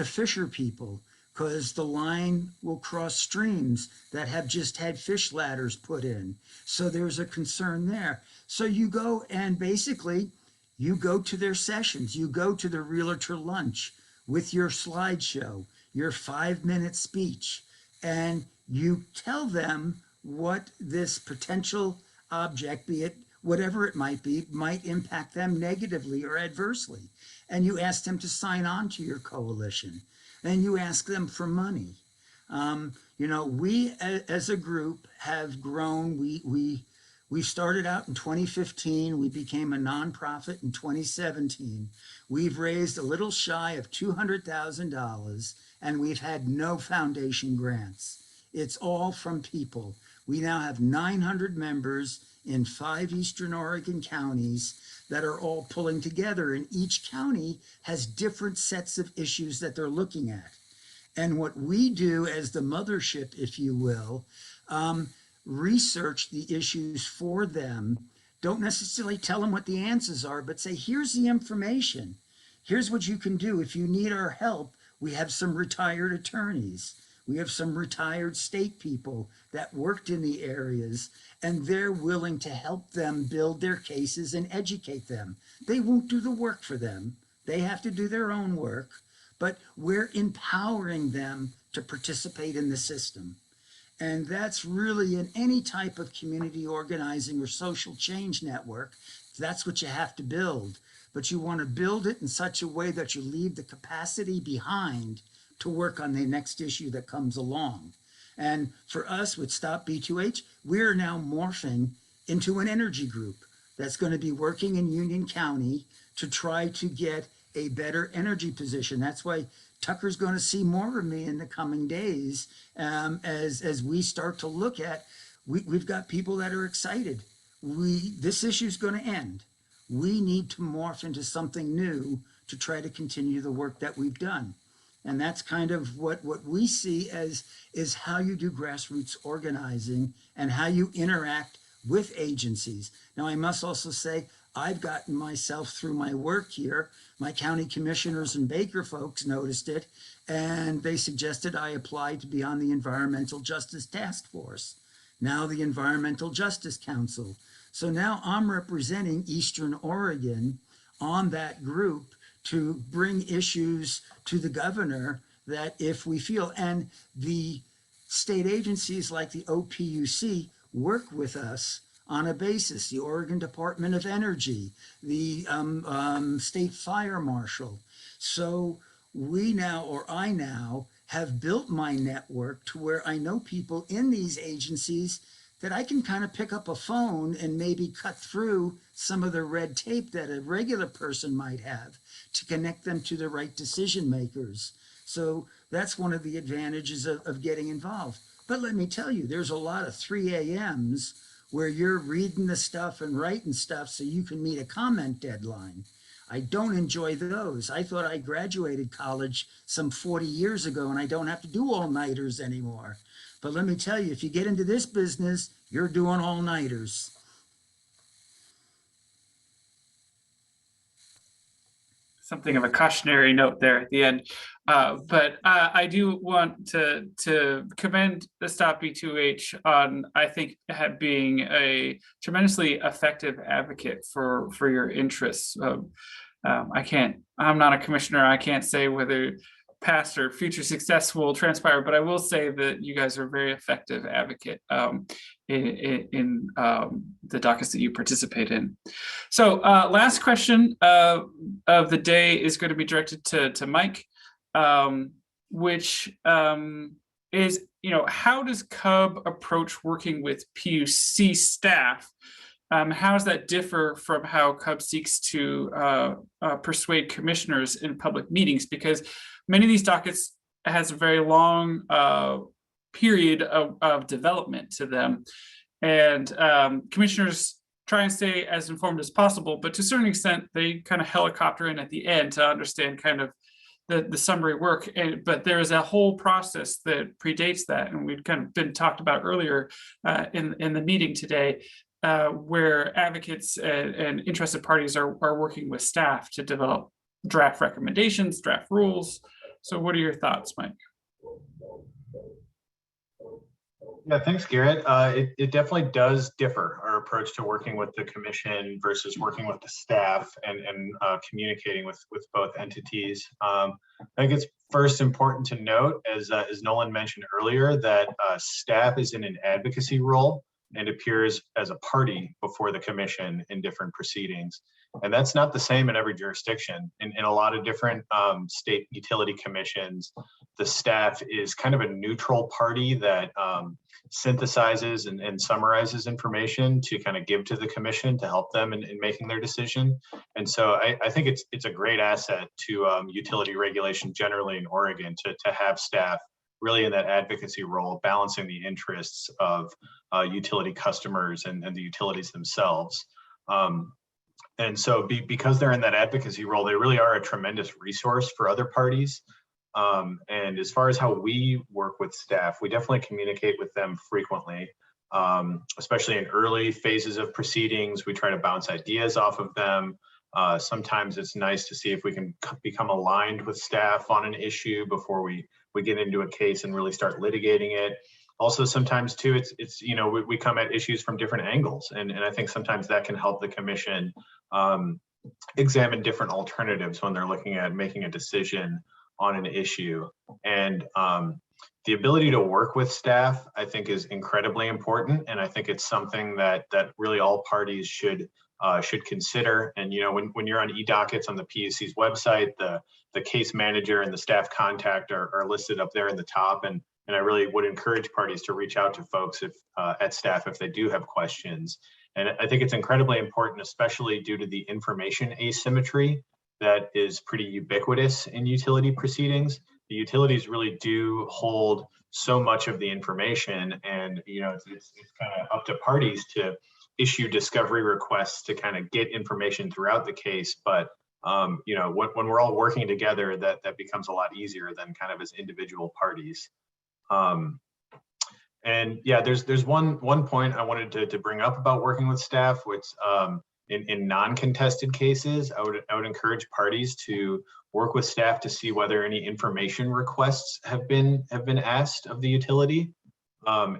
fisher people, because the line will cross streams that have just had fish ladders put in. So there's a concern there. So you go and basically you go to their sessions, you go to the realtor lunch with your slideshow, your 5-minute speech, and you tell them what this potential object, be it whatever it might be, might impact them negatively or adversely. And you ask them to sign on to your coalition. And you ask them for money. We as a group have grown. We started out in 2015. We became a nonprofit in 2017. We've raised a little shy of $200,000, and we've had no foundation grants. It's all from people. We now have 900 members in 5 Eastern Oregon counties that are all pulling together, and each county has different sets of issues that they're looking at. And what we do as the mothership, if you will, research the issues for them. Don't necessarily tell them what the answers are, but say, here's the information. Here's what you can do. If you need our help, we have some retired attorneys. We have some retired state people that worked in the areas, and they're willing to help them build their cases and educate them. They won't do the work for them. They have to do their own work, but we're empowering them to participate in the system. And that's really in any type of community organizing or social change network, that's what you have to build. But you want to build it in such a way that you leave the capacity behind to work on the next issue that comes along. And for us with Stop B2H, we're now morphing into an energy group that's going to be working in Union County to try to get a better energy position. That's why Tucker's going to see more of me in the coming days as we start to look at, we've got people that are excited. This issue is going to end. We need to morph into something new to try to continue the work that we've done. And that's kind of what we see as is how you do grassroots organizing and how you interact with agencies. Now, I must also say, I've gotten myself through my work here. My county commissioners and Baker folks noticed it, and they suggested I apply to be on the Environmental Justice Task Force, now the Environmental Justice Council. So now I'm representing Eastern Oregon on that group to bring issues to the governor that if we feel, and the state agencies like the OPUC work with us on a basis, the Oregon Department of Energy, the State Fire Marshal. So we now, or I now, have built my network to where I know people in these agencies that I can kind of pick up a phone and maybe cut through some of the red tape that a regular person might have to connect them to the right decision makers. So that's one of the advantages of getting involved. But let me tell you, there's a lot of 3 a.m.s where you're reading the stuff and writing stuff so you can meet a comment deadline. I don't enjoy those. I thought I graduated college some 40 years ago and I don't have to do all-nighters anymore. But let me tell you, if you get into this business, you're doing all-nighters. Something of a cautionary note there at the end. But I do want to commend the Stop B2H on, I think, being a tremendously effective advocate for your interests. I'm not a commissioner. I can't say whether past or future success will transpire, but I will say that you guys are a very effective advocate in the dockets that you participate in. So last question of the day is going to be directed to Mike, which is, how does CUB approach working with PUC staff? How does that differ from how CUB seeks to persuade commissioners in public meetings? Because many of these dockets has a very long period of development to them. And commissioners try and stay as informed as possible, but to a certain extent, they kind of helicopter in at the end to understand kind of the summary work. But there is a whole process that predates that. And we've kind of been talked about earlier in the meeting today, where advocates and interested parties are working with staff to develop draft recommendations, draft rules. So what are your thoughts, Mike? Yeah, thanks, Garrett. It definitely does differ, our approach to working with the commission versus working with the staff and communicating with both entities. I think it's first important to note, as Nolan mentioned earlier, that staff is in an advocacy role and appears as a party before the commission in different proceedings. And that's not the same in every jurisdiction. In a lot of different state utility commissions, the staff is kind of a neutral party that synthesizes and summarizes information to kind of give to the commission to help them in making their decision. And so I think it's a great asset to utility regulation generally in Oregon to have staff really in that advocacy role, balancing the interests of utility customers and the utilities themselves. And so because they're in that advocacy role, they really are a tremendous resource for other parties. And as far as how we work with staff, we definitely communicate with them frequently, especially in early phases of proceedings. We try to bounce ideas off of them. Sometimes it's nice to see if we can become aligned with staff on an issue before we get into a case and really start litigating it. Also, sometimes too, it's we come at issues from different angles, and I think sometimes that can help the commission examine different alternatives when they're looking at making a decision on an issue. And the ability to work with staff, I think, is incredibly important, and I think it's something that really all parties should consider. And when you're on eDockets on the PUC's website, the case manager and the staff contact are listed up there in the top, and I really would encourage parties to reach out to folks at staff if they do have questions. And I think it's incredibly important, especially due to the information asymmetry that is pretty ubiquitous in utility proceedings. The utilities really do hold so much of the information, and it's kind of up to parties to issue discovery requests to kind of get information throughout the case. But when we're all working together, that becomes a lot easier than kind of as individual parties. And yeah, there's one point I wanted to bring up about working with staff, which in non-contested cases, I would encourage parties to work with staff to see whether any information requests have been asked of the utility.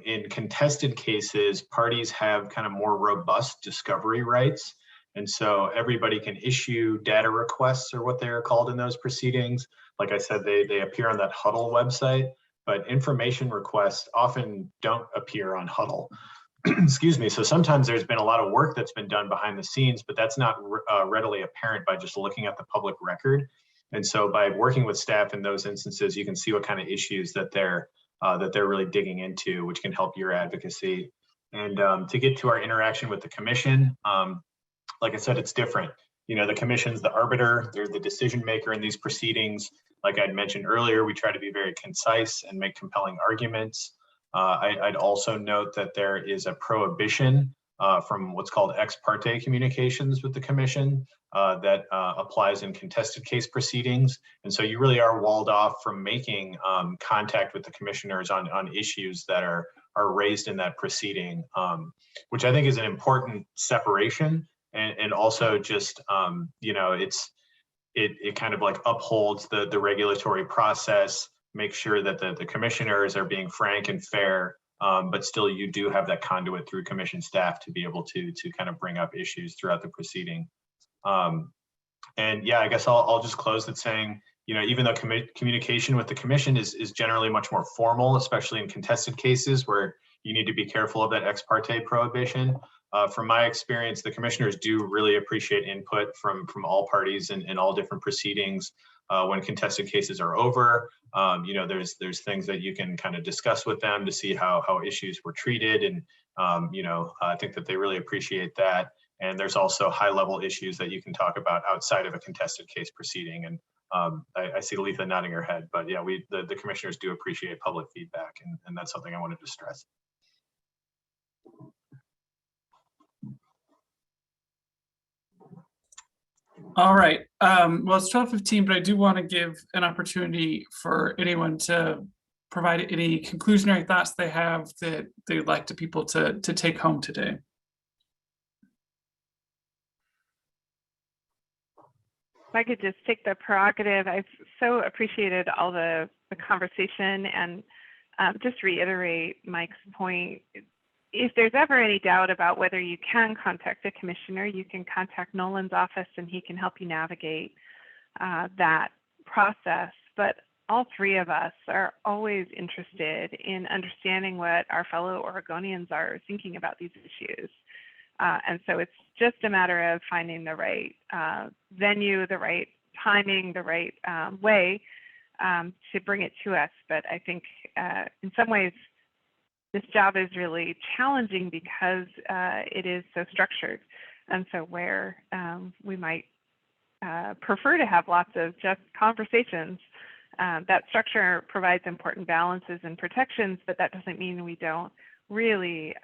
In contested cases, parties have kind of more robust discovery rights. And so everybody can issue data requests, or what they're called in those proceedings. Like I said, they appear on that Huddle website, but information requests often don't appear on Huddle. Excuse me. So sometimes there's been a lot of work that's been done behind the scenes, but that's not readily apparent by just looking at the public record. And so by working with staff in those instances, you can see what kind of issues that they're really digging into, which can help your advocacy. And to get to our interaction with the commission, like I said, it's different. The commission's the arbiter, they're the decision maker in these proceedings. Like I'd mentioned earlier, we try to be very concise and make compelling arguments. I'd also note that there is a prohibition from what's called ex parte communications with the commission that applies in contested case proceedings. And so you really are walled off from making contact with the commissioners on issues that are raised in that proceeding, which I think is an important separation. And also just, it kind of like upholds the regulatory process, make sure that the commissioners are being frank and fair, but still you do have that conduit through commission staff to be able to kind of bring up issues throughout the proceeding. And yeah, I guess I'll just close with saying, even though communication with the commission is generally much more formal, especially in contested cases where you need to be careful of that ex parte prohibition. From my experience, the commissioners do really appreciate input from all parties in all different proceedings. When contested cases are over, there's things that you can kind of discuss with them to see how issues were treated. And, I think that they really appreciate that. And there's also high level issues that you can talk about outside of a contested case proceeding. And I see Letha nodding her head, but yeah, the commissioners do appreciate public feedback. And that's something I wanted to stress. All right. Well, it's 12:15, but I do want to give an opportunity for anyone to provide any conclusionary thoughts they have that they'd like people to take home today. If I could just take the prerogative, I've so appreciated all the conversation, and just reiterate Mike's point. If there's ever any doubt about whether you can contact a commissioner, you can contact Nolan's office and he can help you navigate that process. But all three of us are always interested in understanding what our fellow Oregonians are thinking about these issues. And so it's just a matter of finding the right venue, the right timing, the right way to bring it to us. But I think in some ways, this job is really challenging because it is so structured. And so where we might prefer to have lots of just conversations, That structure provides important balances and protections, but that doesn't mean we don't really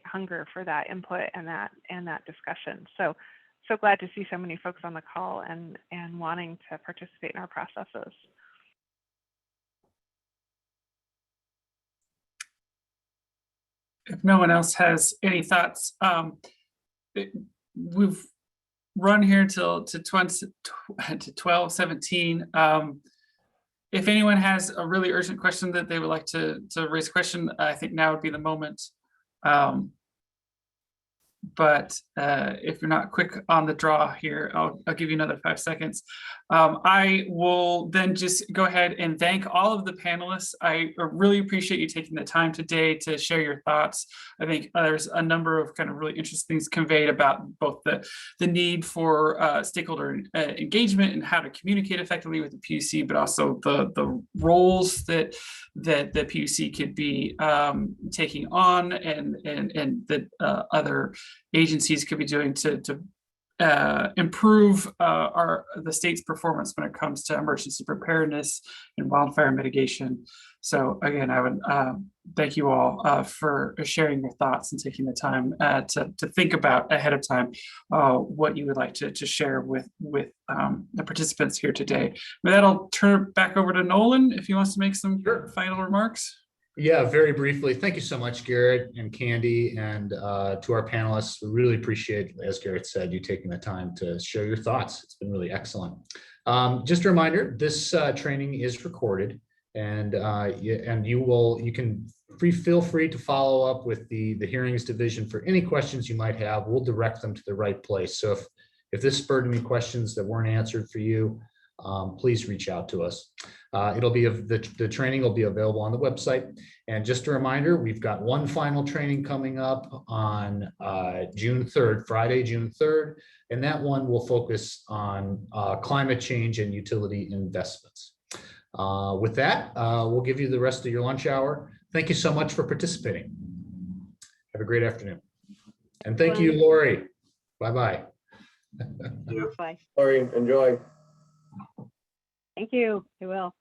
hunger for that input and that discussion. So glad to see so many folks on the call and wanting to participate in our processes. If no one else has any thoughts, we've run here till to 12:17. If anyone has a really urgent question that they would like to raise a question, I think now would be the moment. But if you're not quick on the draw here, I'll give you another 5 seconds. I will then just go ahead and thank all of the panelists. I really appreciate you taking the time today to share your thoughts. I think there's a number of kind of really interesting things conveyed about both the need for stakeholder engagement and how to communicate effectively with the PUC, but also the roles that the PUC could be taking on and that other agencies could be doing to improve the state's performance when it comes to emergency preparedness and wildfire mitigation. So again, I would thank you all for sharing your thoughts and taking the time to think about ahead of time what you would like to share with the participants here today. With that, I'll turn it back over to Nolan if he wants to make some final remarks. Yeah, very briefly. Thank you so much, Garrett and Candy, and to our panelists. We really appreciate, as Garrett said, you taking the time to share your thoughts. It's been really excellent. Just a reminder, this training is recorded, and you can feel free to follow up with the hearings division for any questions you might have. We'll direct them to the right place. So if this spurred any questions that weren't answered for you, please reach out to us. The training will be available on the website. And just a reminder, we've got one final training coming up on June 3rd, Friday, June 3rd. And that one will focus on climate change and utility investments. With that, we'll give you the rest of your lunch hour. Thank you so much for participating. Have a great afternoon. And thank you, Lori. Bye-bye. Bye. Lori, enjoy. Thank you. I will.